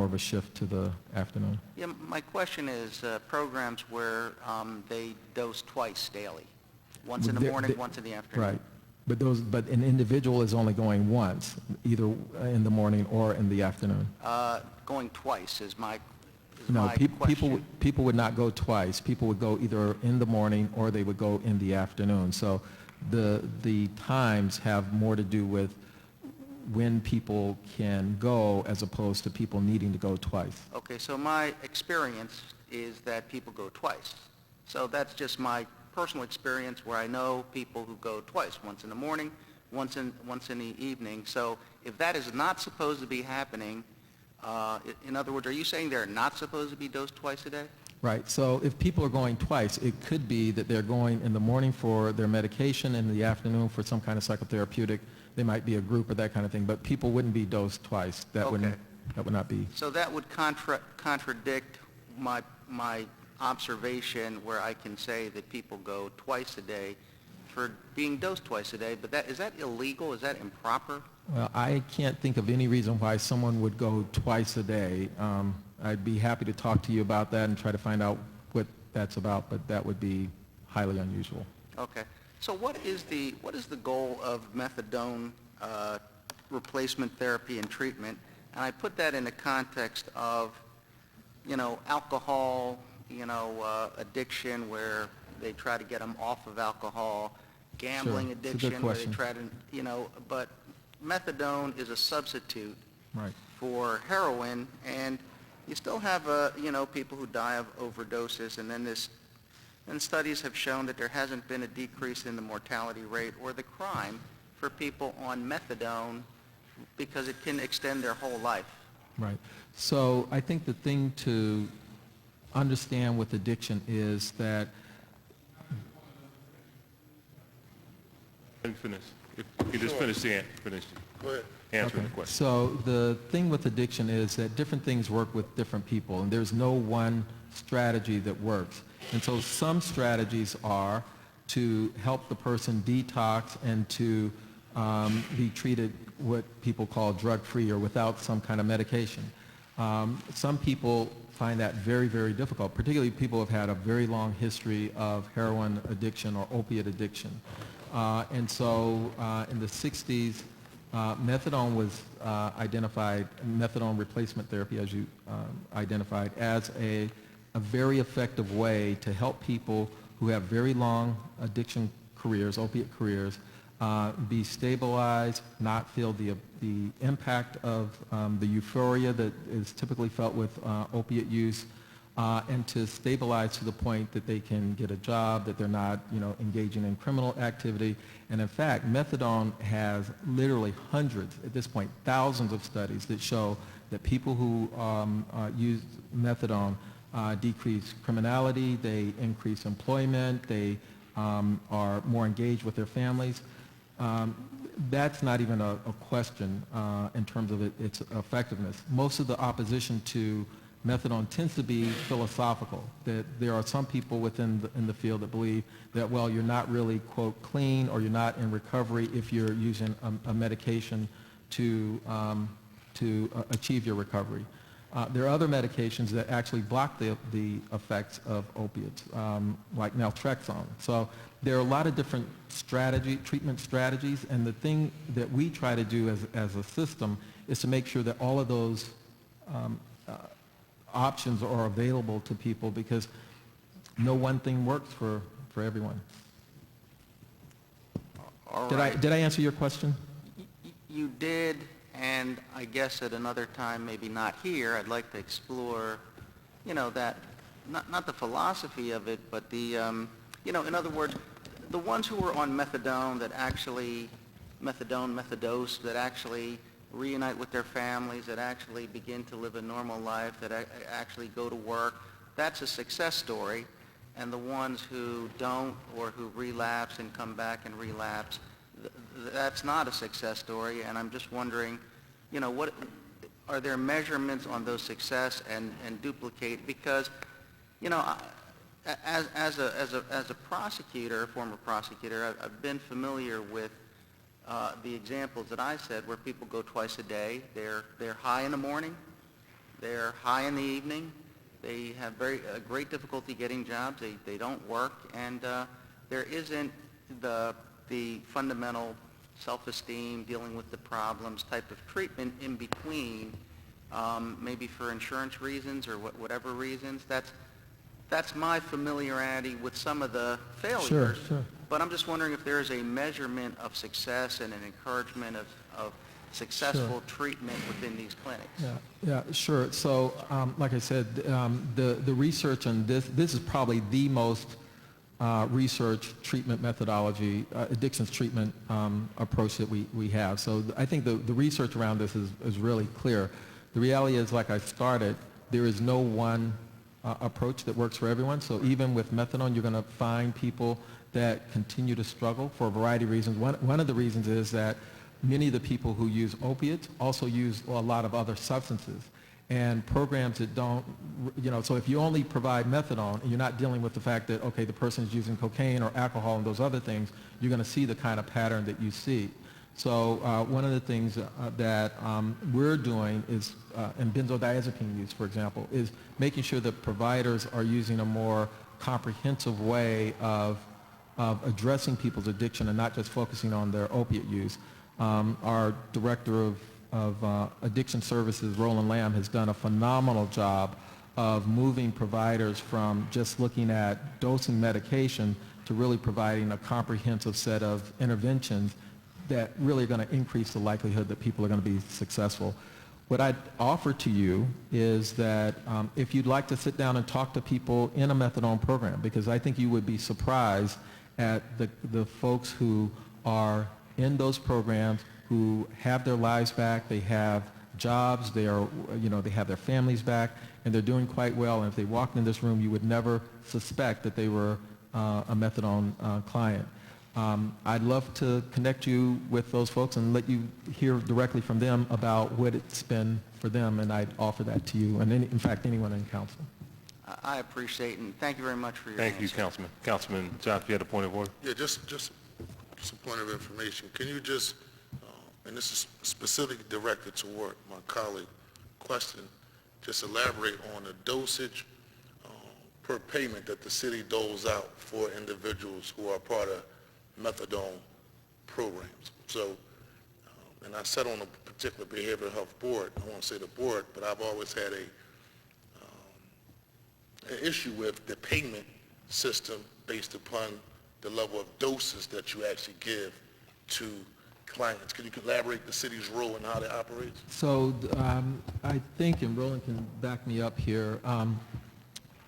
of a shift to the afternoon. Yeah, my question is programs where they dose twice daily, once in the morning, once in the afternoon. Right. But an individual is only going once, either in the morning or in the afternoon. Going twice is my No, question. people would not go twice. People would go either in the morning or they would go in the afternoon. So the times have more to do with when people can go as opposed to people needing to go twice. Okay, so my experience is that people go twice. So that's just my personal experience where I know people who go twice, once in the morning, once in the evening. So if that is not supposed to be happening, in other words, are you saying they're not supposed to be dosed twice a day? Right. So if people are going twice, it could be that they're going in the morning for their medication and in the afternoon for some kind of psychotherapeutic. They might be a group or that kind of thing, but people wouldn't be dosed twice. That would not be. So that would contradict my observation where I can say that people go twice a day for being dosed twice a day, but is that illegal? Is that improper? Well, I can't think of any reason why someone would go twice a day. I'd be happy to talk to you about that and try to find out what that's about, but that would be highly unusual. Okay. So what is the goal of methadone replacement therapy and treatment? And I put that in the context of, alcohol, addiction where they try to get them off of alcohol, gambling Sure. addiction where they try to, but methadone is a substitute Right. for heroin, and you still have, people who die of overdoses, and studies have shown that there hasn't been a decrease in the mortality rate or the crime for people on methadone because it can extend their whole life. Right. So I think the thing to understand with addiction is that Let me finish. If you just finish Go ahead. answering the question. So the thing with addiction is that different things work with different people, and there's no one strategy that works. And so some strategies are to help the person detox and to be treated what people call drug-free or without some kind of medication. Some people find that very, very difficult, particularly people who have had a very long history of heroin addiction or opiate addiction. And so in the 60s, methadone was identified, methadone replacement therapy, as you identified, as a very effective way to help people who have very long addiction careers, opiate careers, be stabilized, not feel the impact of the euphoria that is typically felt with opiate use, and to stabilize to the point that they can get a job, that they're not, engaging in criminal activity. And in fact, methadone has literally hundreds, at this point, thousands of studies that show that people who use methadone decrease criminality, they increase employment, they are more engaged with their families. That's not even a question in terms of its effectiveness. Most of the opposition to methadone tends to be philosophical, that there are some people in the field that believe that, well, you're not really, quote, clean, or you're not in recovery if you're using a medication to achieve your recovery. There are other medications that actually block the effects of opiates, like naltrexone. So there are a lot of different treatment strategies, and the thing that we try to do as a system is to make sure that all of those options are available to people, because no one thing works for everyone. All Did right. I answer your question? You did, and I guess at another time, maybe not here, I'd like to explore, that, not the philosophy of it, but the, in other words, the ones who are on methadone that actually, methadose, that actually reunite with their families, that actually begin to live a normal life, that actually go to work, that's a success story. And the ones who don't, or who relapse and come back and relapse, that's not a success story. And I'm just wondering, what are there measurements on those success and duplicate? Because, as a prosecutor, a former prosecutor, I've been familiar with the examples that I said, where people go twice a day. They're high in the morning, they're high in the evening, they have great difficulty getting jobs, they don't work, and there isn't the fundamental self-esteem, dealing with the problems type of treatment in between, maybe for insurance reasons or whatever reasons. That's my familiarity with some of the failures. Sure. But I'm just wondering if there is a measurement of success and an encouragement of successful treatment within these clinics. Yeah, sure. So, like I said, the research on this is probably the most research treatment methodology, addictions treatment approach that we have. So I think the research around this is really clear. The reality is, like I started, there is no one approach that works for everyone. So even with methadone, you're going to find people that continue to struggle for a variety of reasons. One of the reasons is that many of the people who use opiates also use a lot of other substances. And programs that don't, so if you only provide methadone and you're not dealing with the fact that, okay, the person is using cocaine or alcohol and those other things, you're going to see the kind of pattern that you see. So one of the things that we're doing is, in benzodiazepine use, for example, is making sure that providers are using a more comprehensive way of addressing people's addiction and not just focusing on their opiate use. Our director of addiction services, Roland Lamb, has done a phenomenal job of moving providers from just looking at dosing medication to really providing a comprehensive set of interventions that really are going to increase the likelihood that people are going to be successful. What I'd offer to you is that if you'd like to sit down and talk to people in a methadone program, because I think you would be surprised at the folks who are in those programs, who have their lives back, they have jobs, they have their families back, and they're doing quite well. And if they walked in this room, you would never suspect that they were a methadone client. I'd love to connect you with those folks and let you hear directly from them about what it's been for them, and I'd offer that to you, and in fact, anyone in council. I appreciate it, and thank you very much for your Thank you, answer. Councilman. Councilman Johnson, you had a point of order? Yeah, just a point of information. Can you just, and this is specifically directed toward my colleague, question, just elaborate on the dosage per payment that the city doles out for individuals who are part of methadone programs. So, and I sat on a particular behavioral health board, I won't say the board, but I've always had an issue with the payment system based upon the level of doses that you actually give to clients. Can you elaborate the city's role and how that operates? So I think, and Roland can back me up here,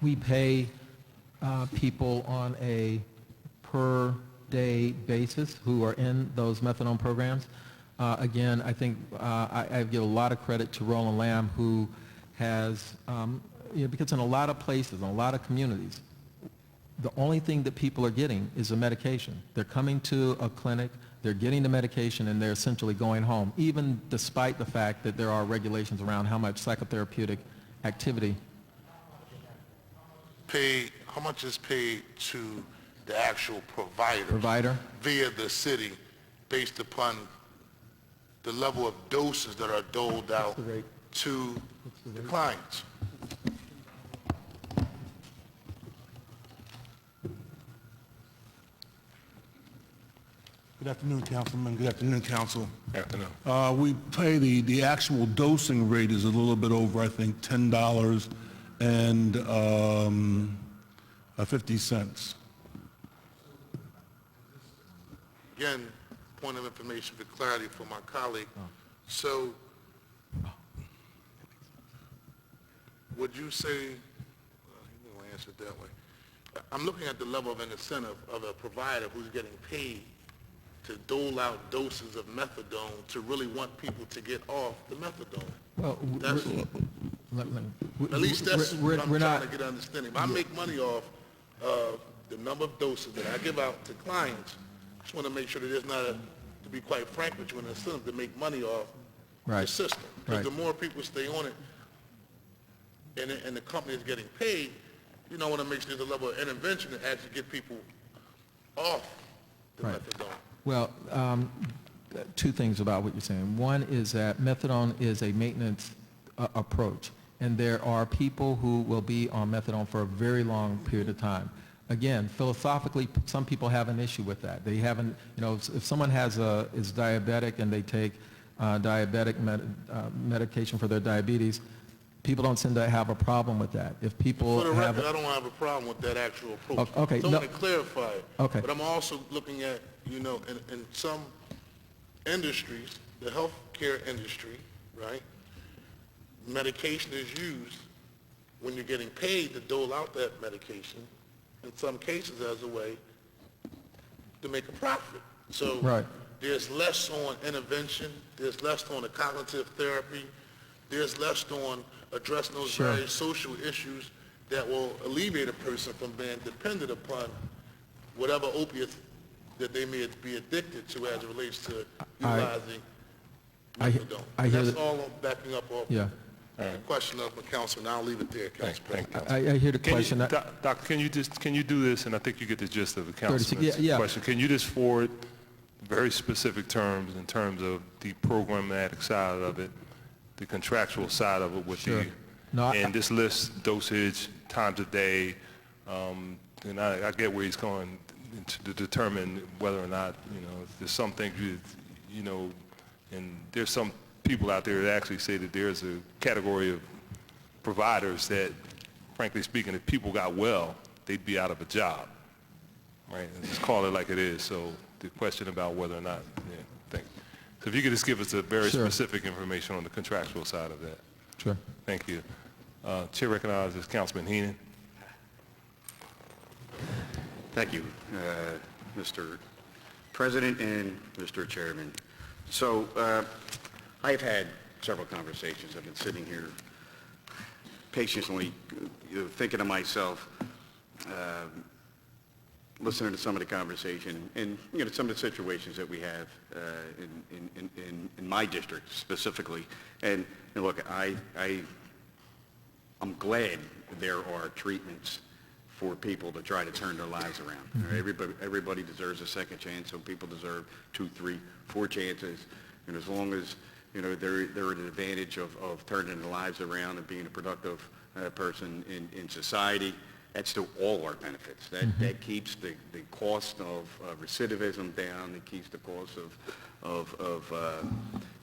we pay people on a per day basis who are in those methadone programs. Again, I think I give a lot of credit to Roland Lamb, who has, because in a lot of places, in a lot of communities, the only thing that people are getting is a medication. They're coming to a clinic, They're getting the medication and they're essentially going home, even despite the fact that there are regulations around how much psychotherapeutic activity. How much is paid to the actual Provider? via the city based upon the level of doses that are doled out to the clients? Good afternoon, Councilman. Good afternoon, Council. Afternoon. We pay the actual dosing rate is a little bit over, I think, $10 and 50 cents. Again, point of information for clarity for my colleague. So would you say, well, he won't answer it that way. I'm looking at the level of an incentive of a provider who's getting paid to dole out doses of methadone to really want people to get off the methadone. Well, That's, at least that's what I'm trying to get understanding. If I make money off the number of doses that I give out to clients, I just want to make sure that there's not to be quite frank with you, an incentive to make money off the system. Because the more people stay on it and the company is getting paid, you don't want to make sure there's a level of intervention to actually get people off the methadone. Well, two things about what you're saying. One is that methadone is a maintenance approach, and there are people who will be on methadone for a very long period of time. Again, philosophically, some people have an issue with that. They haven't, if someone is diabetic and they take diabetic medication for their diabetes, people don't seem to have a problem with that. If people For the record, I don't have a problem with that actual approach. Okay. So I want to clarify it. Okay. But I'm also looking at, in some industries, the healthcare industry, right, medication is used when you're getting paid to dole out that medication, in some cases as a way to make a profit. So there's less on intervention, there's less on the cognitive therapy, there's less on addressing those various social issues that will alleviate a person from being dependent upon whatever opiates that they may be addicted to as it relates to utilizing methadone. That's all I'm backing up off the question of the council, and I'll leave it there, Council President. I hear the question. Doctor, can you do this, and I think you get the gist of the councilman's question. Can you just forward very specific terms in terms of the programmatic side of it, the contractual side of it with and this list dosage, times a day, and I get where he's going to determine whether or not, there's some things and there's some people out there that actually say that there's a category of providers that, frankly speaking, if people got well, they'd be out of a job, right? And just call it like it is. So the question about whether or not, thank you. So if you could just give us a very specific information on the contractual side of that. Sure. Thank you. Chair recognizes Councilman Heenan. Thank you, Mr. President and Mr. Chairman. So I've had several conversations. I've been sitting here patiently thinking to myself, listening to some of the conversation and some of the situations that we have in my district specifically. And look, I'm glad there are treatments for people to try to turn their lives around. Mm-hmm. Everybody deserves a second chance. Some people deserve 2, 3, 4 chances. And as long as they're at an advantage of turning their lives around and being a productive person in society, that's to all our benefits. That keeps the cost of recidivism down. It keeps the cost of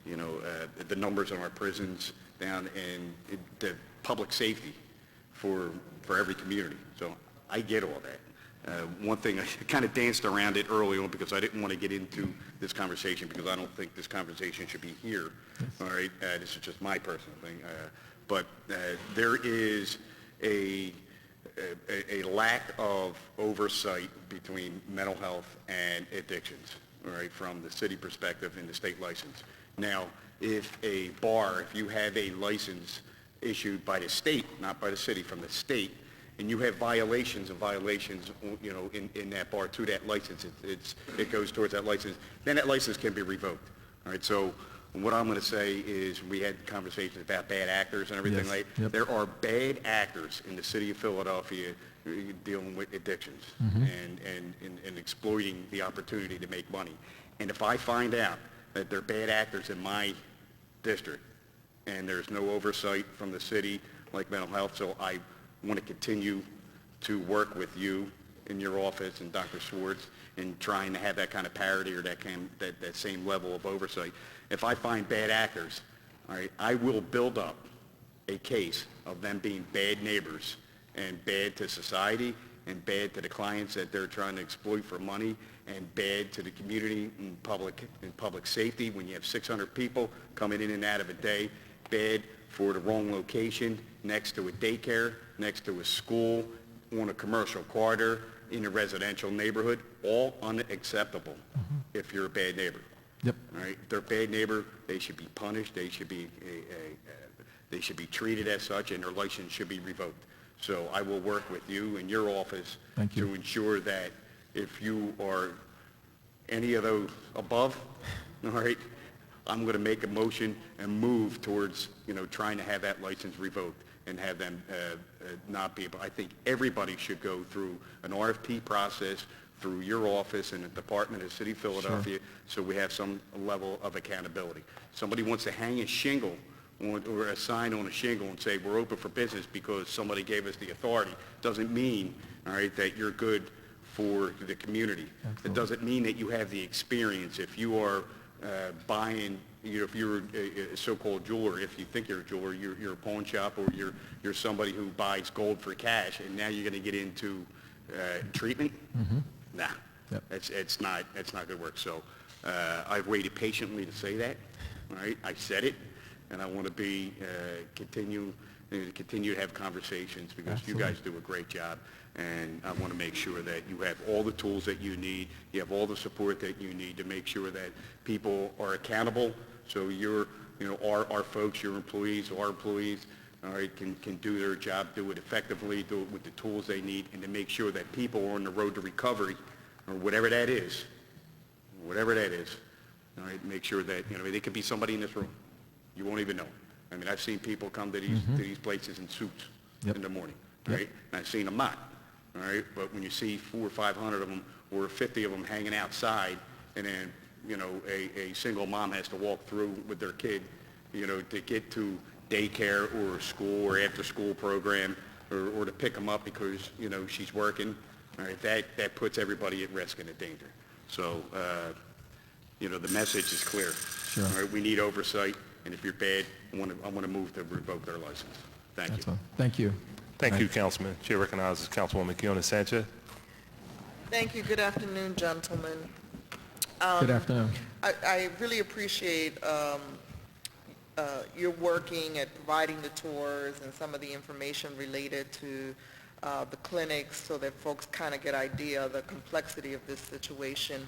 the numbers in our prisons down, and the public safety for every community. So I get all that. One thing, I kind of danced around it early on because I didn't want to get into this conversation because I don't think this conversation should be here. All right, this is just my personal thing. But there is a lack of oversight between mental health and addictions, all right, from the city perspective and the state license. Now, if you have a license issued by the state, not by the city, from the state, and you have violations and violations, you know, in that bar to that license, it goes towards that license, then that license can be revoked. All right, so what I'm going to say is, we had conversations about bad actors and everything Yes, like, yep. there are bad actors in the city of Philadelphia dealing with addictions and exploiting the opportunity to make money. And if I find out that they're bad actors in my district, and there's no oversight from the city like mental health, so I want to continue to work with you in your office and Dr. Schwartz in trying to have that kind of parity or that same level of oversight. If I find bad actors, all right, I will build up a case of them being bad neighbors and bad to society and bad to the clients that they're trying to exploit for money and bad to the community and public safety when you have 600 people coming in and out of a day, bad for the wrong location, next to a daycare, next to a school, on a commercial corridor, in a residential neighborhood, all unacceptable if you're a bad neighbor. Yep. All right, if they're a bad neighbor, they should be punished, they should be treated as such, and their license should be revoked. So I will work with you in your office Thank you. to ensure that if you are any of those above, all right, I'm going to make a motion and move towards, you know, trying to have that license revoked and have them not be able. I think everybody should go through an RFP process through your office and the Department of City of Philadelphia, so we have some level of accountability. Somebody wants to hang a shingle or a sign on a shingle and say, we're open for business because somebody gave us the authority, doesn't mean, all right, that you're good for the community. It doesn't mean that you have the experience. If you are buying, you know, if you're a so-called jeweler, if you think you're a jeweler, you're a pawn shop, or you're somebody who buys gold for cash, and now you're going to get into treatment? Nah, Yep. it's not good work. So I've waited patiently to say that. All right, I said it, and I want to be continue to have conversations because you guys do a great job, and I want to make sure that you have all the tools that you need, you have all the support that you need to make sure that people are accountable. So our folks, your employees, our employees, all right, can do their job, do it effectively, do it with the tools they need, and to make sure that people are on the road to recovery, or whatever that is, all right, make sure that, you know, they could be somebody in this room. You won't even know. I mean, I've seen people come to these places in suits in the morning, right? And I've seen them not, all right? But when you see 400 or 500 of them or 50 of them hanging outside, and then, you know, a single mom has to walk through with their kid, you know, to get to daycare or school or after-school program, or to pick them up because, you know, she's working, all right, that puts everybody at risk and at danger. So, you know, the message is clear. Sure. All right, we need oversight, and if you're bad, I want to move to revoke their license. Thank you. Excellent. Thank you. Thank you, Councilman. Chair recognizes Councilwoman Keona Sanchez. Thank you. Good afternoon, gentlemen. Good afternoon. I really appreciate your working at providing the tours and some of the information related to the clinics so that folks kind of get an idea of the complexity of this situation.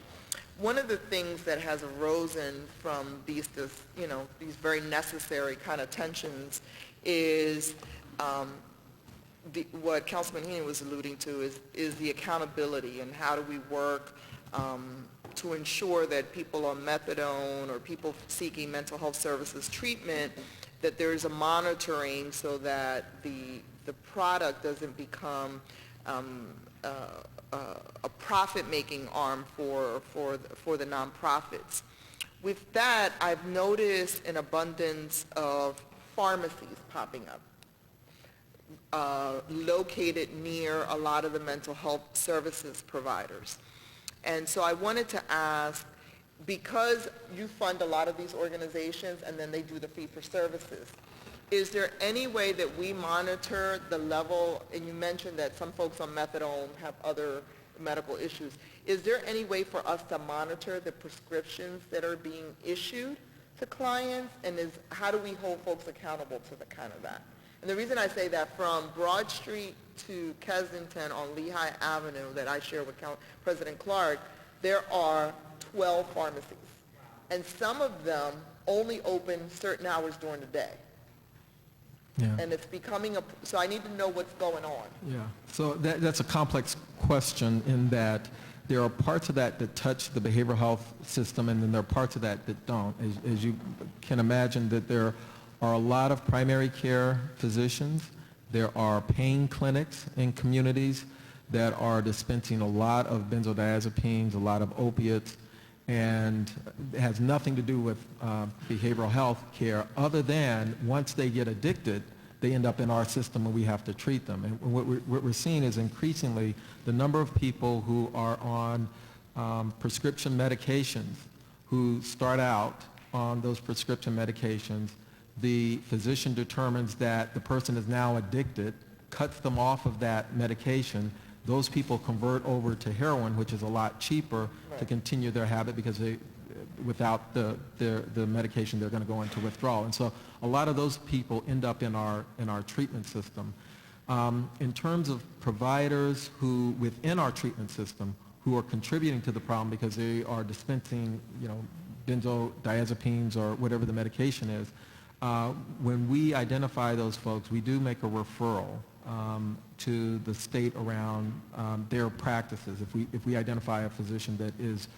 One of the things that has arisen from these very necessary kind of tensions is what Councilman Heaney was alluding to is the accountability, and how do we work to ensure that people on methadone or people seeking mental health services treatment, that there's a monitoring so that the product doesn't become a profit-making arm for the nonprofits. With that, I've noticed an abundance of pharmacies popping up, located near a lot of the mental health services providers. And so I wanted to ask, because you fund a lot of these organizations and then they do the fee-for-services, is there any way that we monitor the level, and you mentioned that some folks on methadone have other medical issues, is there any way for us to monitor the prescriptions that are being issued to clients, and how do we hold folks accountable to the kind of that? And the reason I say that, from Broad Street to Kensington on Lehigh Avenue that I share with President Clark, there are 12 pharmacies, and some of them only open certain hours during the day. Yeah. And it's becoming so I need to know what's going on. Yeah, so that's a complex question in that there are parts of that that touch the behavioral health system, and then there are parts of that that don't. As you can imagine, that there are a lot of primary care physicians, there are pain clinics in communities that are dispensing a lot of benzodiazepines, a lot of opiates, and it has nothing to do with behavioral health care other than once they get addicted, they end up in our system and we have to treat them. And what we're seeing is increasingly the number of people who are on prescription medications who start out on those prescription medications, the physician determines that the person is now addicted, cuts them off of that medication. Those people convert over to heroin, which is a lot cheaper to continue their habit because without the medication, they're going to go into withdrawal. And so a lot of those people end up in our treatment system. In terms of providers who, within our treatment system, who are contributing to the problem because they are dispensing, benzodiazepines or whatever the medication is, when we identify those folks, we do make a referral to the state around their practices. If we identify a physician that is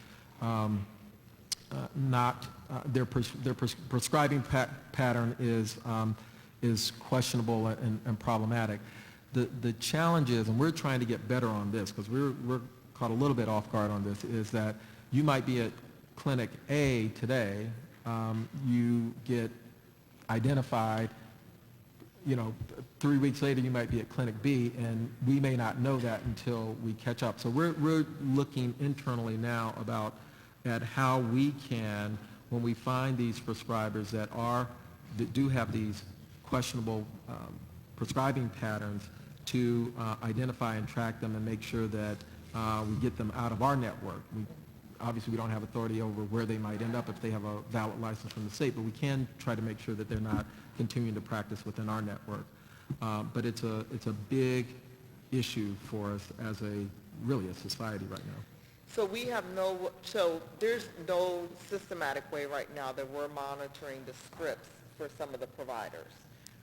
their prescribing pattern is questionable and problematic. The challenge is, and we're trying to get better on this because we're caught a little bit off guard on this, is that you might be at clinic A today, you get identified, 3 weeks later you might be at clinic B, and we may not know that until we catch up. So we're looking internally now at how we can, when we find these prescribers that do have these questionable prescribing patterns, to identify and track them and make sure that we get them out of our network. Obviously, we don't have authority over where they might end up if they have a valid license from the state, but we can try to make sure that they're not continuing to practice within our network. But it's a big issue for us as really a society right now. So so there's no systematic way right now that we're monitoring the scripts for some of the providers.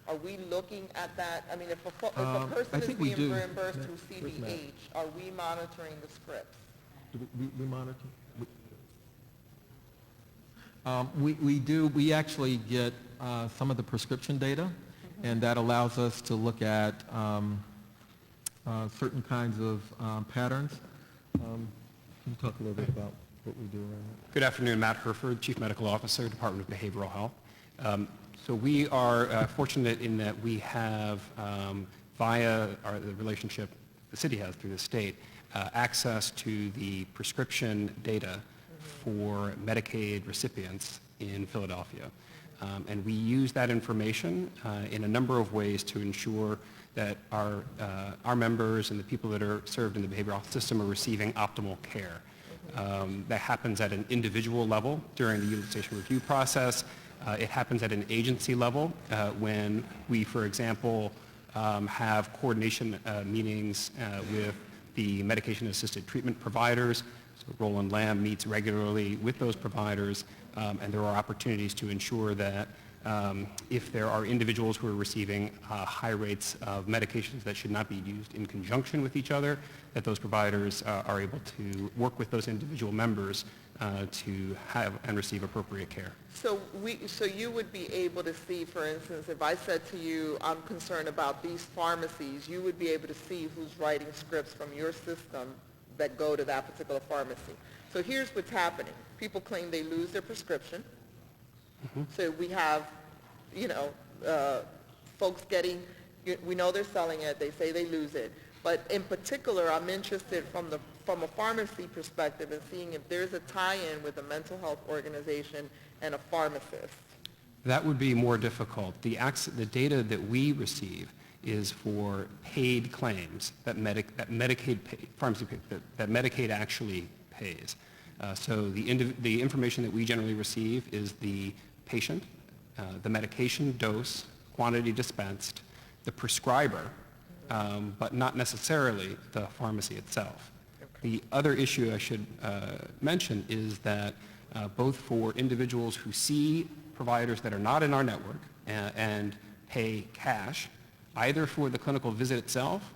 Are we looking at that? I mean, if a person is being reimbursed through CBH, are we monitoring the scripts? We monitor? We do. We actually get some of the prescription data, and that allows us to look at certain kinds of patterns. Can you talk a little bit about what we do around that? Good afternoon, Matt Herford, Chief Medical Officer, Department of Behavioral Health. So we are fortunate in that we have, via the relationship the city has through the state, access to the prescription data for Medicaid recipients in Philadelphia. And we use that information in a number of ways to ensure that our members and the people that are served in the behavioral health system are receiving optimal care. That happens at an individual level during the utilization review process. It happens at an agency level when we, for example, have coordination meetings with the medication-assisted treatment providers. So Roland Lamb meets regularly with those providers, and there are opportunities to ensure that if there are individuals who are receiving high rates of medications that should not be used in conjunction with each other, that those providers are able to work with those individual members to have and receive appropriate care. So you would be able to see, for instance, if I said to you, I'm concerned about these pharmacies, you would be able to see who's writing scripts from your system that go to that particular pharmacy. So here's what's happening. People claim they lose their prescription. So we have, folks we know they're selling it, they say they lose it. But in particular, I'm interested from a pharmacy perspective in seeing if there's a tie-in with a mental health organization and a pharmacist. That would be more difficult. The data that we receive is for paid claims that Medicaid actually pays. So the information that we generally receive is the patient, the medication dose, quantity dispensed, the prescriber, but not necessarily the pharmacy itself. The other issue I should mention is that both for individuals who see providers that are not in our network and pay cash, either for the clinical visit itself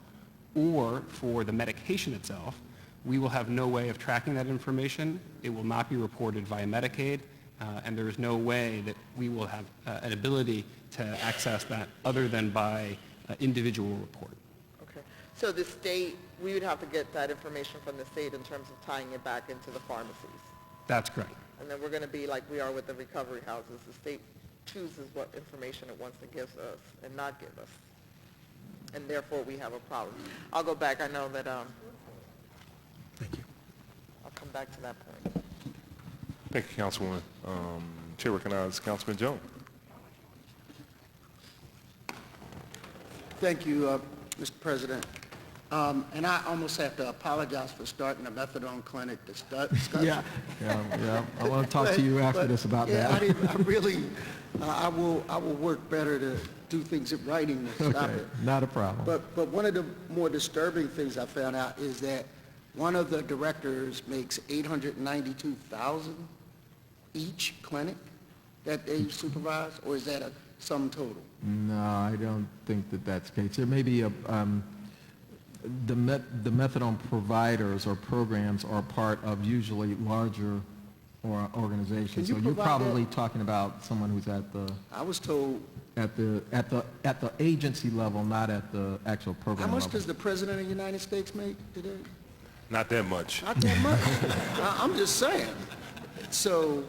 or for the medication itself, we will have no way of tracking that information. It will not be reported via Medicaid, and there is no way that we will have an ability to access that other than by individual report. Okay. So the state, we would have to get that information from the state in terms of tying it back into the pharmacies. That's correct. And then we're going to be like we are with the recovery houses. The state chooses what information it wants to give us and not give us. And therefore, we have a problem. I'll go back. I know that, Thank you. I'll come back to that point. Thank you, Councilwoman. Chair recognizes Councilman Jones. Thank you, Mr. President. And I almost have to apologize for starting a methadone clinic to discuss. Yeah. I want to talk to you after this about yeah, that. I will work better to do things in writing and stop Okay, it. not a problem. But one of the more disturbing things I found out is that one of the directors makes $892,000 each clinic that they supervise, or is that a sum total? No, I don't think that that's the case. There may be the methadone providers or programs are part of usually larger organizations. Can you So you're provide probably that? talking about someone who's at the I was told, at the agency level, not at the actual program how much level. does the President of the United States make today? Not that much. Not that much. I'm just saying. So,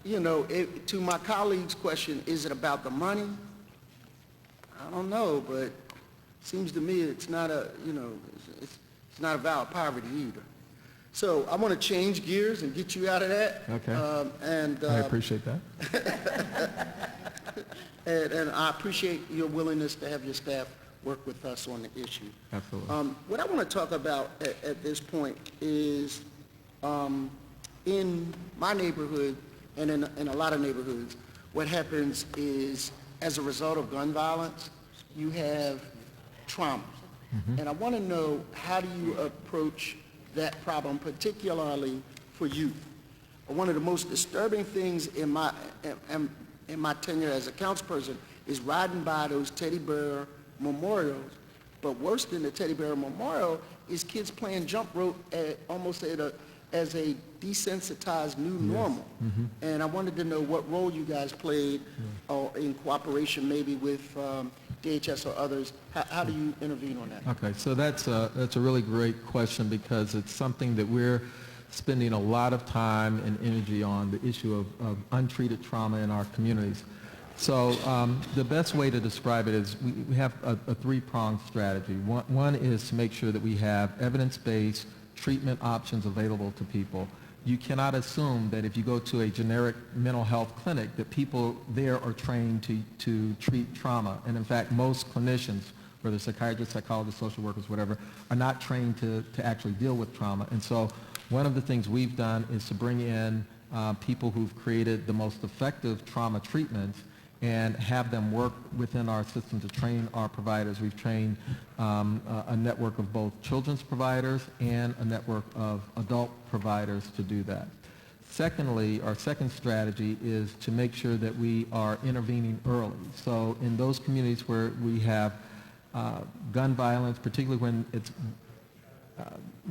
you know, to my colleague's question, is it about the money? I don't know, but seems to me it's not a, you know, it's not about poverty either. So I want to change gears and get you out of that. Okay. I appreciate that. And I appreciate your willingness to have your staff work with us on the issue. Absolutely. What I want to talk about at this point is in my neighborhood and in a lot of neighborhoods, what happens is as a result of gun violence, you have trauma. And I want to know, how do you approach that problem, particularly for youth? One of the most disturbing things in my tenure as a councilperson is riding by those teddy bear memorials. But worse than the teddy bear memorial is kids playing jump rope as a desensitized new normal. And I wanted to know what role you guys played in cooperation maybe with DHS or others. How do you intervene on that? Okay, so that's a really great question because it's something that we're spending a lot of time and energy on, the issue of untreated trauma in our communities. So the best way to describe it is we have a three-pronged strategy. One is to make sure that we have evidence-based treatment options available to people. You cannot assume that if you go to a generic mental health clinic that people there are trained to treat trauma. And in fact, most clinicians, whether psychiatrists, psychologists, social workers, whatever, are not trained to actually deal with trauma. And so one of the things we've done is to bring in people who've created the most effective trauma treatments and have them work within our system to train our providers. We've trained a network of both children's providers and a network of adult providers to do that. Secondly, our second strategy is to make sure that we are intervening early. So in those communities where we have gun violence, particularly when it's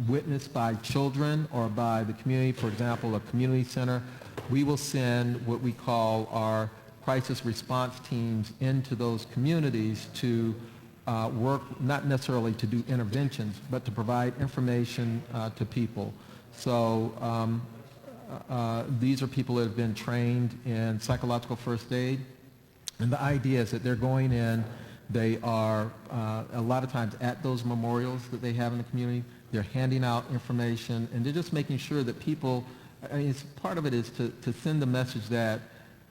witnessed by children or by the community, for example, a community center, we will send what we call our crisis response teams into those communities to work, not necessarily to do interventions, but to provide information to people. So these are people that have been trained in psychological first aid, and the idea is that they're going in, they are a lot of times at those memorials that they have in the community, they're handing out information, and they're just making sure that people, I mean, part of it is to send the message that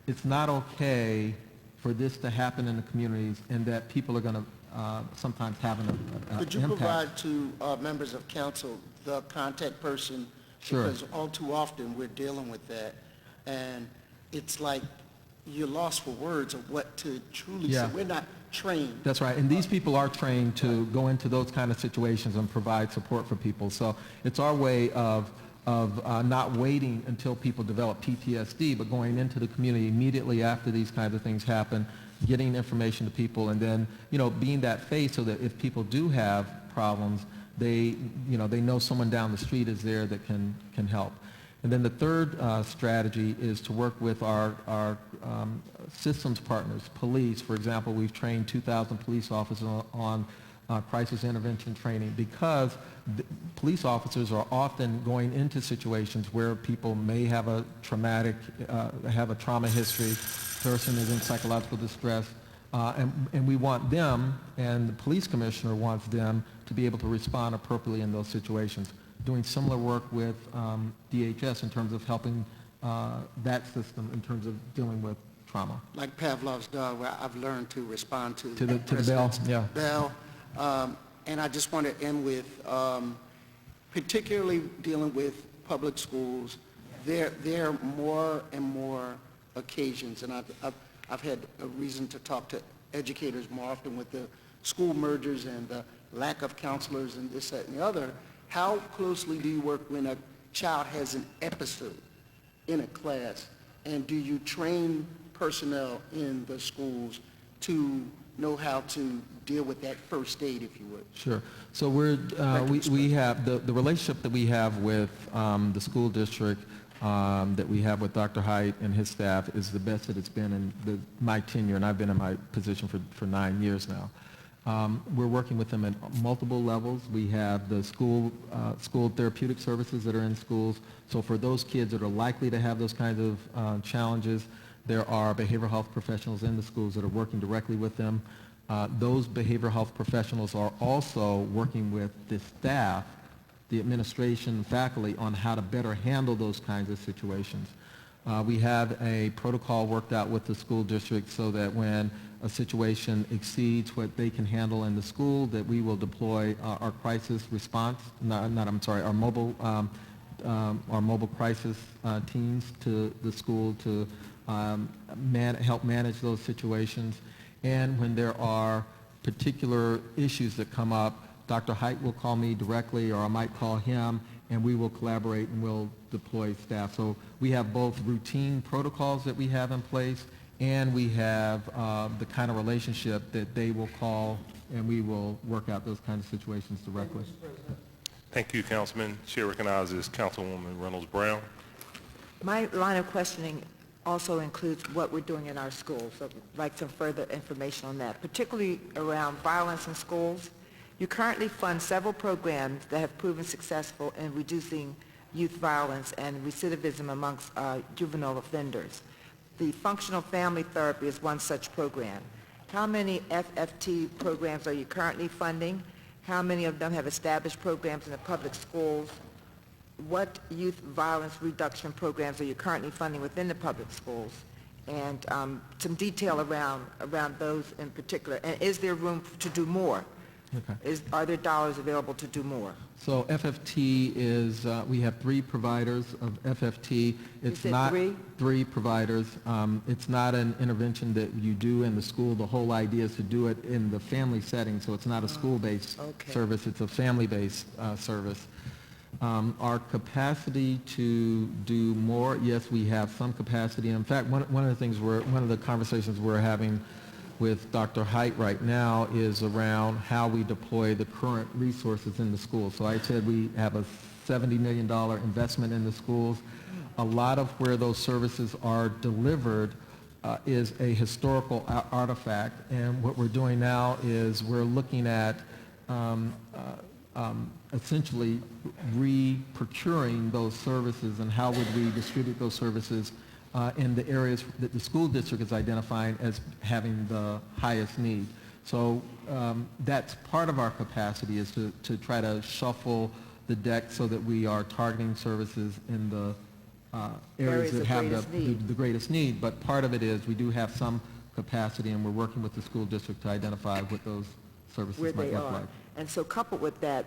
it's not okay for this to happen in the communities and that people are going to sometimes have an impact. Could you provide to members of council the contact person? Sure. Because all too often we're dealing with that, and it's like you're lost for words of what to truly say. We're not trained. That's right, and these people are trained to go into those kind of situations and provide support for people. So it's our way of not waiting until people develop PTSD, but going into the community immediately after these kinds of things happen, getting information to people, and then, being that face so that if people do have problems, they know someone down the street is there that can help. And then the third strategy is to work with our systems partners, police. For example, we've trained 2,000 police officers on crisis intervention training, because police officers are often going into situations where people may have a trauma history, person is in psychological distress, and we want them, and the police commissioner wants them to be able to respond appropriately in those situations. Doing similar work with DHS in terms of helping that system in terms of dealing with trauma. Like Pavlov's dog, where I've learned to respond to the bell, yeah. Bell. And I just want to end with, particularly dealing with public schools, there are more and more occasions, and I've had a reason to talk to educators more often with the school mergers and the lack of counselors and this, that, and the other. How closely do you work when a child has an episode in a class, and do you train personnel in the schools to know how to deal with that first aid, if you would? Sure. So we have the relationship that we have with the school district that we have with Dr. Height and his staff is the best that it's been in my tenure, and I've been in my position for 9 years now. We're working with them at multiple levels. We have the school therapeutic services that are in schools. So for those kids that are likely to have those kinds of challenges, there are behavioral health professionals in the schools that are working directly with them. Those behavioral health professionals are also working with the staff, the administration, faculty, on how to better handle those kinds of situations. We have a protocol worked out with the school district so that when a situation exceeds what they can handle in the school, that we will deploy our crisis response, our mobile crisis teams to the school to help manage those situations. And when there are particular issues that come up, Dr. Height will call me directly, or I might call him, and we will collaborate and we'll deploy staff. So we have both routine protocols that we have in place, and we have the kind of relationship that they will call, and we will work out those kinds of situations directly. Thank you, Councilman. Chair recognizes Councilwoman Reynolds Brown. My line of questioning also includes what we're doing in our schools. So I'd like some further information on that, particularly around violence in schools. You currently fund several programs that have proven successful in reducing youth violence and recidivism amongst juvenile offenders. The functional family therapy is one such program. How many FFT programs are you currently funding? How many of them have established programs in the public schools? What youth violence reduction programs are you currently funding within the public schools? And some detail around those in particular. And is there room to do more? Okay. Are there dollars available to do more? So FFT is, we have 3 providers of FFT. It's not 3 providers. It's not an intervention that you do in the school. The whole idea is to do it in the family setting, so it's not a school-based service. It's a family-based service. Our capacity to do more, yes, we have some capacity. In fact, one of the things one of the conversations we're having with Dr. Height right now is around how we deploy the current resources in the schools. So I said we have a $70 million investment in the schools. A lot of where those services are delivered is a historical artifact, and what we're doing now is we're looking at essentially re-procuring those services and how would we distribute those services in the areas that the school district is identifying as having the highest need. So that's part of our capacity, is to try to shuffle the deck so that we are targeting services in the areas that have the greatest need. But part of it is we do have some capacity, and we're working with the school district to identify what those services might look like. And so coupled with that,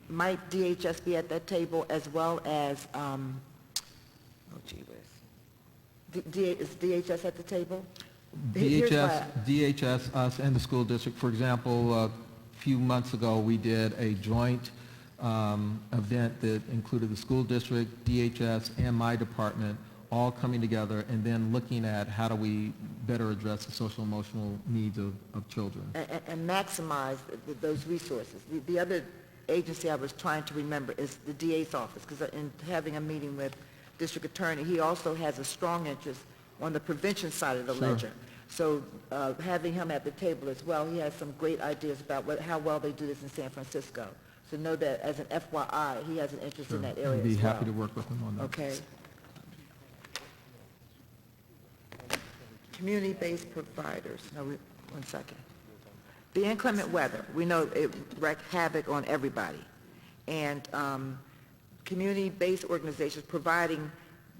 might DHS be at that table as well as, is DHS at the table? DHS, us, and the school district. For example, a few months ago, we did a joint event that included the school district, DHS, and my department all coming together and then looking at how do we better address the social emotional needs of children. And maximize those resources. The other agency I was trying to remember is the DA's office, because in having a meeting with District Attorney, he also has a strong interest on the prevention side of the Sure. ledger. So having him at the table as well, he has some great ideas about how well they do this in San Francisco. So know that as an FYI, he has an interest in that area as well. I'd be happy to work with him on that. Okay. Community-based providers. No, one second. The inclement weather, we know it wreaked havoc on everybody. And community-based organizations providing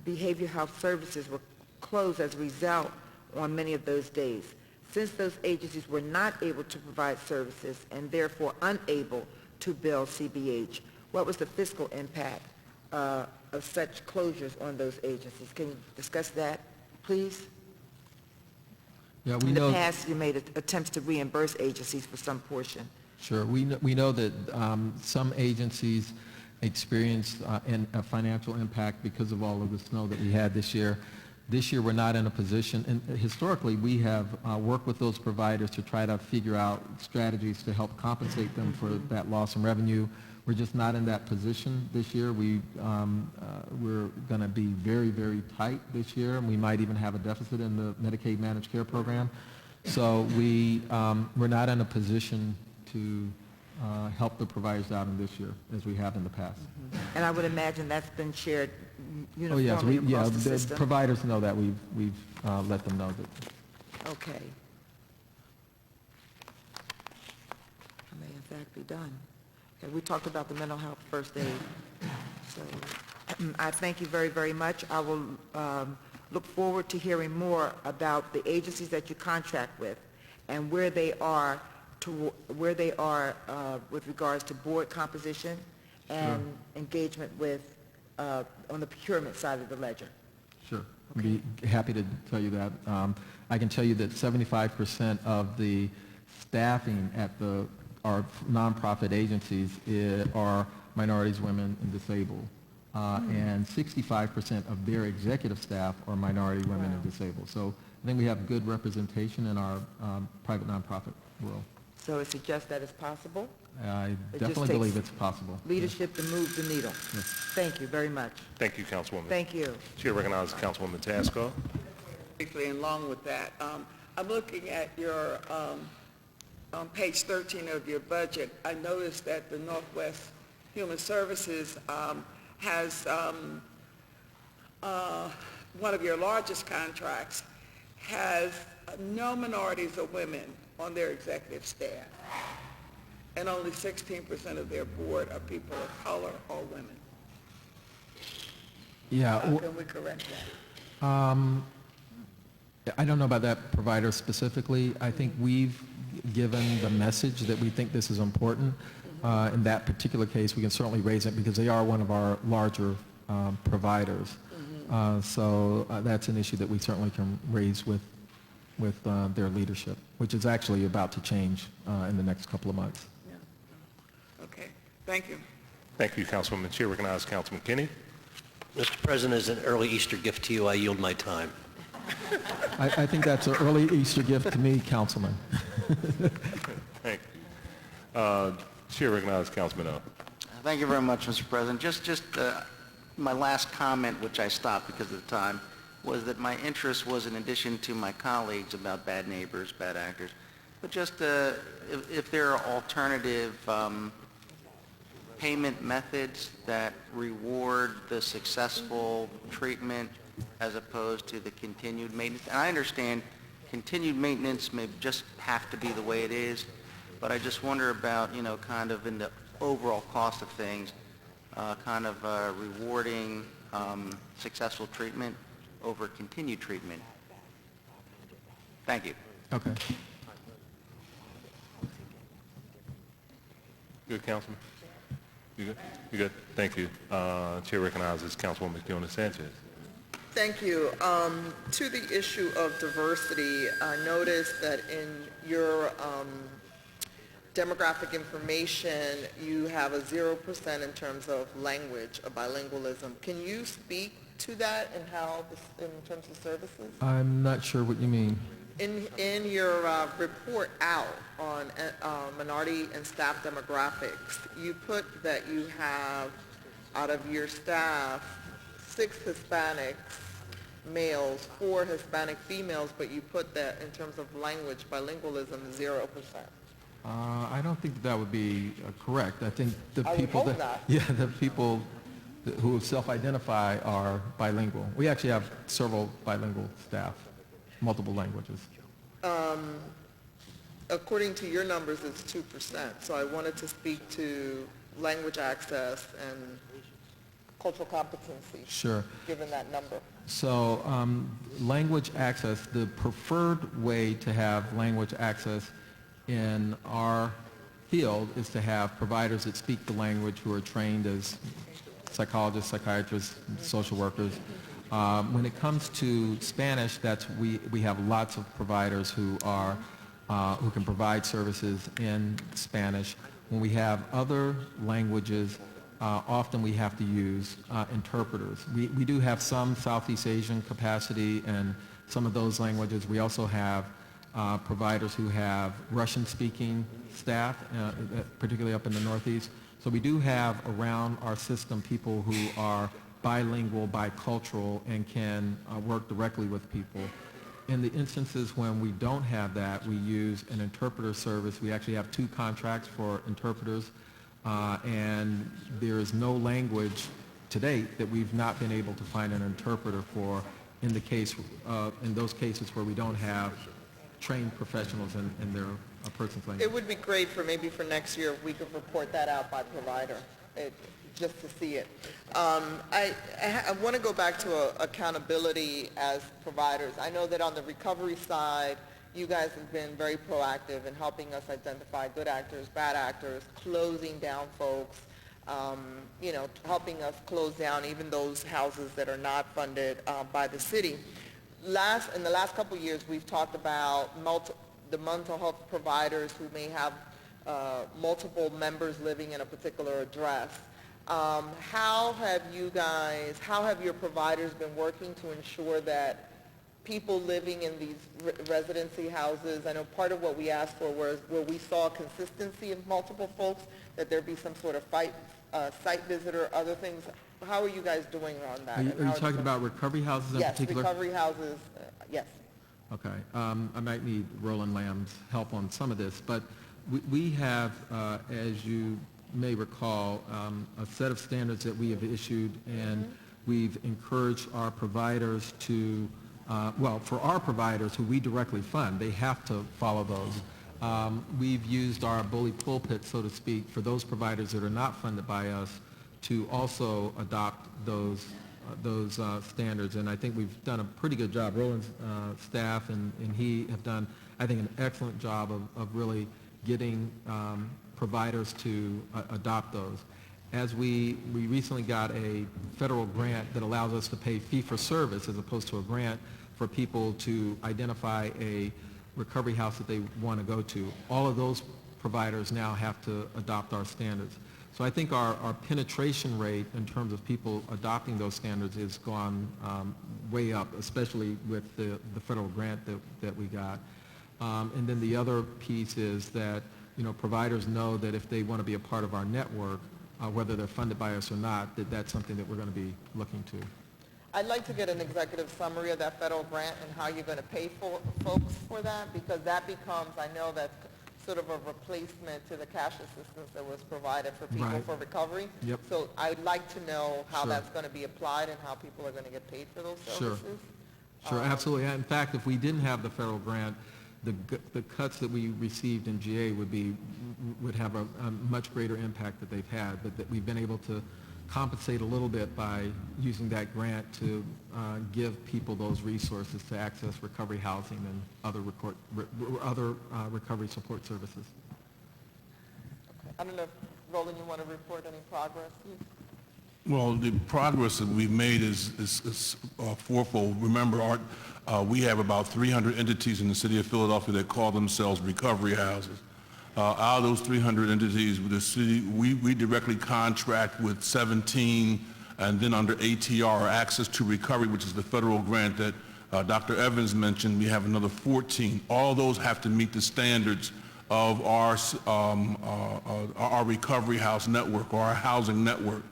behavioral health services were closed as a result on many of those days. Since those agencies were not able to provide services and therefore unable to bill CBH, what was the fiscal impact of such closures on those agencies? Can you discuss that, please? Yeah, we In know. the past, you made attempts to reimburse agencies for some portion. Sure. We know that some agencies experienced a financial impact because of all of the snow that we had this year. This year, we're not in a position, and historically, we have worked with those providers to try to figure out strategies to help compensate them for that loss in revenue. We're just not in that position this year. We're going to be very, very tight this year, and we might even have a deficit in the Medicaid managed care program. So we're not in a position to help the providers out in this year as we have in the past. And I would imagine that's been shared Oh, yes, uniformly across the the system. providers know that. We've let them know that. Okay. That may in fact be done. Okay, we talked about the mental health first aid. So I thank you very, very much. I will look forward to hearing more about the agencies that you contract with and where they are with regards to board composition and engagement with on the procurement side of the ledger. Sure. I'd be happy to tell you that. I can tell you that 75% of the staffing at our nonprofit agencies are minorities, women, and disabled. And 65% of their executive staff are minority, women, and disabled. So I think we have good representation in our private nonprofit world. So it suggests that it's possible? I It just definitely takes believe it's possible. Leadership to move the needle. Yes. Thank you very much. Thank you, Councilwoman. Thank you. Chair recognizes Councilwoman Tasco. Briefly, and along with that, I'm looking at your, on page 13 of your budget, I noticed that the Northwest Human Services has one of your largest contracts has no minorities or women on their executive staff, and only 16% of their board are people of color or women. Yeah. How can we correct that? I don't know about that provider specifically. I think we've given the message that we think this is important. In that particular case, we can certainly raise it because they are one of our larger providers. So that's an issue that we certainly can raise with their leadership, which is actually about to change in the next couple of months. Okay, thank you. Thank you, Councilwoman. Chair recognizes Councilman Kenny. Mr. President, as an early Easter gift to you, I yield my time. I think that's an early Easter gift to me, Councilman. Thank you. Chair recognizes Councilman O. Thank you very much, Mr. President. Just my last comment, which I stopped because of the time, was that my interest was in addition to my colleagues about bad neighbors, bad actors, but just if there are alternative payment methods that reward the successful treatment as opposed to the continued maintenance. And I understand continued maintenance may just have to be the way it is, but I just wonder about, kind of in the overall cost of things, kind of rewarding successful treatment over continued treatment. Thank you. Okay. Good, Councilman? You good? You good? Thank you. Chair recognizes Councilwoman Fiona Sanchez. Thank you. To the issue of diversity, I noticed that in your demographic information, you have a 0% in terms of language, of bilingualism. Can you speak to that and how, in terms of services? I'm not sure what you mean. In your report out on minority and staff demographics, you put that you have, out of your staff, 6 Hispanics males, 4 Hispanic females, but you put that in terms of language bilingualism, 0%. I don't think that would be correct. I think the I would people hope not. yeah, the people who self-identify are bilingual. We actually have several bilingual staff, multiple languages. According to your numbers, it's 2%. So I wanted to speak to language access and cultural competency. Sure. Given that number. So language access, the preferred way to have language access in our field is to have providers that speak the language who are trained as psychologists, psychiatrists, social workers. When it comes to Spanish, we have lots of providers who can provide services in Spanish. When we have other languages, often we have to use interpreters. We do have some Southeast Asian capacity and some of those languages. We also have providers who have Russian-speaking staff, particularly up in the Northeast. So we do have around our system people who are bilingual, bicultural, and can work directly with people. In the instances when we don't have that, we use an interpreter service. We actually have 2 contracts for interpreters, and there is no language to date that we've not been able to find an interpreter for in those cases where we don't have trained professionals in their person's language. It would be great for maybe for next year if we could report that out by provider, just to see it. I want to go back to accountability as providers. I know that on the recovery side, you guys have been very proactive in helping us identify good actors, bad actors, closing down folks, helping us close down even those houses that are not funded by the city. In the last couple of years, we've talked about the mental health providers who may have multiple members living in a particular address. How have your providers been working to ensure that people living in these residency houses, I know part of what we asked for was where we saw consistency of multiple folks, that there be some sort of site visit or other things. How are you guys doing on that? Are you talking about recovery houses in particular? Yes, recovery houses, yes. Okay. I might need Roland Lamb's help on some of this, but we have, as you may recall, a set of standards that we have issued, and we've encouraged our providers to, for our providers who we directly fund, they have to follow those. We've used our bully pulpit, so to speak, for those providers that are not funded by us to also adopt those standards, and I think we've done a pretty good job. Roland's staff and he have done, I think, an excellent job of really getting providers to adopt those. As we recently got a federal grant that allows us to pay fee-for-service as opposed to a grant for people to identify a recovery house that they want to go to. All of those providers now have to adopt our standards. So I think our penetration rate in terms of people adopting those standards has gone way up, especially with the federal grant that we got. And then the other piece is that providers know that if they want to be a part of our network, whether they're funded by us or not, that's something that we're going to be looking to. I'd like to get an executive summary of that federal grant and how you're going to pay for folks for that, because that becomes, I know that's sort of a replacement to the cash assistance that was provided for people for recovery. Yep. So I'd like to know how Sure. that's going to be applied and how people are going to get paid for those services. Sure, absolutely. In fact, if we didn't have the federal grant, the cuts that we received in GA would have a much greater impact that they've had, but that we've been able to compensate a little bit by using that grant to give people those resources to access recovery housing and other recovery support services. Okay. I don't know if, Roland, you want to report any progress? Well, the progress that we've made is fourfold. Remember, Art, we have about 300 entities in the city of Philadelphia that call themselves recovery houses. Out of those 300 entities, the city, we directly contract with 17 and then under ATR, Access to Recovery, which is the federal grant that Dr. Evans mentioned, we have another 14. All those have to meet the standards of our recovery house network or our housing network.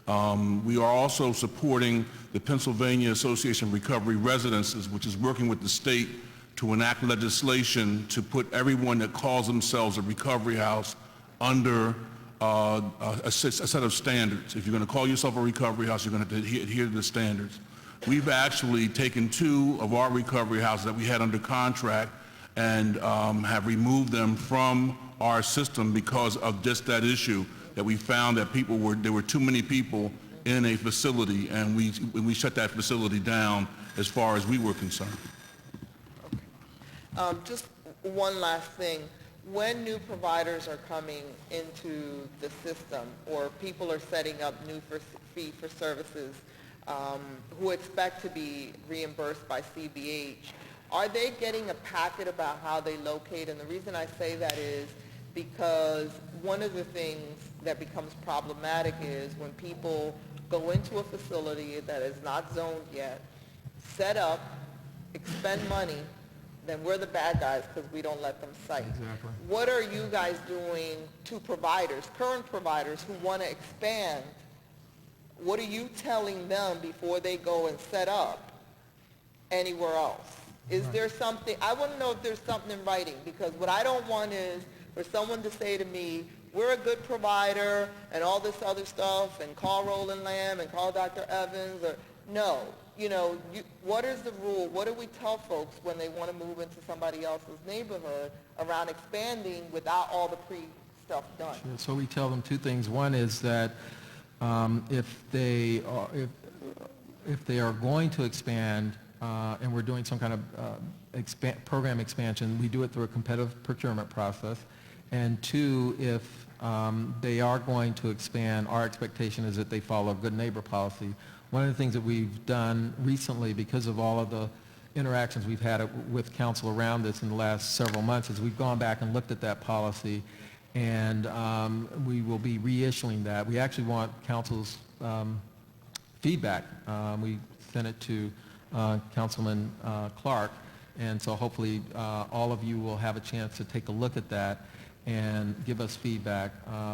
We are also supporting the Pennsylvania Association of Recovery Residences, which is working with the state to enact legislation to put everyone that calls themselves a recovery house under a set of standards. If you're going to call yourself a recovery house, you're going to have to adhere to the standards. We've actually taken 2 of our recovery houses that we had under contract and have removed them from our system because of just that issue, that we found that there were too many people in a facility, and we shut that facility down as far as we were concerned. Just one last thing. When new providers are coming into the system or people are setting up new fee-for-services who expect to be reimbursed by CBH, are they getting a packet about how they locate? And the reason I say that is because one of the things that becomes problematic is when people go into a facility that is not zoned yet, set up, expend money, then we're the bad guys because we don't let them site. Exactly. What are you guys doing to providers, current providers who want to expand? What are you telling them before they go and set up anywhere else? Is there something, I want to know if there's something in writing, because what I don't want is for someone to say to me, we're a good provider and all this other stuff, and call Roland Lamb and call Dr. Evans, or no. You know, what is the rule? What do we tell folks when they want to move into somebody else's neighborhood around expanding without all the pre-stuff done? Sure. So we tell them 2 things. One is that if they are going to expand and we're doing some kind of program expansion, we do it through a competitive procurement process. And 2, if they are going to expand, our expectation is that they follow a good neighbor policy. One of the things that we've done recently, because of all of the interactions we've had with council around this in the last several months, is we've gone back and looked at that policy, and we will be reissuing that. We actually want council's feedback. We sent it to Councilman Clark, and so hopefully all of you will have a chance to take a look at that and give us feedback,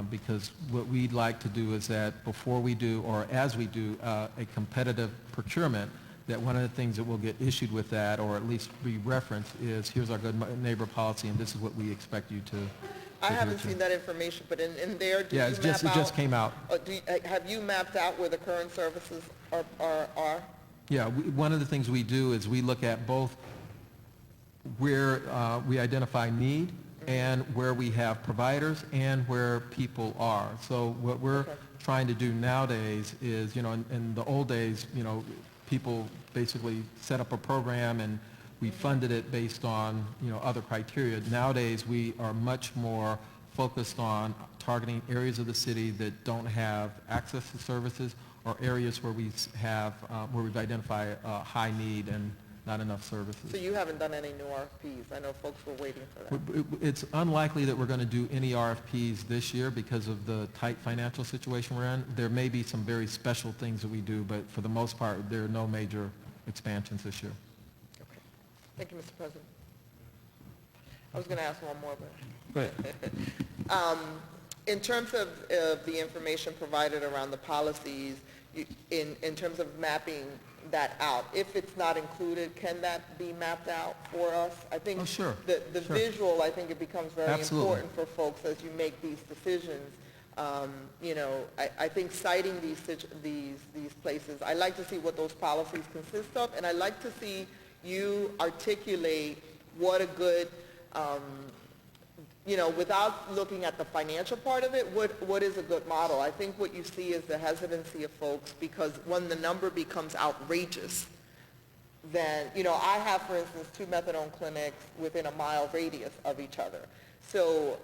because what we'd like to do is that before we do, or as we do, a competitive procurement, that one of the things that will get issued with that, or at least be referenced, is here's our good neighbor policy, and this is what we expect you to I haven't seen that information, but in there, do yeah, you it map out? just came out. Have you mapped out where the current services are? Yeah, one of the things we do is we look at both where we identify need and where we have providers and where people are. So what we're trying to do nowadays is, in the old days, people basically set up a program and we funded it based on, other criteria. Nowadays, we are much more focused on targeting areas of the city that don't have access to services, or areas where we have, where we've identified high need and not enough services. So you haven't done any new RFPs. I know folks were waiting for that. It's unlikely that we're going to do any RFPs this year because of the tight financial situation we're in. There may be some very special things that we do, but for the most part, there are no major expansions this year. Okay. Thank you, Mr. President. I was going to ask one more, but... Go ahead. In terms of the information provided around the policies, in terms of mapping that out, if it's not included, can that be mapped out for us? I think sure. the Sure. visual, I think it becomes very Absolutely. important for folks as you make these decisions. I think citing these places, I like to see what those policies consist of, and I like to see you articulate what a good, without looking at the financial part of it, what is a good model? I think what you see is the hesitancy of folks, because when the number becomes outrageous, then, I have, for instance, 2 methadone clinics within a mile radius of each other. So,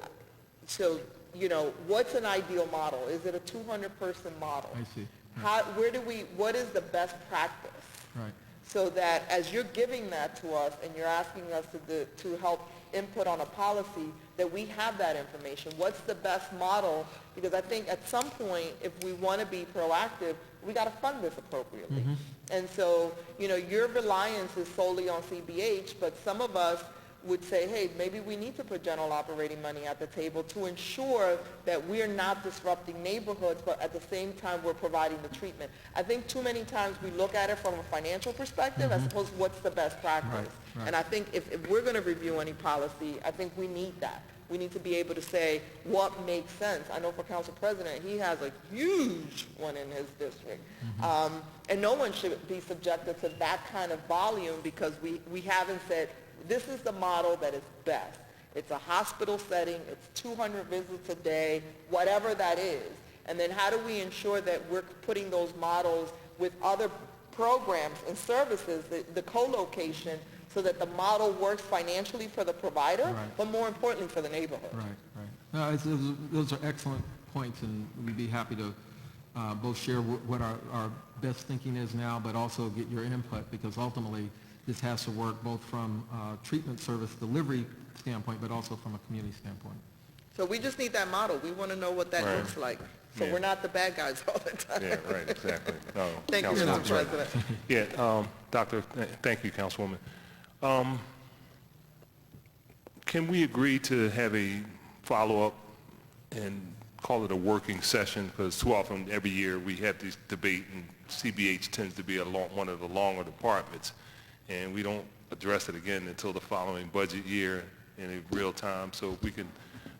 what's an ideal model? Is it a 200-person model? I see. What is the best practice? Right. So that as you're giving that to us and you're asking us to help input on a policy, that we have that information. What's the best model? Because I think at some point, if we want to be proactive, we got to fund this appropriately. And so, your reliance is solely on CBH, but some of us would say, hey, maybe we need to put general operating money at the table to ensure that we're not disrupting neighborhoods, but at the same time we're providing the treatment. I think too many times we look at it from a financial perspective as opposed to what's the best practice. Right. And I think if we're going to review any policy, I think we need that. We need to be able to say what makes sense. I know for Council President, he has a huge one in his district. And no one should be subjected to that kind of volume because we haven't said, this is the model that is best. It's a hospital setting, it's 200 visits a day, whatever that is. And then how do we ensure that we're putting those models with other programs and services, the co-location, so that the model works financially for the provider, but more importantly for the neighborhood. No, those are excellent points, and we'd be happy to both share what our best thinking is now, but also get your input, because ultimately this has to work both from treatment service delivery standpoint, but also from a community standpoint. So we just need that model. We want to know what that looks like. So we're not the bad guys all the time. Yeah, right, exactly. No, Thank you, Mr. President. Yeah, Doctor, thank you, Councilwoman. Can we agree to have a follow-up and call it a working session? Because too often every year we have this debate, and CBH tends to be one of the longer departments, and we don't address it again until the following budget year in real time. So if we can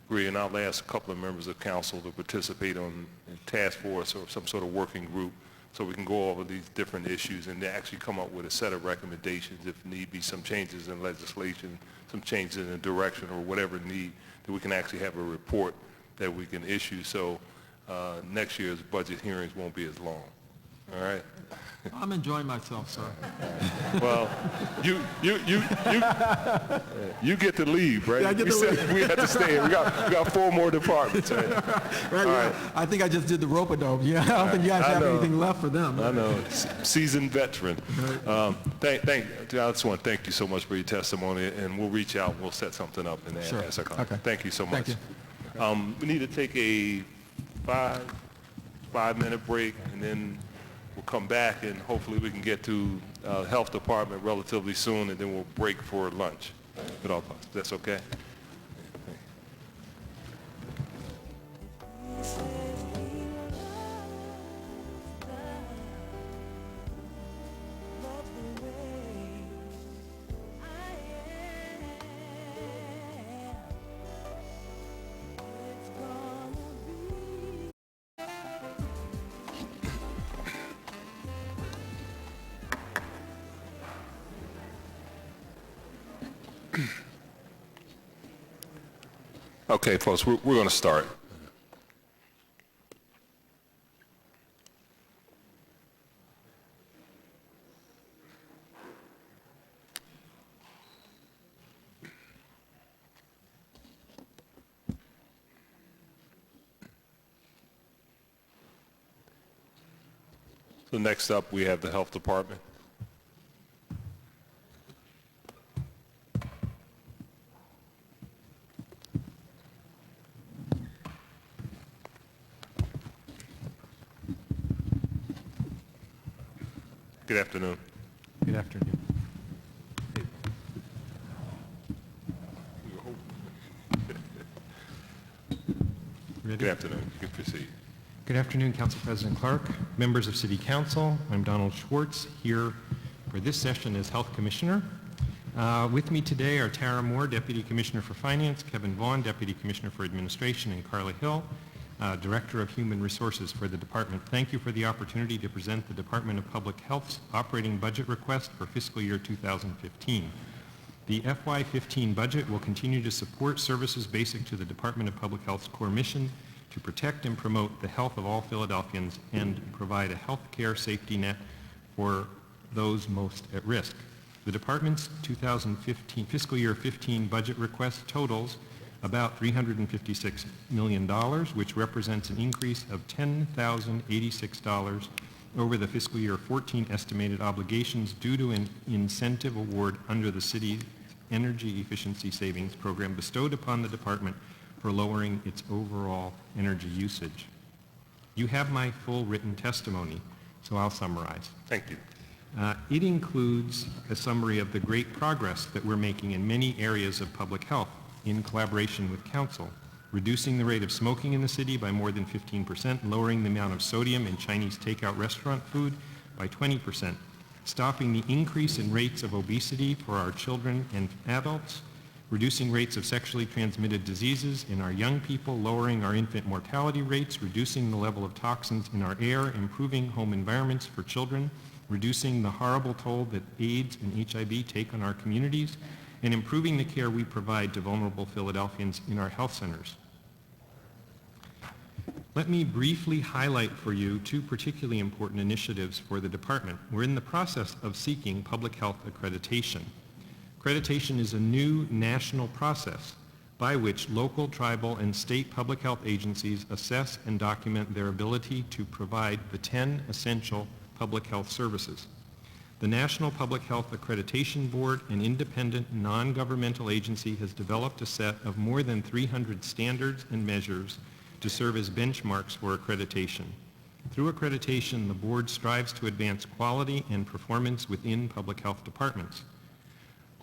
agree, and I'll ask a couple of members of council to participate on a task force or some sort of working group so we can go over these different issues and actually come up with a set of recommendations, if need be, some changes in legislation, some changes in the direction or whatever need, that we can actually have a report that we can issue so next year's budget hearings won't be as long. All right? I'm enjoying myself, sir. Well, you get to leave, right? Yeah, I get to leave. We have to stay. We got 4 more departments. Right? All right. I think I just did the rope-a-dope. Yeah, I don't think you guys have anything left for them. I know. Seasoned veteran. I just want to thank you so much for your testimony, and we'll reach out and we'll set something up and ask our comment. Okay. Thank you so much. Thank you. We need to take a 5-minute break, and then we'll come back, and hopefully we can get to Health Department relatively soon, and then we'll break for lunch. That's okay? Okay, folks, we're going to start. So next up, we have the Health Department. Good afternoon. Good afternoon. Good afternoon. You can proceed. Good afternoon, Council President Clark, members of City Council. I'm Donald Schwartz, here for this session as Health Commissioner. With me today are Tara Moore, Deputy Commissioner for Finance, Kevin Vaughn, Deputy Commissioner for Administration, and Carla Hill, Director of Human Resources for the Department. Thank you for the opportunity to present the Department of Public Health's operating budget request for fiscal year 2015. The FY15 budget will continue to support services basic to the Department of Public Health's core mission to protect and promote the health of all Philadelphians and provide a health care safety net for those most at risk. The Department's 2015 fiscal year 15 budget request totals about $356 million, which represents an increase of $10,086 over the fiscal year 14 estimated obligations due to an incentive award under the city's energy efficiency savings program bestowed upon the department for lowering its overall energy usage. You have my full written testimony. So I'll summarize. Thank you. It includes a summary of the great progress that we're making in many areas of public health in collaboration with Council, reducing the rate of smoking in the city by more than 15%, lowering the amount of sodium in Chinese takeout restaurant food by 20%, stopping the increase in rates of obesity for our children and adults, reducing rates of sexually transmitted diseases in our young people, lowering our infant mortality rates, reducing the level of toxins in our air, improving home environments for children, reducing the horrible toll that AIDS and HIV take on our communities, and improving the care we provide to vulnerable Philadelphians in our health centers. Let me briefly highlight for you two particularly important initiatives for the department. We're in the process of seeking public health accreditation. Accreditation is a new national process by which local, tribal, and state public health agencies assess and document their ability to provide the 10 essential public health services. The National Public Health Accreditation Board, an independent, non-governmental agency, has developed a set of more than 300 standards and measures to serve as benchmarks for accreditation. Through accreditation, the board strives to advance quality and performance within public health departments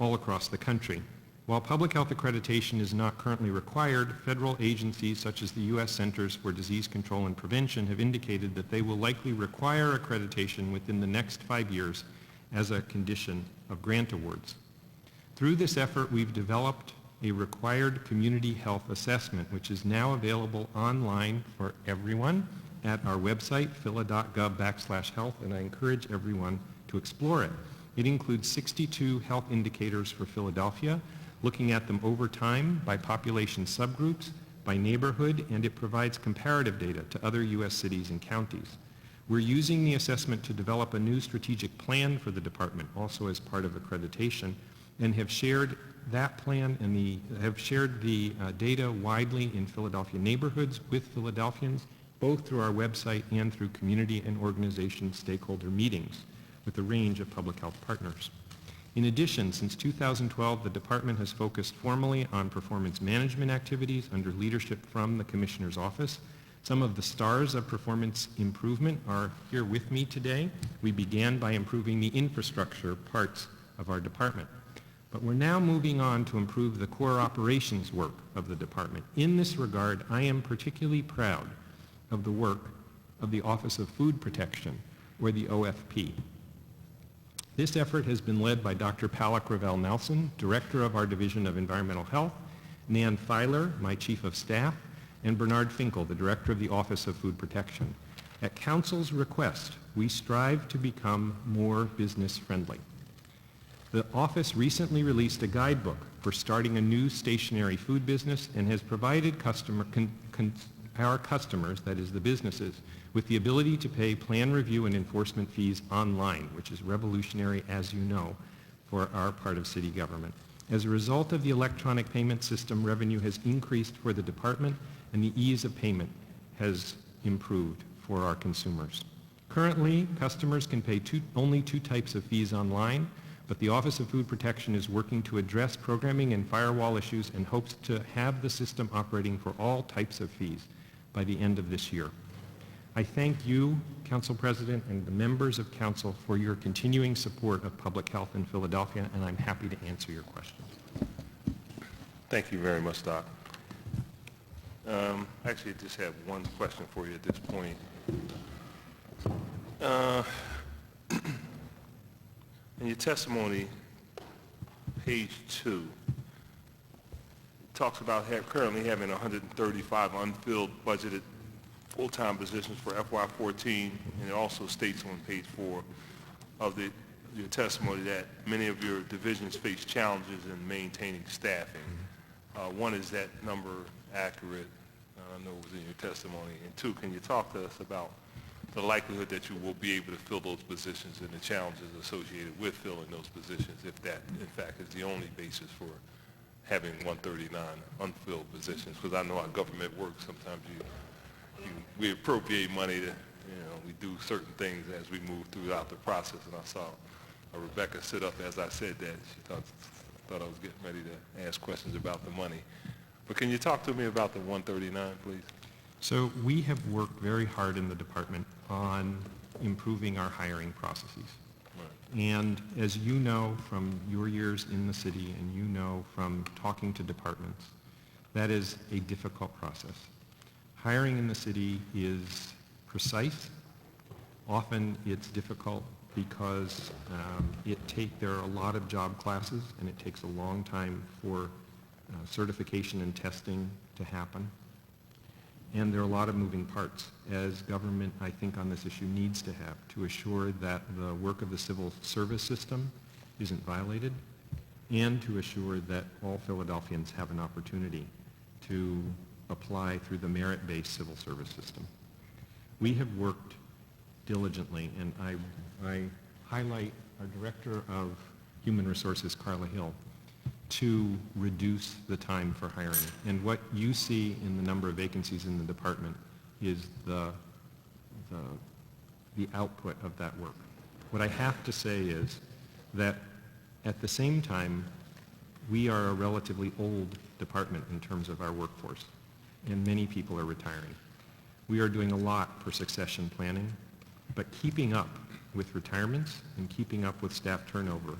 all across the country. While public health accreditation is not currently required, federal agencies such as the U.S. Centers for Disease Control and Prevention have indicated that they will likely require accreditation within the next 5 years as a condition of grant awards. Through this effort, we've developed a required community health assessment, which is now available online for everyone at our website, phila.gov/health, and I encourage everyone to explore it. It includes 62 health indicators for Philadelphia, looking at them over time by population subgroups, by neighborhood, and it provides comparative data to other U.S. cities and counties. We're using the assessment to develop a new strategic plan for the department, also as part of accreditation, and have shared that plan and have shared the data widely in Philadelphia neighborhoods with Philadelphians, both through our website and through community and organization stakeholder meetings with a range of public health partners. In addition, since 2012, the department has focused formally on performance management activities under leadership from the Commissioner's Office. Some of the stars of performance improvement are here with me today. We began by improving the infrastructure parts of our department. But we're now moving on to improve the core operations work of the department. In this regard, I am particularly proud of the work of the Office of Food Protection, or the OFP. This effort has been led by Dr. Palak Ravel Nelson, Director of our Division of Environmental Health, Nan Filer, my Chief of Staff, and Bernard Finkel, the Director of the Office of Food Protection. At Council's request, we strive to become more business-friendly. The office recently released a guidebook for starting a new stationary food business and has provided our customers, that is the businesses, with the ability to pay plan review and enforcement fees online, which is revolutionary, as you know, for our part of city government. As a result of the electronic payment system, revenue has increased for the department and the ease of payment has improved for our consumers. Currently, customers can pay only two types of fees online, but the Office of Food Protection is working to address programming and firewall issues and hopes to have the system operating for all types of fees by the end of this year. I thank you, Council President, and the members of Council for your continuing support of public health in Philadelphia, and I'm happy to answer your questions. Thank you very much, Doc. Actually, I just have one question for you at this point. In your testimony, page 2, it talks about currently having 135 unfilled budgeted full-time positions for FY14, and it also states on page 4 of your testimony that many of your divisions face challenges in maintaining staffing. One, is that number accurate? I know it was in your testimony. And 2, can you talk to us about the likelihood that you will be able to fill those positions and the challenges associated with filling those positions, if that, in fact, is the only basis for having 139 unfilled positions? Because I know how government works. Sometimes we appropriate money to, we do certain things as we move throughout the process. And I saw Rebecca sit up as I said that. She thought I was getting ready to ask questions about the money. But can you talk to me about the 139, please? So we have worked very hard in the department on improving our hiring processes. And as you know from your years in the city and you know from talking to departments, that is a difficult process. Hiring in the city is precise. Often it's difficult because there are a lot of job classes and it takes a long time for certification and testing to happen. And there are a lot of moving parts, as government, I think, on this issue needs to have to assure that the work of the civil service system isn't violated and to assure that all Philadelphians have an opportunity to apply through the merit-based civil service system. We have worked diligently, and I highlight our Director of Human Resources, Carla Hill, to reduce the time for hiring. And what you see in the number of vacancies in the department is the output of that work. What I have to say is that at the same time, we are a relatively old department in terms of our workforce, and many people are retiring. We are doing a lot for succession planning, but keeping up with retirements and keeping up with staff turnover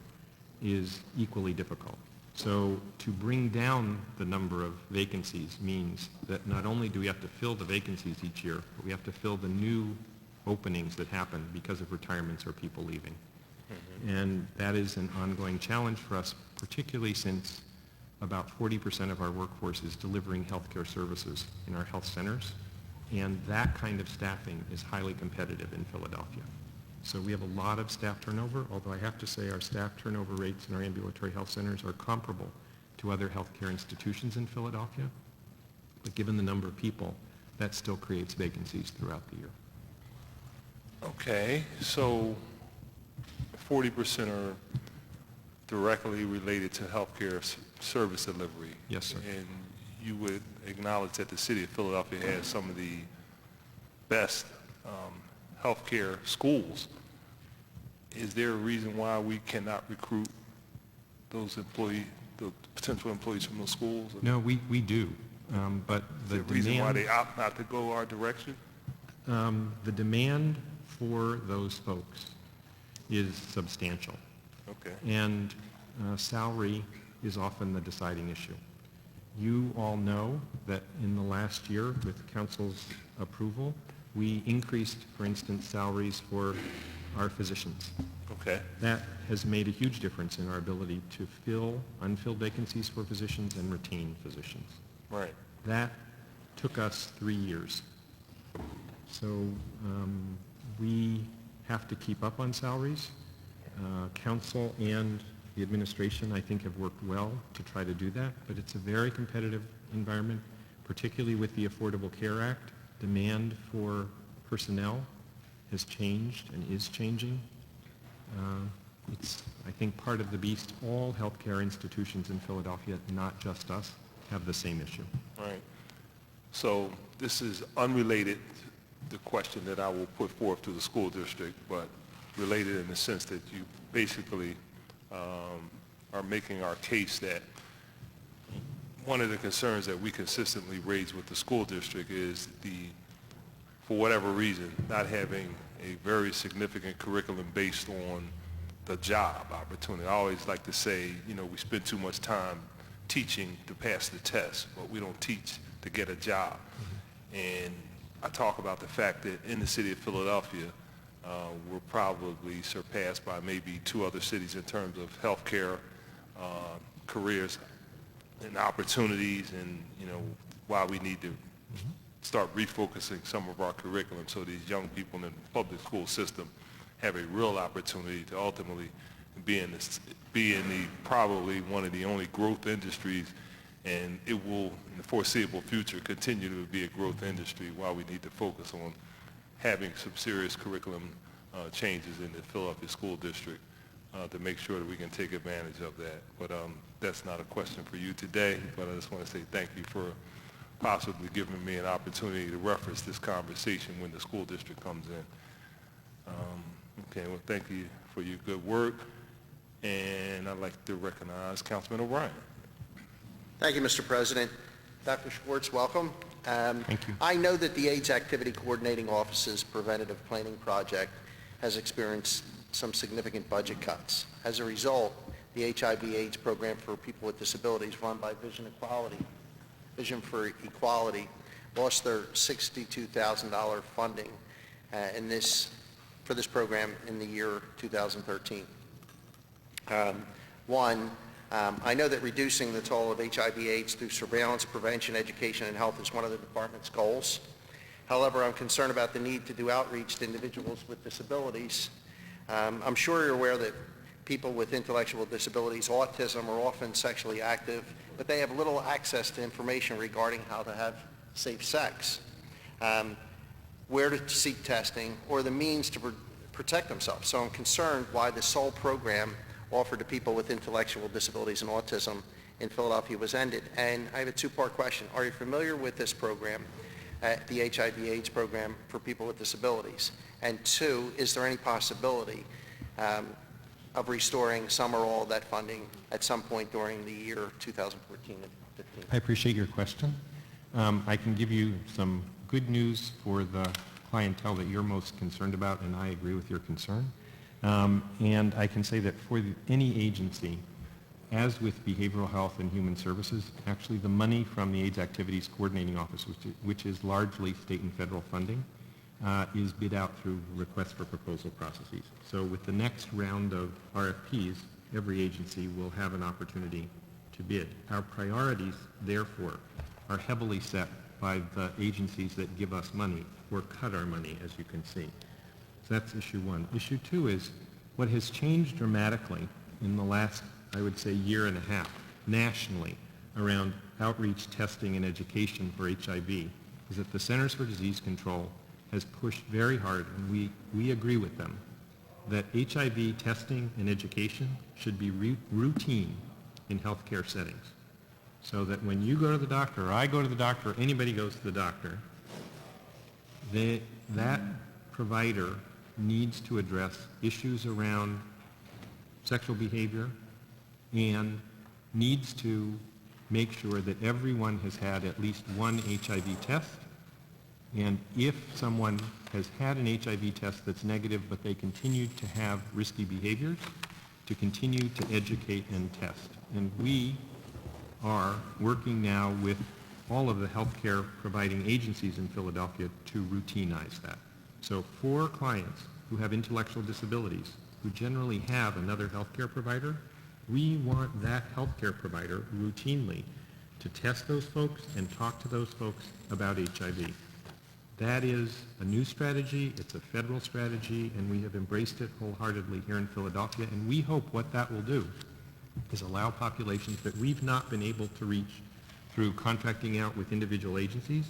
is equally difficult. So to bring down the number of vacancies means that not only do we have to fill the vacancies each year, but we have to fill the new openings that happen because of retirements or people leaving. And that is an ongoing challenge for us, particularly since about 40% of our workforce is delivering healthcare services in our health centers, and that kind of staffing is highly competitive in Philadelphia. So we have a lot of staff turnover, although I have to say our staff turnover rates in our ambulatory health centers are comparable to other healthcare institutions in Philadelphia. But given the number of people, that still creates vacancies throughout the year. Okay, so 40% are directly related to healthcare service delivery. Yes, sir. And you would acknowledge that the city of Philadelphia has some of the best healthcare schools. Is there a reason why we cannot recruit those employees, the potential employees from those schools? No, we do, but the Is there a reason why demand, they opt not to go our direction? the demand for those folks is substantial. Okay. And salary is often the deciding issue. You all know that in the last year, with council's approval, we increased, for instance, salaries for our physicians. Okay. That has made a huge difference in our ability to fill unfilled vacancies for physicians and retain physicians. Right. That took us 3 years. So we have to keep up on salaries. Council and the administration, I think, have worked well to try to do that, but it's a very competitive environment, particularly with the Affordable Care Act. Demand for personnel has changed and is changing. It's, I think, part of the beast. All healthcare institutions in Philadelphia, not just us, have the same issue. Right. So this is unrelated to the question that I will put forth to the school district, but related in the sense that you basically are making our case that one of the concerns that we consistently raise with the school district is for whatever reason, not having a very significant curriculum based on the job opportunity. I always like to say, we spend too much time teaching to pass the test, but we don't teach to get a job. And I talk about the fact that in the city of Philadelphia, we're probably surpassed by maybe 2 other cities in terms of healthcare careers and opportunities, and why we need to start refocusing some of our curriculum so these young people in the public school system have a real opportunity to ultimately be in the probably one of the only growth industries, and it will in the foreseeable future continue to be a growth industry, while we need to focus on having some serious curriculum changes in the Philadelphia School District to make sure that we can take advantage of that. But that's not a question for you today, but I just want to say thank you for possibly giving me an opportunity to reference this conversation when the school district comes in. Okay, well, thank you for your good work, and I'd like to recognize Councilman O'Brien. Thank you, Mr. President. Dr. Schwartz, welcome. Thank you. I know that the AIDS Activity Coordinating Office's preventative planning project has experienced some significant budget cuts. As a result, the HIV/AIDS program for people with disabilities run by Vision for Equality lost their $62,000 funding for this program in the year 2013. I know that reducing the toll of HIV/AIDS through surveillance, prevention, education, and health is one of the department's goals. However, I'm concerned about the need to do outreach to individuals with disabilities. I'm sure you're aware that people with intellectual disabilities, autism, are often sexually active, but they have little access to information regarding how to have safe sex, where to seek testing, or the means to protect themselves. So I'm concerned why the sole program offered to people with intellectual disabilities and autism in Philadelphia was ended. And I have a two-part question. Are you familiar with this program, the HIV/AIDS program for people with disabilities? And two, is there any possibility of restoring some or all of that funding at some point during the year 2014 and 15? I appreciate your question. I can give you some good news for the clientele that you're most concerned about, and I agree with your concern. And I can say that for any agency, as with Behavioral Health and Human Services, actually the money from the AIDS Activities Coordinating Office, which is largely state and federal funding, is bid out through request for proposal processes. So with the next round of RFPs, every agency will have an opportunity to bid. Our priorities, therefore, are heavily set by the agencies that give us money or cut our money, as you can see. So that's issue one. Issue two is what has changed dramatically in the last, I would say, year and a half nationally around outreach, testing, and education for HIV is that the Centers for Disease Control has pushed very hard, and we agree with them, that HIV testing and education should be routine in healthcare settings. So that when you go to the doctor, or I go to the doctor, or anybody goes to the doctor, that provider needs to address issues around sexual behavior and needs to make sure that everyone has had at least one HIV test. And if someone has had an HIV test that's negative but they continue to have risky behaviors, to continue to educate and test. And we are working now with all of the healthcare providing agencies in Philadelphia to routinize that. So for clients who have intellectual disabilities, who generally have another healthcare provider, we want that healthcare provider routinely to test those folks and talk to those folks about HIV. That is a new strategy, it's a federal strategy, and we have embraced it wholeheartedly here in Philadelphia, and we hope what that will do is allow populations that we've not been able to reach through contracting out with individual agencies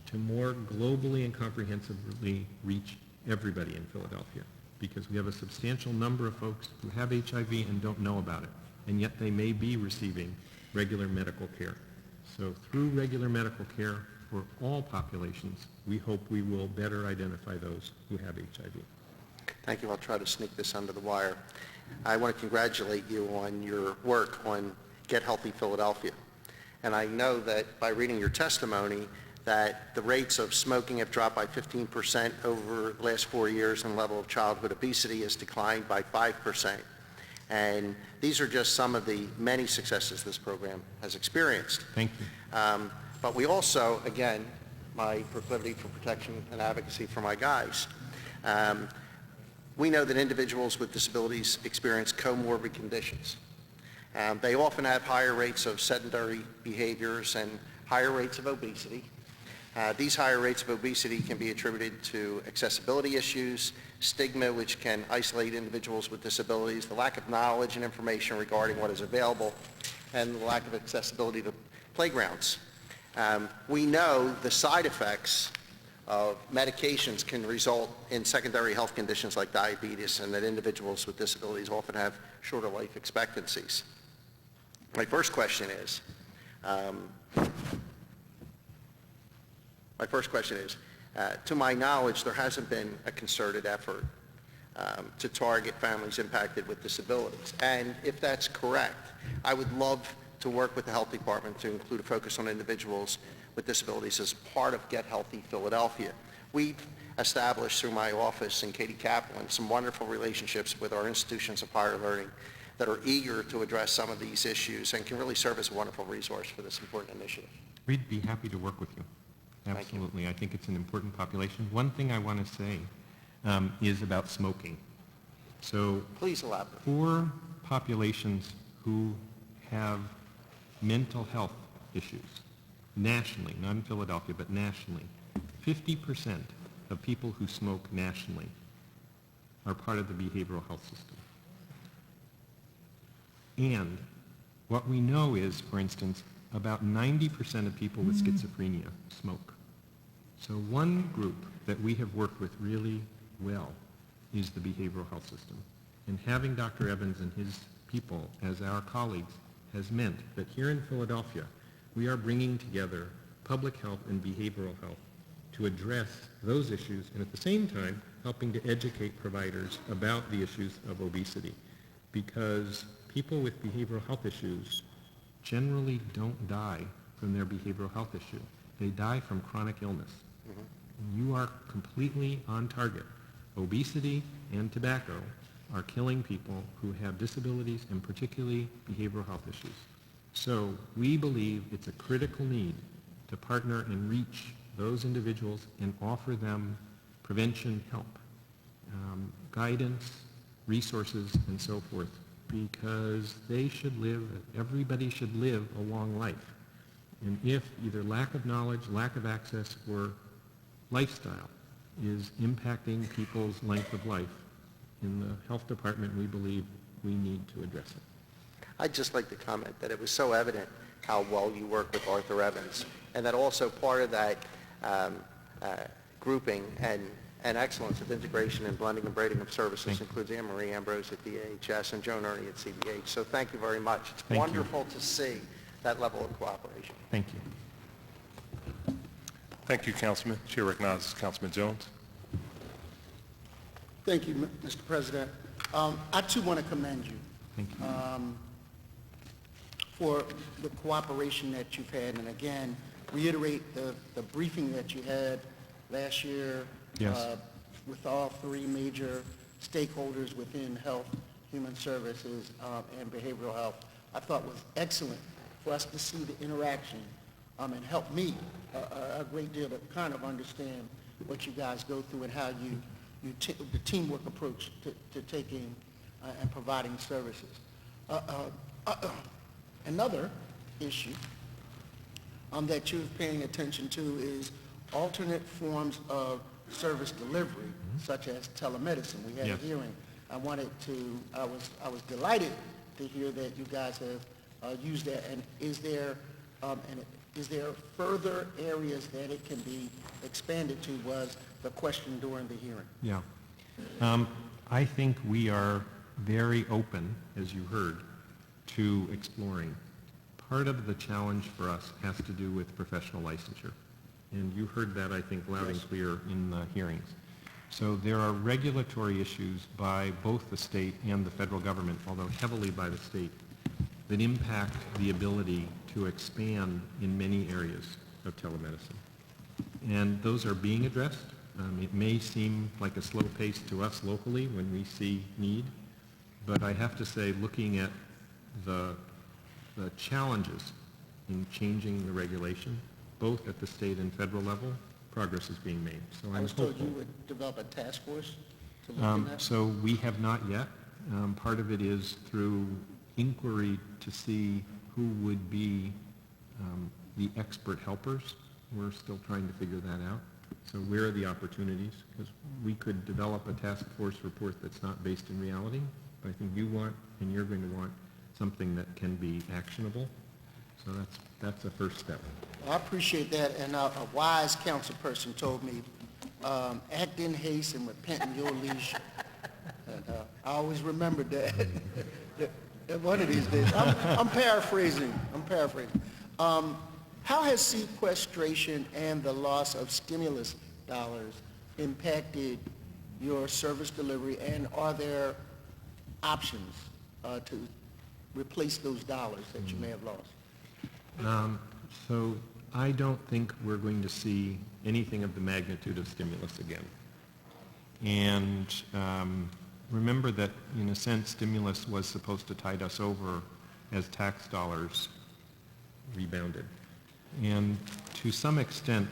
to more globally and comprehensively reach everybody in Philadelphia, because we have a substantial number of folks who have HIV and don't know about it, and yet they may be receiving regular medical care. So through regular medical care for all populations, we hope we will better identify those who have HIV. Thank you. I'll try to sneak this under the wire. I want to congratulate you on your work on Get Healthy Philadelphia. And I know that by reading your testimony that the rates of smoking have dropped by 15% over the last 4 years, and the level of childhood obesity has declined by 5%. And these are just some of the many successes this program has experienced. Thank you. But we also, again, my proclivity for protection and advocacy for my guys, we know that individuals with disabilities experience comorbid conditions. They often have higher rates of sedentary behaviors and higher rates of obesity. These higher rates of obesity can be attributed to accessibility issues, stigma, which can isolate individuals with disabilities, the lack of knowledge and information regarding what is available, and the lack of accessibility to playgrounds. We know the side effects of medications can result in secondary health conditions like diabetes, and that individuals with disabilities often have shorter life expectancies. My first question is, to my knowledge, there hasn't been a concerted effort to target families impacted with disabilities. And if that's correct, I would love to work with the health department to include a focus on individuals with disabilities as part of Get Healthy Philadelphia. established through my office and Katie Kaplan some wonderful relationships with our institutions of higher learning that are eager to address some of these issues and can really serve as a wonderful resource for this important initiative. We'd be happy to work with you. Thank you. Absolutely. I think it's an important population. One thing I want to say is about smoking. So Please elaborate. for populations who have mental health issues, nationally, not in Philadelphia, but nationally, 50% of people who smoke nationally are part of the behavioral health system. And what we know is, for instance, about 90% of people with schizophrenia smoke. So one group that we have worked with really well is the behavioral health system. And having Dr. Evans and his people as our colleagues has meant that here in Philadelphia, we are bringing together public health and behavioral health to address those issues and at the same time helping to educate providers about the issues of obesity. Because people with behavioral health issues generally don't die from their behavioral health issue. They die from chronic illness. You are completely on target. Obesity and tobacco are killing people who have disabilities and particularly behavioral health issues. So we believe it's a critical need to partner and reach those individuals and offer them prevention help, guidance, resources, and so forth, because they should live, everybody should live a long life. And if either lack of knowledge, lack of access, or lifestyle is impacting people's length of life, in the health department, we believe we need to address it. I'd just like to comment that it was so evident how well you work with Arthur Evans, and that also part of that grouping and excellence of integration and blending and braiding of services includes Anne Marie Ambrose at DHS and Joan Ernie at CBH. So thank you very much. It's wonderful to see that level of cooperation. Thank you. Thank you, Councilman. Chair recognizes Councilman Jones. Thank you, Mr. President. I too want to commend you Thank you. For the cooperation that you've had, and again, reiterate the briefing that you had last year Yes. with all three major stakeholders within health, human services, and behavioral health. I thought was excellent for us to see the interaction and help me a great deal to kind of understand what you guys go through and how the teamwork approach to taking and providing services. Another issue that you're paying attention to is alternate forms of service delivery, such as telemedicine. We had Yes. a hearing. I was delighted to hear that you guys have used that. And is there further areas that it can be expanded to? Was the question during the hearing. Yeah. I think we are very open, as you heard, to exploring. Part of the challenge for us has to do with professional licensure. And you heard that, I think, loud and clear in the hearings. So there are regulatory issues by both the state and the federal government, although heavily by the state, that impact the ability to expand in many areas of telemedicine. And those are being addressed. It may seem like a slow pace to us locally when we see need, but I have to say, looking at the challenges in changing the regulation, both at the state and federal level, progress is being made. So I I'm was told hopeful. you would develop a task force to look at that. So we have not yet. Part of it is through inquiry to see who would be the expert helpers. We're still trying to figure that out. So where are the opportunities? Because we could develop a task force report that's not based in reality, but I think you want, and you're going to want, something that can be actionable. So that's a first step. I appreciate that, and a wise council person told me, act in haste and repent in your leisure. And I always remembered that. One of these days. I'm paraphrasing. How has sequestration and the loss of stimulus dollars impacted your service delivery, and are there options to replace those dollars that you may have lost? So I don't think we're going to see anything of the magnitude of stimulus again. And remember that, in a sense, stimulus was supposed to tide us over as tax dollars rebounded. And to some extent,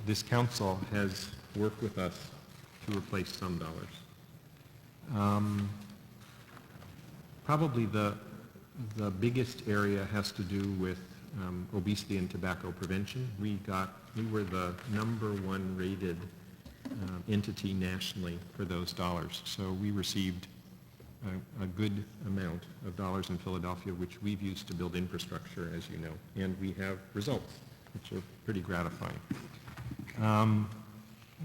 this council has worked with us to replace some dollars. Probably the biggest area has to do with obesity and tobacco prevention. We were the #1 rated entity nationally for those dollars. So we received a good amount of dollars in Philadelphia, which we've used to build infrastructure, as you know, and we have results, which are pretty gratifying.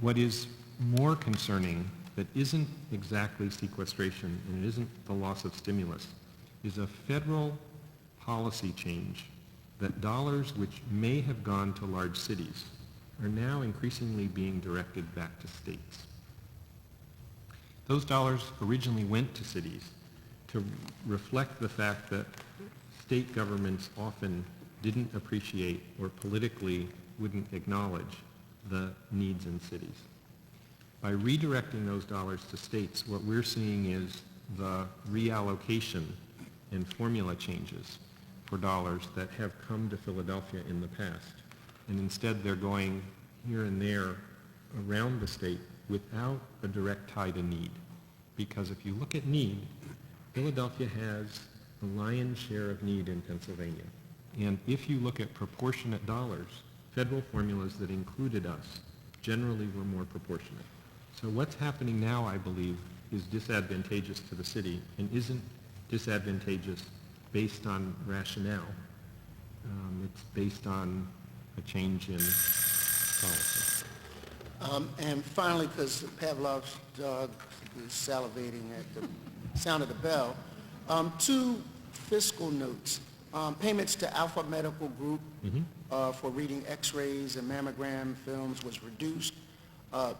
What is more concerning, that isn't exactly sequestration and it isn't the loss of stimulus, is a federal policy change that dollars which may have gone to large cities are now increasingly being directed back to states. Those dollars originally went to cities to reflect the fact that state governments often didn't appreciate or politically wouldn't acknowledge the needs in cities. By redirecting those dollars to states, what we're seeing is the reallocation and formula changes for dollars that have come to Philadelphia in the past. And instead they're going here and there around the state without a direct tie to need. Because if you look at need, Philadelphia has the lion's share of need in Pennsylvania. And if you look at proportionate dollars, federal formulas that included us generally were more proportionate. So what's happening now, I believe, is disadvantageous to the city and isn't disadvantageous based on rationale. It's based on a change in policy. And finally, because Pavlov's dog is salivating at the sound of the bell, 2 fiscal notes. Payments to Alpha Medical Group for reading x-rays and mammogram films was reduced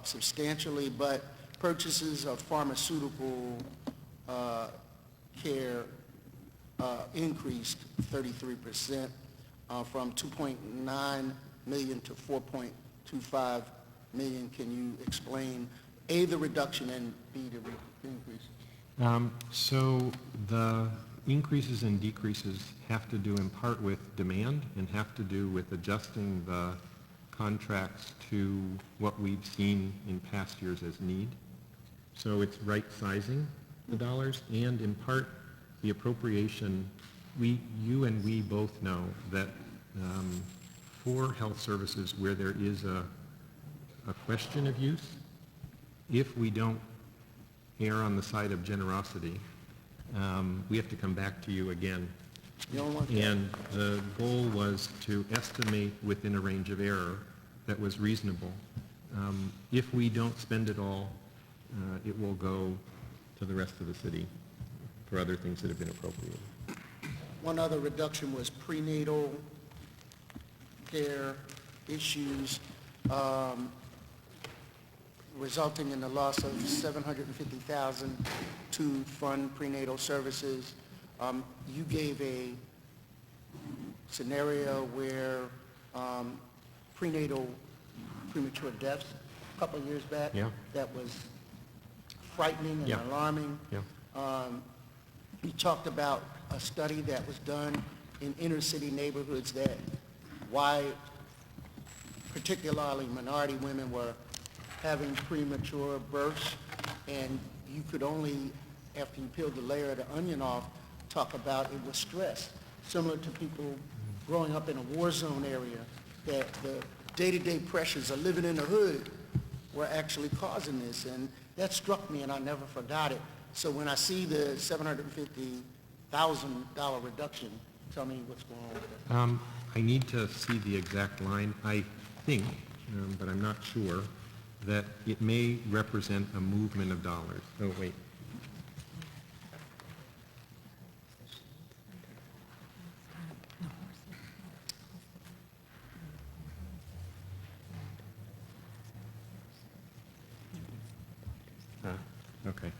substantially, but purchases of pharmaceutical care increased 33% from $2.9 million to $4.25 million. Can you explain, A, the reduction, and B, the increase? So the increases and decreases have to do in part with demand and have to do with adjusting the contracts to what we've seen in past years as need. So it's right sizing the dollars, and in part the appropriation, you and we both know that for health services where there is a question of use, if we don't err on the side of generosity, we have to come back to you again. You don't want that. And the goal was to estimate within a range of error that was reasonable. If we don't spend it all, it will go to the rest of the city for other things that have been appropriated. One other reduction was prenatal care issues, resulting in the loss of $750,000 to fund prenatal services. You gave a scenario where premature deaths a couple of years back, that was frightening and alarming. You talked about a study that was done in inner city neighborhoods that why particularly minority women were having premature births, and you could only, after you peeled the layer of the onion off, talk about it was stress, similar to people growing up in a war zone area, that the day-to-day pressures of living in the hood were actually causing this, and that struck me and I never forgot it. So when I see the $750,000 reduction, tell me what's going on with that. I need to see the exact line. I think, but I'm not sure, that it may represent a movement of dollars. Oh, wait. Okay.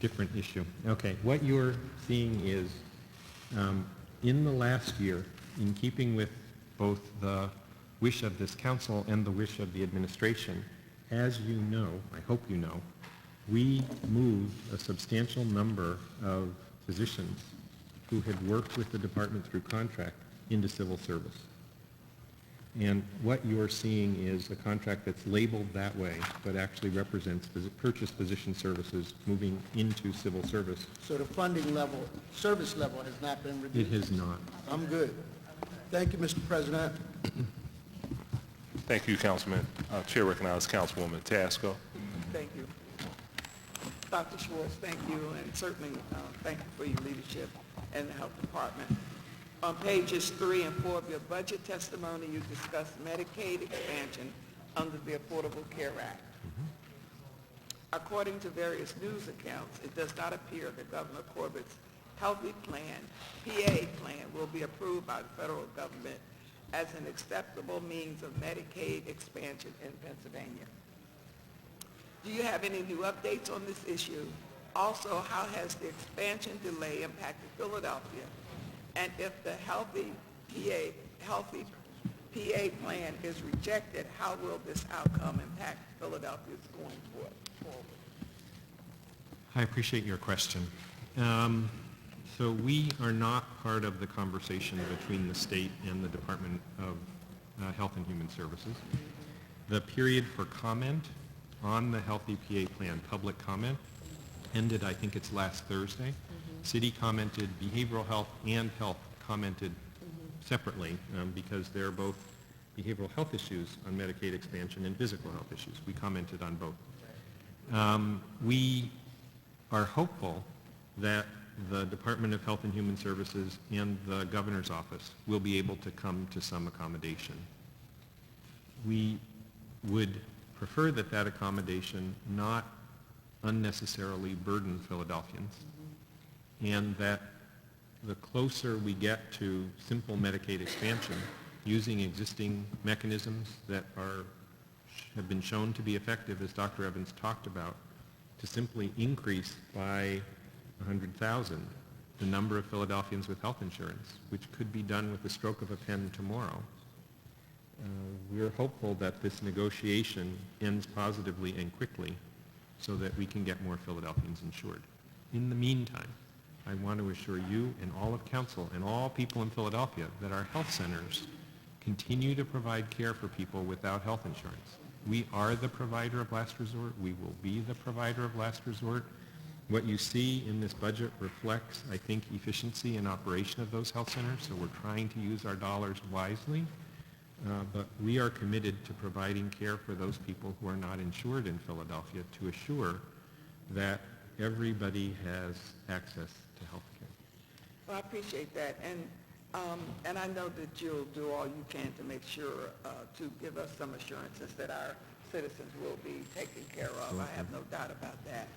Different issue. Okay. What you're seeing is, in the last year, in keeping with both the wish of this council and the wish of the administration, as you know, I hope you know, We moved a substantial number of physicians who had worked with the department through contract into civil service. And what you're seeing is a contract that's labeled that way, but actually represents purchase physician services moving into civil service. So the funding level, service level has not been It reduced? has not. I'm good. Thank you, Mr. President. Thank you, Councilman. Chair recognizes Councilwoman Tasco. Thank you. Dr. Schwartz, thank you, and certainly thank you for your leadership in the Health Department. On pages 3 and 4 of your budget testimony, you discussed Medicaid expansion under the Affordable Care Act. According to various news accounts, it does not appear that Governor Corbett's Healthy Plan, PA plan, will be approved by the federal government as an acceptable means of Medicaid expansion in Pennsylvania. Do you have any new updates on this issue? Also, how has the expansion delay impacted Philadelphia? And if the Healthy PA plan is rejected, how will this outcome impact Philadelphia's going forward? I appreciate your question. So we are not part of the conversation between the state and the Department of Health and Human Services. The period for comment on the Healthy PA plan, public comment, ended, I think it's last Thursday. City commented, behavioral health and health commented separately because they're both behavioral health issues on Medicaid expansion and physical health issues. We commented on both. We are hopeful that the Department of Health and Human Services and the Governor's Office will be able to come to some accommodation. We would prefer that that accommodation not unnecessarily burden Philadelphians, and that the closer we get to simple Medicaid expansion using existing mechanisms that have been shown to be effective, as Dr. Evans talked about, to simply increase by 100,000 the number of Philadelphians with health insurance, which could be done with the stroke of a pen tomorrow. We're hopeful that this negotiation ends positively and quickly so that we can get more Philadelphians insured. In the meantime, I want to assure you and all of council and all people in Philadelphia that our health centers continue to provide care for people without health insurance. We are the provider of last resort. We will be the provider of last resort. What you see in this budget reflects, I think, efficiency and operation of those health centers, so we're trying to use our dollars wisely. But we are committed to providing care for those people who are not insured in Philadelphia to assure that everybody has access to health care. Well, I appreciate that, and I know that you'll do all you can to make sure to give us some assurances that our citizens will be taken care of. I have no doubt about that.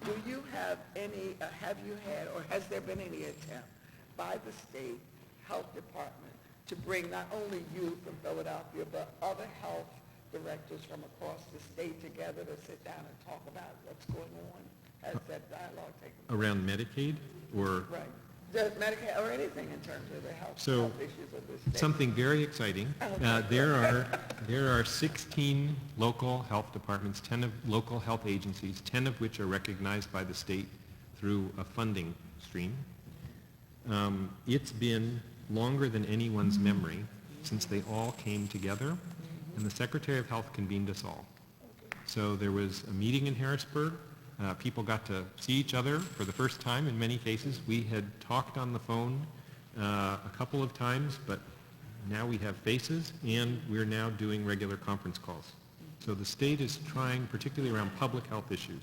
Do you have any, have you had, or has there been any attempt by the state health department to bring not only you from Philadelphia, but other health directors from across the state together to sit down and talk about what's going on? Has that dialogue taken place? Around Medicaid or? Right. Does Medicaid or anything in terms of the health issues of this state? Something very exciting. There are 16 local health departments, 10 of local health agencies, 10 of which are recognized by the state through a funding stream. It's been longer than anyone's memory since they all came together, and the Secretary of Health convened us all. So there was a meeting in Harrisburg. People got to see each other for the first time in many cases. We had talked on the phone a couple of times, but now we have faces, and we're now doing regular conference calls. So the state is trying, particularly around public health issues,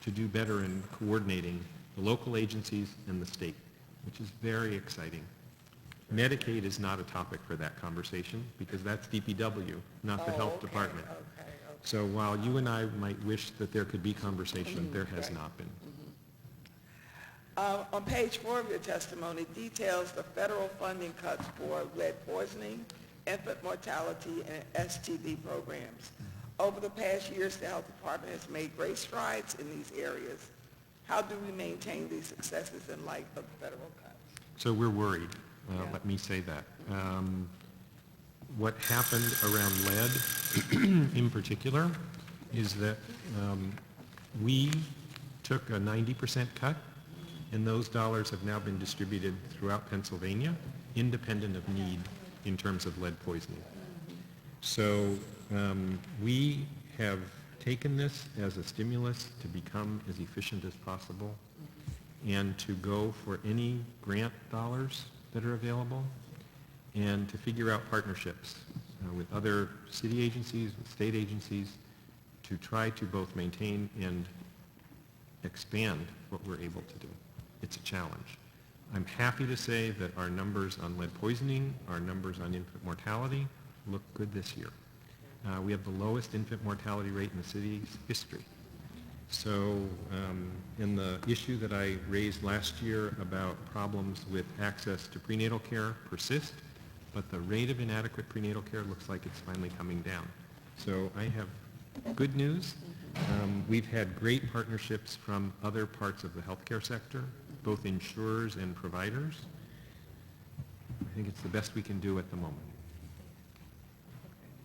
to do better in coordinating the local agencies and the state, which is very exciting. Medicaid is not a topic for that conversation because that's DPW, not the health department. So while you and I might wish that there could be conversation, there has not been. On page 4 of your testimony details the federal funding cuts for lead poisoning, infant mortality, and STD programs. Over the past years, the health department has made great strides in these areas. How do we maintain these successes in light of the federal cuts? So we're worried. Let me say that. What happened around lead in particular is that We took a 90% cut, and those dollars have now been distributed throughout Pennsylvania, independent of need in terms of lead poisoning. So we have taken this as a stimulus to become as efficient as possible and to go for any grant dollars that are available and to figure out partnerships with other city agencies, with state agencies, to try to both maintain and expand what we're able to do. It's a challenge. I'm happy to say that our numbers on lead poisoning, our numbers on infant mortality look good this year. We have the lowest infant mortality rate in the city's history. So, in the issue that I raised last year about problems with access to prenatal care persist, but the rate of inadequate prenatal care looks like it's finally coming down. So I have good news. We've had great partnerships from other parts of the healthcare sector, both insurers and providers. I think it's the best we can do at the moment.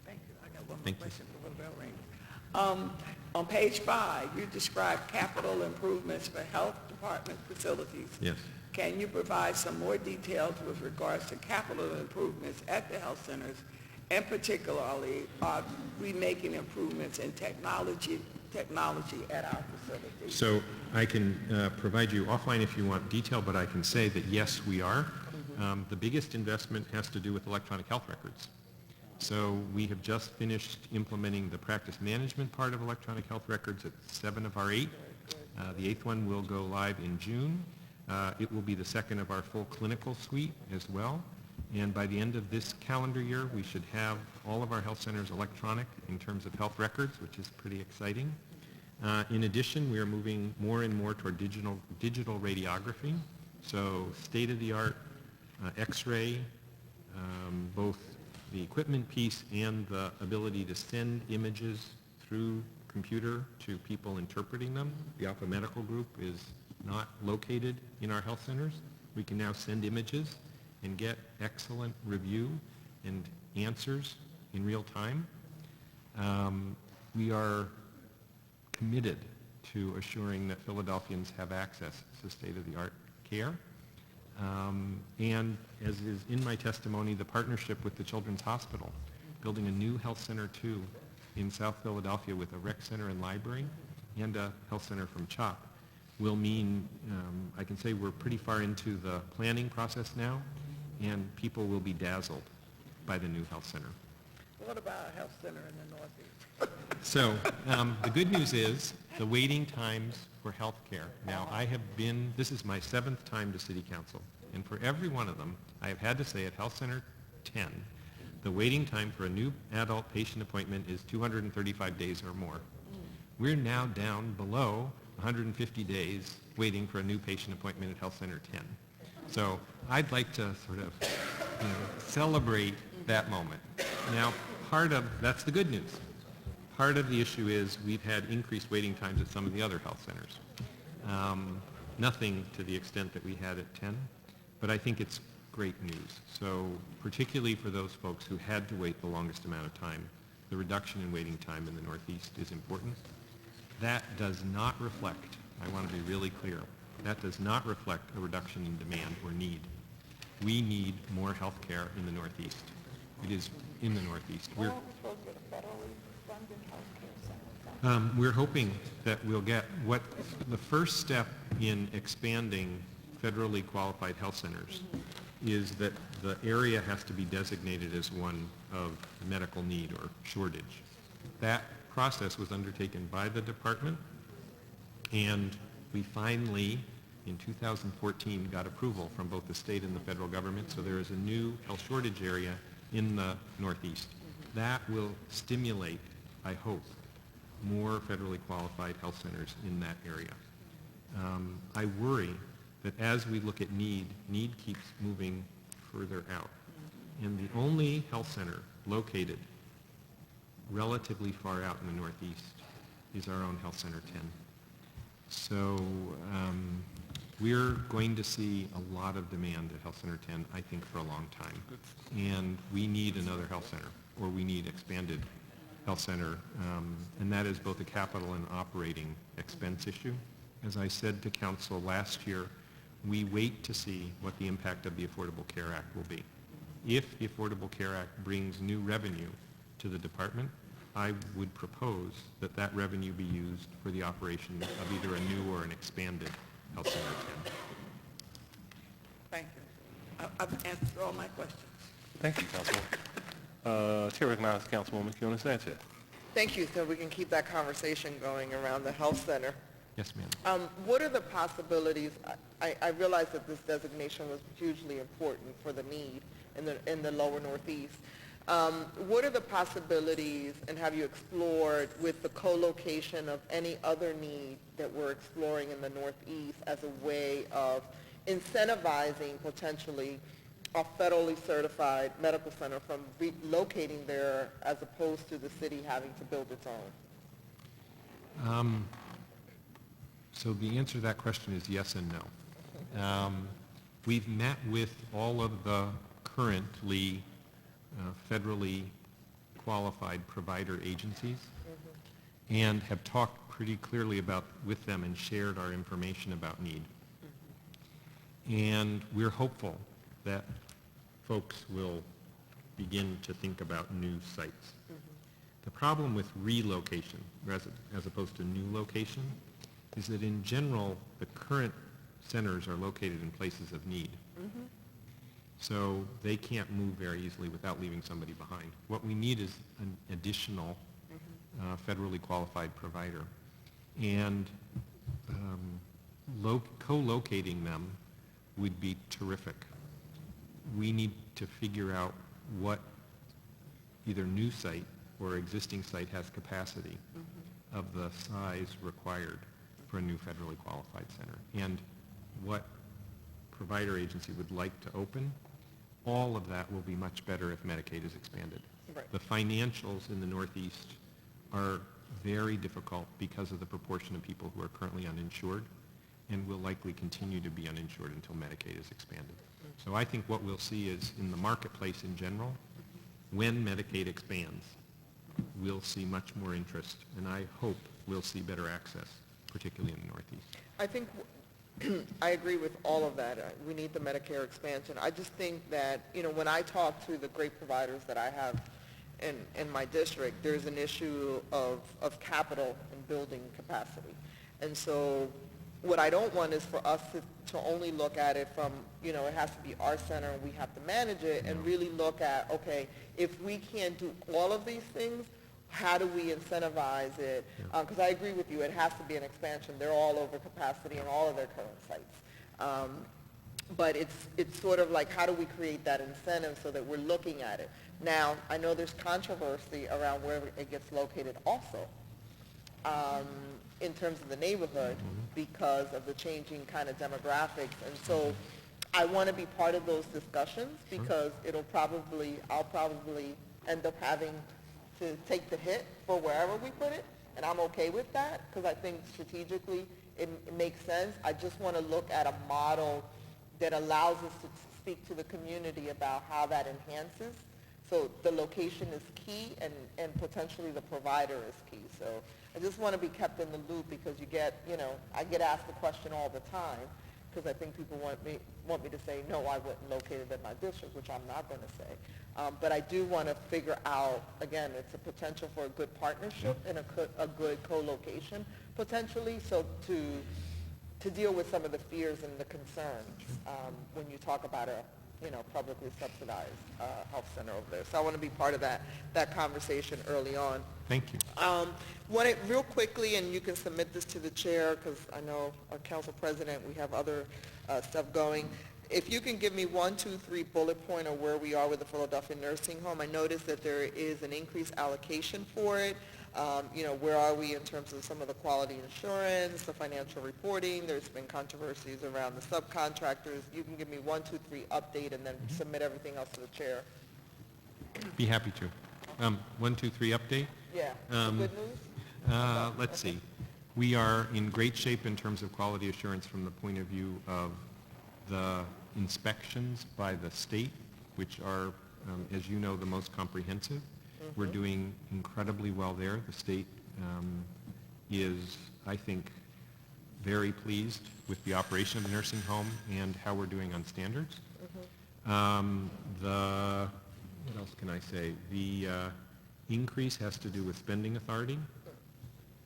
Thank you. I got one more Thank you. question before the bell rings. On page 5, you describe capital improvements for health department facilities. Yes. Can you provide some more details with regards to capital improvements at the health centers? And particularly, are we making improvements in technology at our facilities? So I can provide you offline if you want detail, but I can say that yes, we are. The biggest investment has to do with electronic health records. So we have just finished implementing the practice management part of electronic health records at 7 of our 8. The 8th one will go live in June. It will be the second of our full clinical suite as well. And by the end of this calendar year, we should have all of our health centers electronic in terms of health records, which is pretty exciting. In addition, we are moving more and more toward digital radiography. So state-of-the-art X-ray, both the equipment piece and the ability to send images through computer to people interpreting them. The Alpha Medical Group is not located in our health centers. We can now send images and get excellent review and answers in real time. We are committed to assuring that Philadelphians have access to state-of-the-art care. And as is in my testimony, the partnership with the Children's Hospital, building a new health center too in South Philadelphia with a rec center and library and a health center from CHOP will mean, I can say we're pretty far into the planning process now, and people will be dazzled by the new health center. What about a health center in the Northeast? So the good news is the waiting times for health care. Now, this is my 7th time to City Council, and for every one of them, I have had to say at Health Center 10, the waiting time for a new adult patient appointment is 235 days or more. We're now down below 150 days waiting for a new patient appointment at Health Center 10. So I'd like to sort of celebrate that moment. Now, that's the good news. Part of the issue is we've had increased waiting times at some of the other health centers. Nothing to the extent that we had at 10, but I think it's great news. So particularly for those folks who had to wait the longest amount of time, the reduction in waiting time in the Northeast is important. That does not reflect, I want to be really clear, that does not reflect a reduction in demand or need. We need more health care in the Northeast. It is in the Northeast. We're hoping that we'll get the first step in expanding federally qualified health centers is that the area has to be designated as one of medical need or shortage. That process was undertaken by the department, and we finally, in 2014, got approval from both the state and the federal government, so there is a new health shortage area in the Northeast. That will stimulate, I hope, more federally qualified health centers in that area. I worry that as we look at need keeps moving further out. And the only health center located relatively far out in the Northeast is our own Health Center 10. So we're going to see a lot of demand at Health Center 10, I think, for a long time. And we need another health center, or we need expanded Health Center, and that is both a capital and operating expense issue. As I said to council last year, we wait to see what the impact of the Affordable Care Act will be. If the Affordable Care Act brings new revenue to the department, I would propose that that revenue be used for the operation of either a new or an expanded Health Center 10. Thank you. I've answered all my questions. Thank you, Councilwoman. Chair recognizes Councilwoman Fiona Sanchez. Thank you, so we can keep that conversation going around the health center. Yes, ma'am. What are the possibilities? I realize that this designation was hugely important for the need in the lower northeast. What are the possibilities, and have you explored with the co-location of any other need that we're exploring in the northeast as a way of incentivizing potentially a federally certified medical center from relocating there as opposed to the city having to build its own? So the answer to that question is yes and no. We've met with all of the currently federally qualified provider agencies and have talked pretty clearly with them and shared our information about need. And we're hopeful that folks will begin to think about new sites. The problem with relocation as opposed to new location is that in general, the current centers are located in places of need. So they can't move very easily without leaving somebody behind. What we need is an additional federally qualified provider. And co-locating them would be terrific. We need to figure out what either new site or existing site has capacity of the size required for a new federally qualified center, and what provider agency would like to open. All of that will be much better if Medicaid is expanded. Right. The financials in the Northeast are very difficult because of the proportion of people who are currently uninsured and will likely continue to be uninsured until Medicaid is expanded. So I think what we'll see is in the marketplace in general, when Medicaid expands, we'll see much more interest, and I hope we'll see better access, particularly in the Northeast. I think I agree with all of that. We need the Medicare expansion. I just think that, when I talk to the great providers that I have in my district, there's an issue of capital and building capacity. And so what I don't want is for us to only look at it from, it has to be our center and we have to manage it, and really look at, okay, if we can't do all of these things, how do we incentivize it? Because I agree with you, it has to be an expansion. They're all over capacity in all of their current sites. But it's sort of like, how do we create that incentive so that we're looking at it? Now, I know there's controversy around where it gets located also, in terms of the neighborhood, because of the changing kind of demographics. And so I want to be part of those discussions, because I'll probably end up having to take the hit for wherever we put it, and I'm okay with that, because I think strategically it makes sense. I just want to look at a model that allows us to speak to the community about how that enhances. So the location is key, and potentially the provider is key. So I just want to be kept in the loop, because I get asked the question all the time, because I think people want me to say, no, I wouldn't locate it in my district, which I'm not going to say. But I do want to figure out, again, it's a potential for a good partnership and a good co-location potentially, so to deal with some of the fears and the concerns when you talk about a publicly subsidized health center over there. So I want to be part of that conversation early on. Thank you. Want it real quickly, and you can submit this to the chair, because I know our council president, we have other stuff going. If you can give me 1, 2, 3 bullet point of where we are with the Philadelphia nursing home. I noticed that there is an increased allocation for it. Where are we in terms of some of the quality assurance, the financial reporting? There's been controversies around the subcontractors. You can give me 1, 2, 3 update, and then submit everything else to the chair. Be happy to. 1, 2, 3 update? Yeah. Good news? Let's see. We are in great shape in terms of quality assurance from the point of view of the inspections by the state, which are, as you know, the most comprehensive. We're doing incredibly well there. The state is, I think, very pleased with the operation of the nursing home and how we're doing on standards. What else can I say? The increase has to do with spending authority,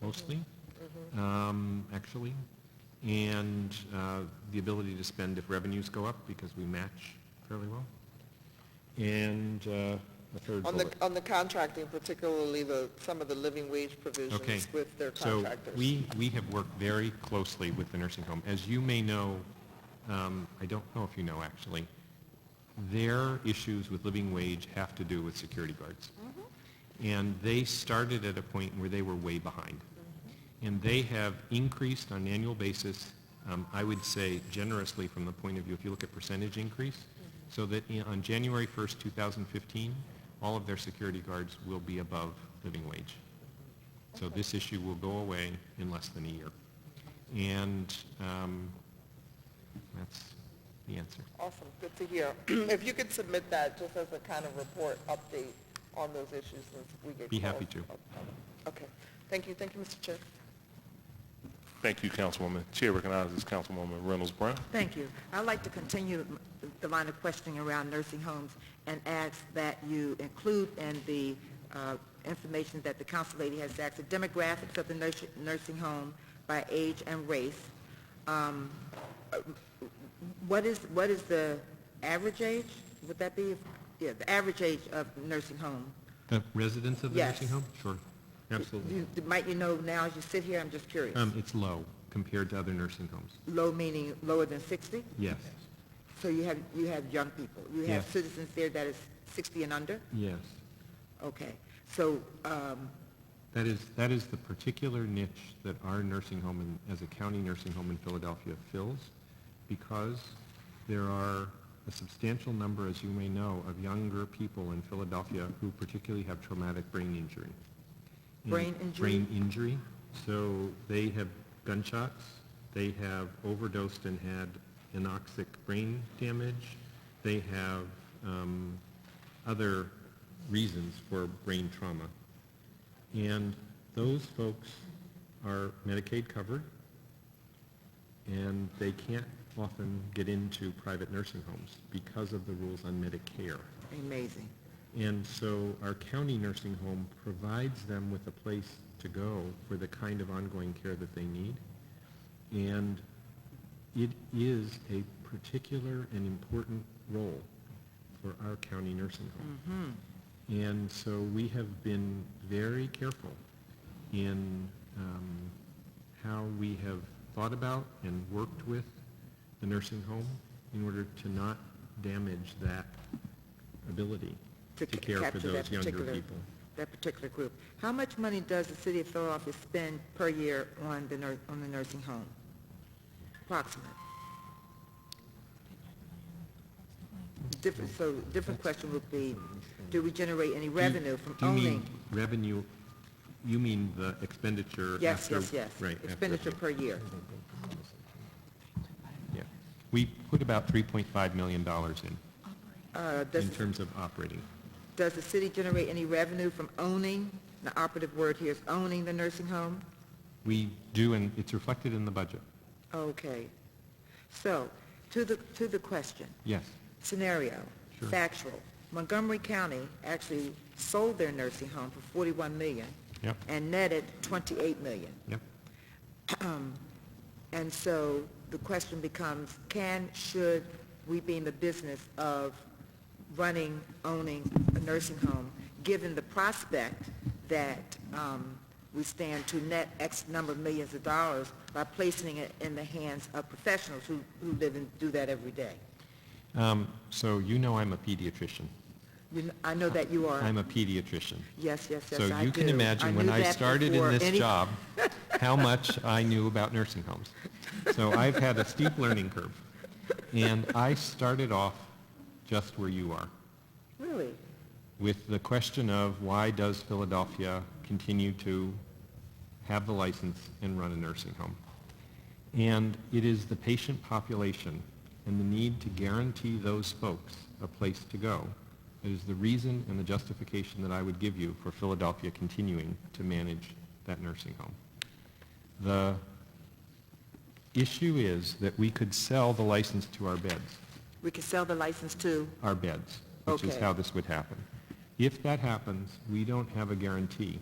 mostly, actually, and the ability to spend if revenues go up because we match fairly well. And a third bullet. On the contracting, particularly some of the living wage provisions with their contractors. So we have worked very closely with the nursing home. As you may know, I don't know if you know actually, their issues with living wage have to do with security guards. And they started at a point where they were way behind. And they have increased on an annual basis, I would say generously from the point of view, if you look at percentage increase, so that on January 1st, 2015, all of their security guards will be above living wage. So this issue will go away in less than a year. And that's the answer. Awesome, good to hear. If you could submit that just as a kind of report update on those issues since we get Be calls. happy to. Okay, thank you, Mr. Chair. Thank you, Councilwoman. Chair recognizes Councilwoman Reynolds Brown. Thank you. I'd like to continue the line of questioning around nursing homes and ask that you include in the information that the council lady has asked, the demographics of the nursing home by age and race. What is the average age? Would that be, the average age of nursing home? The residents of the nursing home? Sure, absolutely. Might you know now as you sit here? I'm just curious. It's low compared to other nursing homes. Low meaning lower than 60? Yes. So you have young people. You have Yes. citizens there that is 60 and under? Yes. Okay. So, That is the particular niche that our nursing home, as a county nursing home in Philadelphia, fills, because there are a substantial number, as you may know, of younger people in Philadelphia who particularly have traumatic brain injury. And Brain injury? Brain injury. So they have gunshots, they have overdosed and had anoxic brain damage, they have other reasons for brain trauma. And those folks are Medicaid covered, and they can't often get into private nursing homes because of the rules on Medicare. amazing. And so our county nursing home provides them with a place to go for the kind of ongoing care that they need. And it is a particular and important role for our county nursing home. And so we have been very careful in how we have thought about and worked with the nursing home in order to not damage that ability to care for capture those that younger particular- people. That particular group. How much money does the city of Philadelphia spend per year on the nursing home? Approximate. Different question would be, do we generate any revenue from Do you mean owning? revenue, you mean the expenditure Yes, after? yes. Right. after- Expenditure per year. Yeah. We put about $3.5 million in Does terms of operating. Does the city generate any revenue from owning, the operative word here is owning the nursing home? We do, and it's reflected in the budget. Okay. So, to the question, Yes. scenario, Sure. factual. Montgomery County actually sold their nursing home for $41 million Yep. and netted $28 million. Yep. And so the question becomes, should we be in the business of running, owning a nursing home, given the prospect that we stand to net X number of millions of dollars by placing it in the hands of professionals who live and do that every day? So you know I'm a pediatrician. I know that you are. I'm a pediatrician. Yes, I So you can do. imagine when knew I that started in before this any- job, how much I knew about nursing homes. So I've had a steep learning curve. And I started off just where you are, Really? with the question of why does Philadelphia continue to have the license and run a nursing home? And it is the patient population and the need to guarantee those folks a place to go That is the reason and the justification that I would give you for Philadelphia continuing to manage that nursing home. The issue is that we could sell the license to our beds. We could sell the license to, Our beds, which is Okay. how this would happen. If that happens, we don't have a guarantee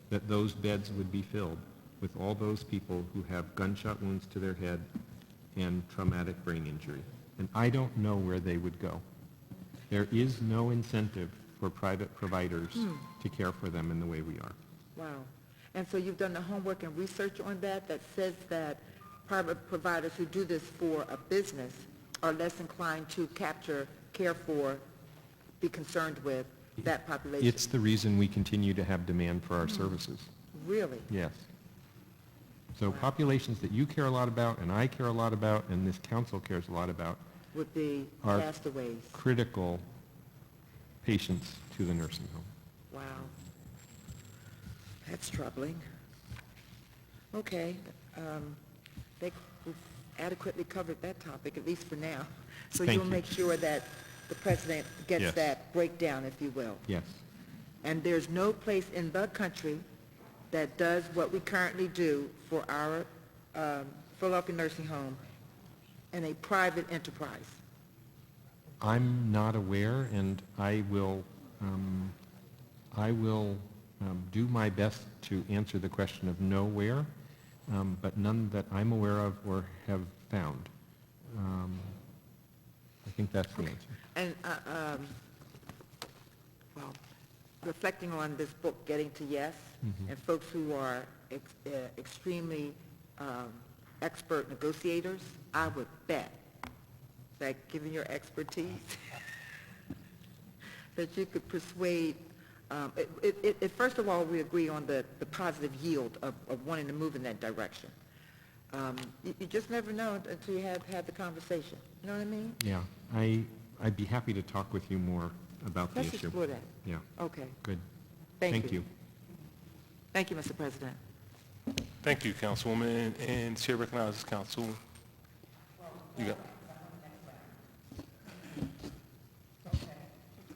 that those beds would be filled with all those people who have gunshot wounds to their head and traumatic brain injury. And I don't know where they would go. There is no incentive for private providers to care for them in the way we are. wow. And so you've done the homework and research on that says that private providers who do this for a business are less inclined to capture, care for, be concerned with that population? It's the reason we continue to have demand for our services. Really? Yes. So populations that you care a lot about, and I care a lot about, and this council cares a lot about, Would be are castaways. critical patients to the nursing home. Wow. That's troubling. Okay. We've adequately covered that topic, at least for now. So Thank you'll you. make sure that the president gets Yes. that breakdown, if you will. Yes. And there's no place in the country that does what we currently do for our Philadelphia nursing home in a private enterprise. I'm not aware, and I will do my best to answer the question of nowhere, but none that I'm aware of or have found. I think that's the answer. And, well, reflecting on this book, Getting to Yes, and folks who are extremely expert negotiators, I would bet that given your expertise, that you could persuade, first of all, we agree on the positive yield of wanting to move in that direction. You just never know until you have had the conversation. You know what I mean? Yeah, I'd be happy to talk with you more about the Let's issue. explore that. Yeah, Okay. good. Thank you. Thank you, Mr. President. Thank you, Councilwoman. And Chair recognizes Council. You got.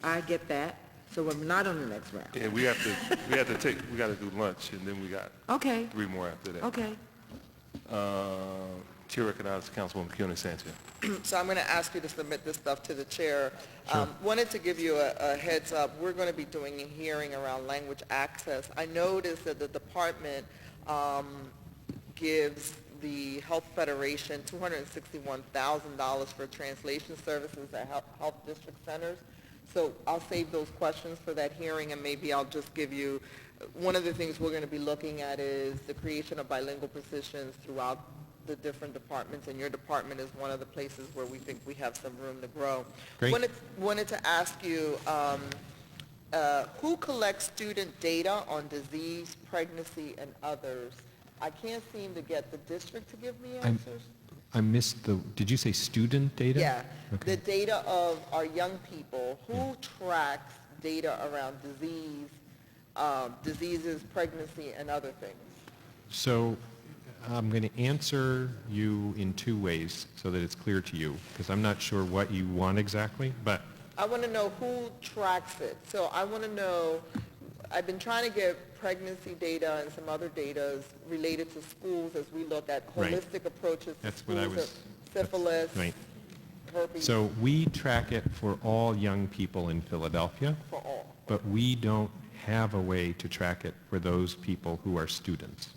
I get that, so we're not on the next round. Yeah, we got to do lunch, and then we got Okay, 3 more after that. okay. Chair recognizes Councilwoman Keone Sanchez. So I'm going to ask you to submit this stuff to the chair. Sure. Wanted to give you a heads up. We're going to be doing a hearing around language access. I noticed that the department gives the Health Federation $261,000 for translation services at health district centers. So I'll save those questions for that hearing, and maybe I'll just give you, one of the things we're going to be looking at is the creation of bilingual positions throughout the different departments, and your department is one of the places where we think we have some room to grow. Great. Wanted to ask you, who collects student data on disease, pregnancy, and others? I can't seem to get the district to give me answers. I missed did you say student data? Yeah, Okay. the data of our young people, who tracks data around diseases, pregnancy, and other things? So I'm going to answer you in 2 ways so that it's clear to you, because I'm not sure what you want exactly, but I want to know who tracks it. So I want to know, I've been trying to get pregnancy data and some other data related to schools as we look at Right. holistic approaches to That's what I schools, was- syphilis, right. herpes, So we track it for all young people in Philadelphia, for all. but we don't have a way to track it for those people who are students.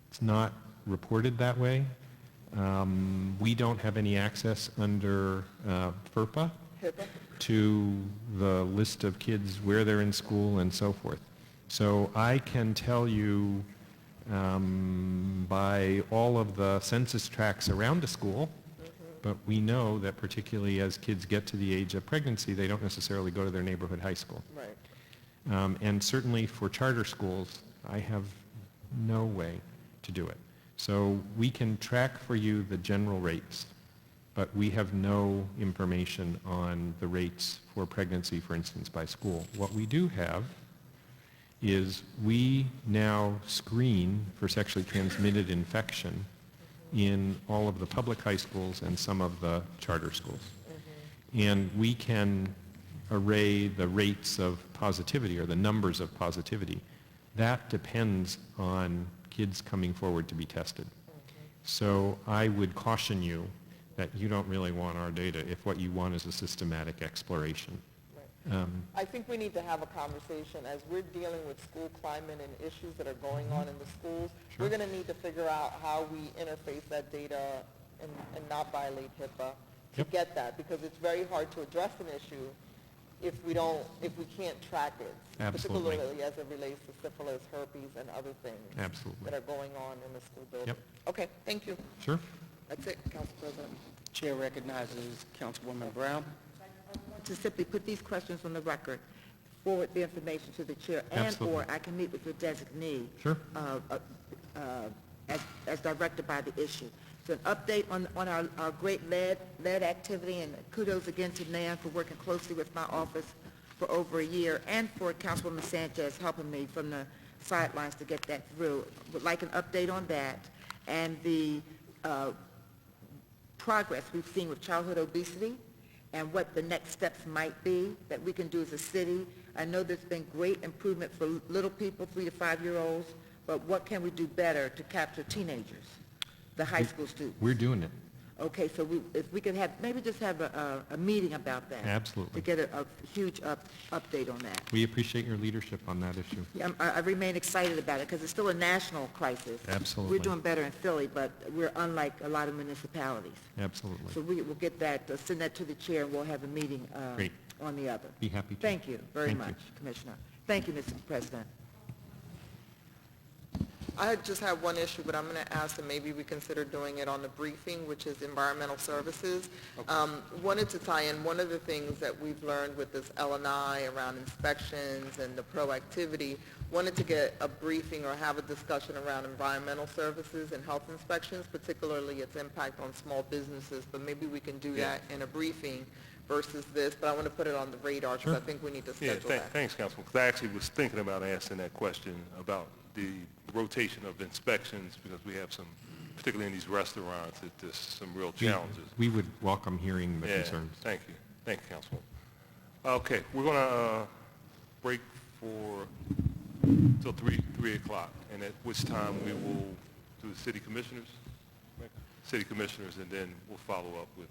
It's not reported that way. We don't have any access under FERPA HIPAA? to the list of kids, where they're in school, and so forth. So I can tell you by all of the census tracts around a school, but we know that particularly as kids get to the age of pregnancy, they don't necessarily go to their neighborhood high school. Right. And certainly for charter schools, I have no way to do it. So we can track for you the general rates, but we have no information on the rates for pregnancy, for instance, by school. What we do have is we now screen for sexually transmitted infection in all of the public high schools and some of the charter schools. And we can array the rates of positivity or the numbers of positivity, that depends on kids coming forward to be tested. So I would caution you that you don't really want our data if what you want is a systematic exploration. I think we need to have a conversation as we're dealing with school climate and issues that are going on in the schools. Sure. We're going to need to figure out how we interface that data and not violate HIPAA to get that, because it's very hard to address an issue if we can't track it, Absolutely. particularly as it relates to syphilis, herpes, and other things Absolutely. that are going on in the school building. Yep. Okay, thank you. Sure. That's it, Council President. Chair recognizes Councilwoman Brown. To simply put these questions on the record, forward the information to the chair, Absolutely. and/or I can meet with your designee Sure. as directed by the issue. So an update on our great lead activity, and kudos again to Nan for working closely with my office for over a year, and for Councilwoman Sanchez helping me from the sidelines to get that through. Would like an update on that, and the progress we've seen with childhood obesity, and what the next steps might be that we can do as a city. I know there's been great improvement for little people, 3 to 5-year-olds, but what can we do better to capture teenagers, the high school students? We're doing it. Okay, so if we could have, maybe just have a meeting about that. Absolutely. To get a huge update on that. We appreciate your leadership on that issue. Yeah, I remain excited about it because it's still a national crisis. Absolutely. We're doing better in Philly, but we're unlike a lot of municipalities. Absolutely. So we'll get that, send that to the chair, and we'll have a meeting Great. on the other. Be happy to. Thank you very Thank much, you. Commissioner. Thank you, Mr. President. I just have one issue, but I'm going to ask that maybe we consider doing it on the briefing, which is environmental services. Wanted to tie in one of the things that we've learned with this L&I around inspections and the proactivity. Wanted to get a briefing or have a discussion around environmental services and health inspections, particularly its impact on small businesses, but maybe we can do that in a briefing versus this, but I want to put it on the radar because I think we need to schedule that. Thanks, Councilman, because I actually was thinking about asking that question about the rotation of inspections, because we have some, particularly in these restaurants, there's some real challenges. We would welcome hearing the Yeah, concerns. thank you. Thank you, Councilman. Okay, we're going to break till 3 o'clock, and at which time we will do the city commissioners, and then we'll follow up with.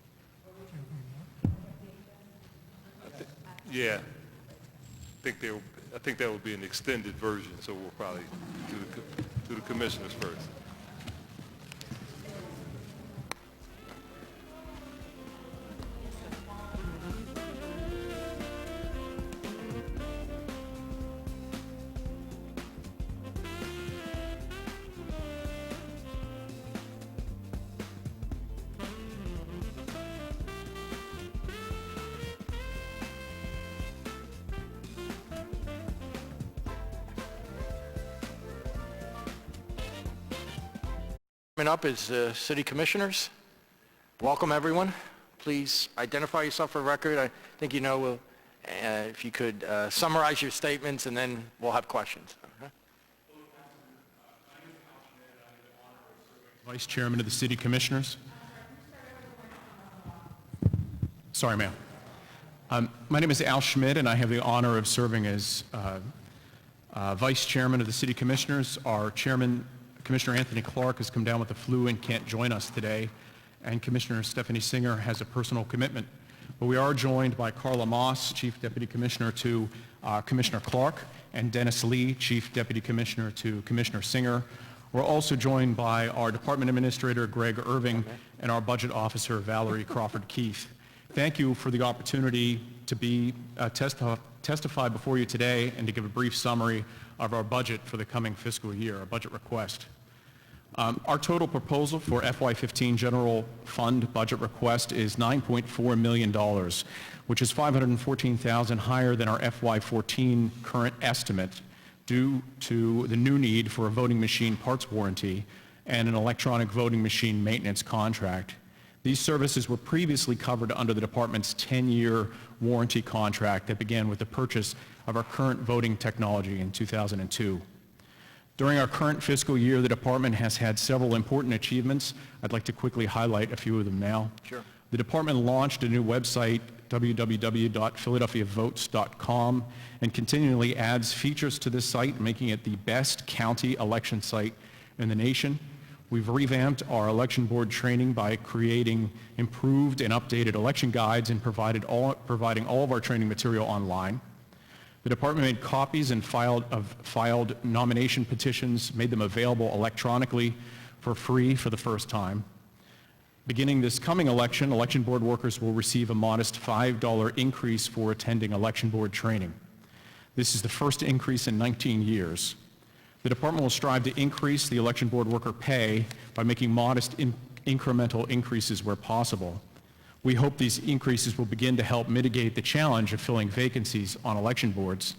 Yeah, I think that will be an extended version, so we'll probably do the commissioners first. Coming up is city commissioners. Welcome, everyone. Please identify yourself for the record. I think you know, if you could summarize your statements, and then we'll have questions. Okay? Vice Chairman of the City Commissioners. Sorry, ma'am. My name is Al Schmidt, and I have the honor of serving as Vice Chairman of the City Commissioners. Our Chairman, Commissioner Anthony Clark, has come down with the flu and can't join us today, and Commissioner Stephanie Singer has a personal commitment. But we are joined by Carla Moss, Chief Deputy Commissioner to Commissioner Clark, and Dennis Lee, Chief Deputy Commissioner to Commissioner Singer. We're also joined by our Department Administrator, Greg Irving, and our Budget Officer, Valerie Crawford Keith. Thank you for the opportunity to be testify before you today and to give a brief summary of our budget for the coming fiscal year, our budget request. Our total proposal for FY15 general fund budget request is $9.4 million, which is $514,000 higher than our FY14 current estimate due to the new need for a voting machine parts warranty and an electronic voting machine maintenance contract. These services were previously covered under the department's 10-year warranty contract that began with the purchase of our current voting technology in 2002. During our current fiscal year, the department has had several important achievements. I'd like to quickly highlight a few of them now. Sure. The department launched a new website www.philadelphiavotes.com, and continually adds features to this site, making it the best county election site in the nation. We've revamped our election board training by creating improved and updated election guides and providing all of our training material online. The department made copies and filed nomination petitions, made them available electronically for free for the first time. Beginning this coming election, election board workers will receive a modest $5 increase for attending election board training. This is the first increase in 19 years. The department will strive to increase the election board worker pay by making modest incremental increases where possible. We hope these increases will begin to help mitigate the challenge of filling vacancies on election boards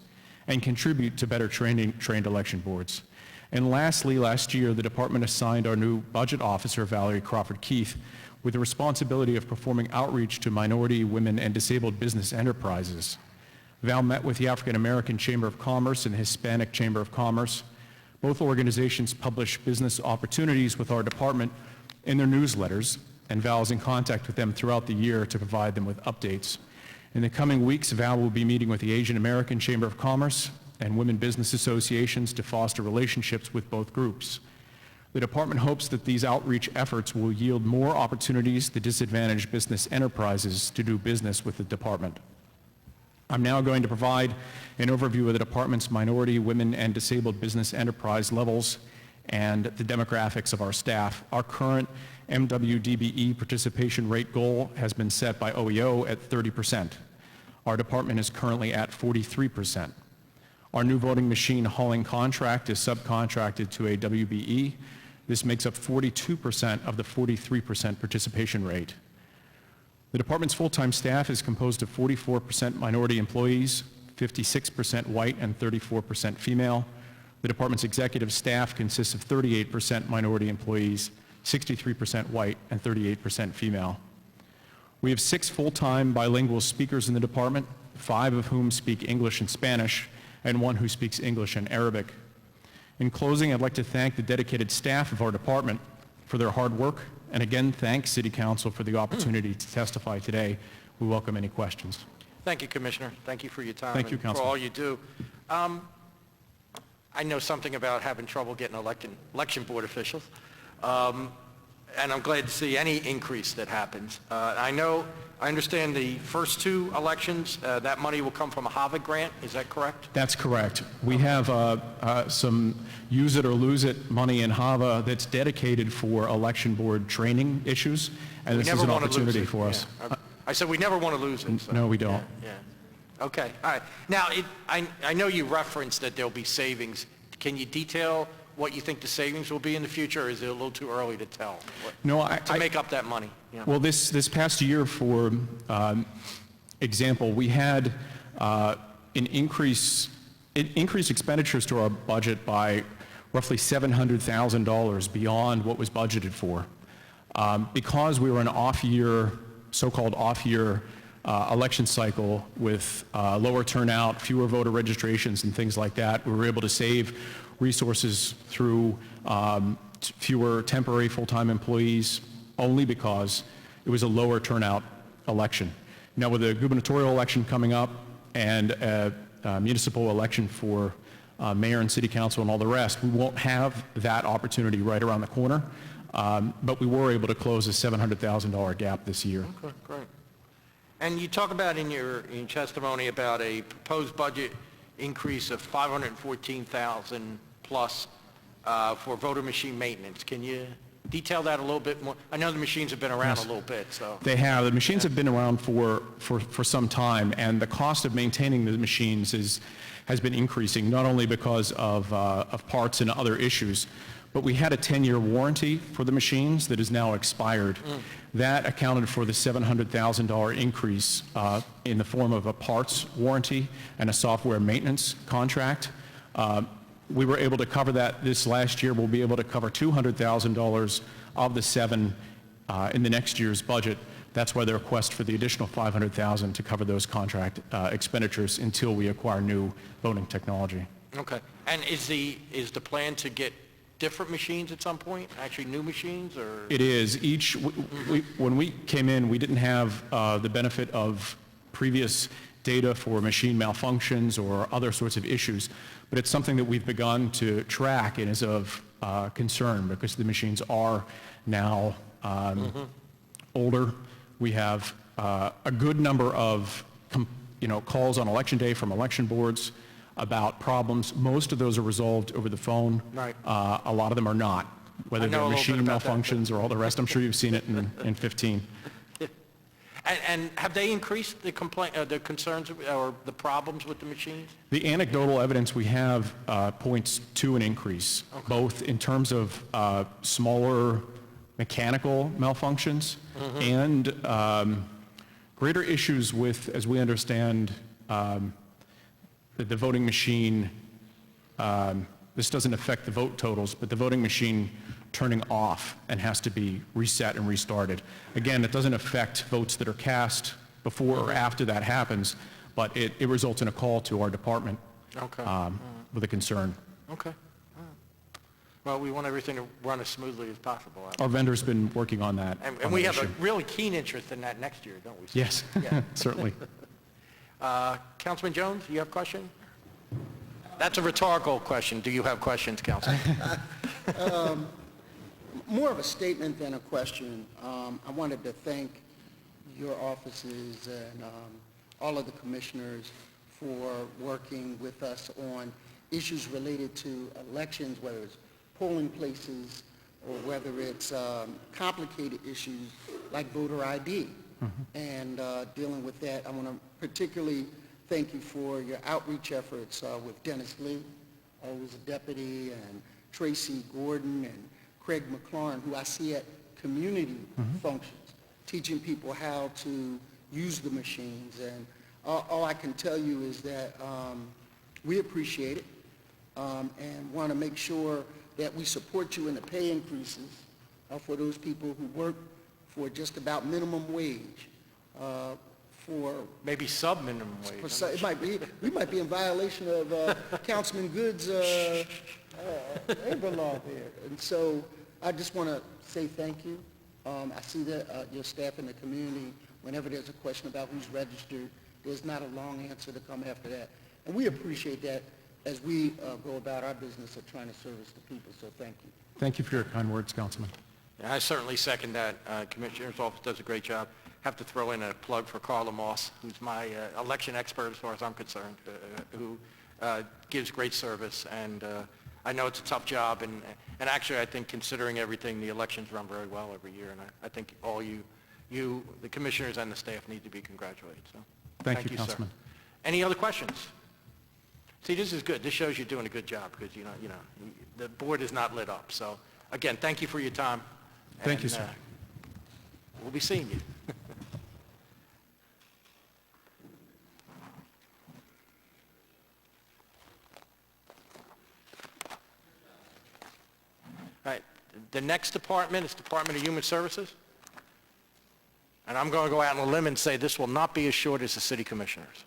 and contribute to better trained election boards. And lastly, last year, the department assigned our new budget officer, Valerie Crawford Keith, with the responsibility of performing outreach to minority, women, and disabled business enterprises. Val met with the African American Chamber of Commerce and the Hispanic Chamber of Commerce. Both organizations publish business opportunities with our department in their newsletters, and Val is in contact with them throughout the year to provide them with updates. In the coming weeks, Val will be meeting with the Asian American Chamber of Commerce and women business associations to foster relationships with both groups. The department hopes that these outreach efforts will yield more opportunities to disadvantaged business enterprises to do business with the department. I'm now going to provide an overview of the department's minority, women, and disabled business enterprise levels and the demographics of our staff. Our current MWDBE participation rate goal has been set by OEO at 30%. Our department is currently at 43%. Our new voting machine hauling contract is subcontracted to a WBE. This makes up 42% of the 43% participation rate. The department's full-time staff is composed of 44% minority employees, 56% white, and 34% female. The department's executive staff consists of 38% minority employees, 63% white, and 38% female. We have 6 full-time bilingual speakers in the department, 5 of whom speak English and Spanish, and 1 who speaks English and Arabic. In closing, I'd like to thank the dedicated staff of our department for their hard work, and again, thank City Council for the opportunity to testify today. We welcome any questions. Thank you, Commissioner. Thank you for your time. Thank you, and for Councilman. all you do. I know something about having trouble getting election board officials, and I'm glad to see any increase that happens. I understand the first 2 elections, that money will come from a HAVA grant. Is that correct? That's correct. We have some use it or lose it money in HAVA that's dedicated for election board training issues, and this is an opportunity for us. Yeah. I said we never want to lose it. So. No, we don't. Yeah. Okay. All right. Now, I know you referenced that there'll be savings. Can you detail what you think the savings will be in the future, or is it a little too early to tell? No, to make up that money. Yeah. Well, this past year, for example, we had increased expenditures to our budget by roughly $700,000 beyond what was budgeted for. Because we were in an so-called off-year election cycle with lower turnout, fewer voter registrations, and things like that, we were able to save resources through fewer temporary full-time employees, only because it was a lower turnout election. Now, with the gubernatorial election coming up and a municipal election for mayor and city council and all the rest, we won't have that opportunity right around the corner, but we were able to close a $700,000 gap this year. Okay, great. And you talk about in your testimony about a proposed budget increase of $514,000 plus for voter machine maintenance. Can you detail that a little bit more? I know the machines have been around a little bit, so. They have. The machines have been around for some time, and the cost of maintaining the machines has been increasing, not only because of parts and other issues, but we had a 10-year warranty for the machines that is now expired. That accounted for the $700,000 increase in the form of a parts warranty and a software maintenance contract. We were able to cover that this last year. We'll be able to cover $200,000 of the $7 in the next year's budget. That's why the request for the additional $500,000 to cover those contract expenditures until we acquire new voting technology. Okay. And is the plan to get different machines at some point? Actually new machines, or? It is. When we came in, we didn't have the benefit of previous data for machine malfunctions or other sorts of issues, but it's something that we've begun to track and is of concern because the machines are now older. We have a good number of calls on election day from election boards about problems. Most of those are resolved over the phone. Right. A lot of them are not, whether they're machine malfunctions or all the rest. I'm sure you've seen it in 15. And have they increased the the concerns or the problems with the machines? The anecdotal evidence we have points to an increase, both in terms of smaller mechanical malfunctions and greater issues with, as we understand, the voting machine. This doesn't affect the vote totals, but the voting machine turning off and has to be reset and restarted. Again, it doesn't affect votes that are cast before or after that happens, but it results in a call to our department with a concern. Okay. Well, we want everything to run as smoothly as possible. Our vendor's been working on that. And we have a really keen interest in that next year, don't we? Yes, Yeah. certainly. Councilman Jones, you have a question? That's a rhetorical question. Do you have questions, Councilman? More of a statement than a question. I wanted to thank your offices and all of the commissioners for working with us on issues related to elections, whether it's polling places or whether it's complicated issues like voter ID. And dealing with that, I want to particularly thank you for your outreach efforts with Dennis Lee, who was a deputy, and Tracy Gordon and Craig McLaurin, who I see at community functions, teaching people how to use the machines. And all I can tell you is that we appreciate it and want to make sure that we support you in the pay increases for those people who work for just about minimum wage. For maybe sub-minimum wage. It might be. We might be in violation of Councilman Good's labor law there. And so I just want to say thank you. I see that your staff in the community, whenever there's a question about who's registered, there's not a long answer to come after that. And we appreciate that as we go about our business of trying to service the people. So thank you. Thank you for your kind words, Councilman. I certainly second that. Commissioner's office does a great job. Have to throw in a plug for Carla Moss, who's my election expert as far as I'm concerned, who gives great service. And I know it's a tough job. And actually, I think considering everything, the elections run very well every year. And I think all you, the commissioners and the staff need to be congratulated. So Thank you, Councilman. Sir. Any other questions? See, this is good. This shows you're doing a good job because, you know, the board is not lit up. So, again, thank you for your time. Thank you, sir. We'll be seeing you. All right. The next department is Department of Human Services. And I'm going to go out on a limb and say this will not be as short as the city commissioners.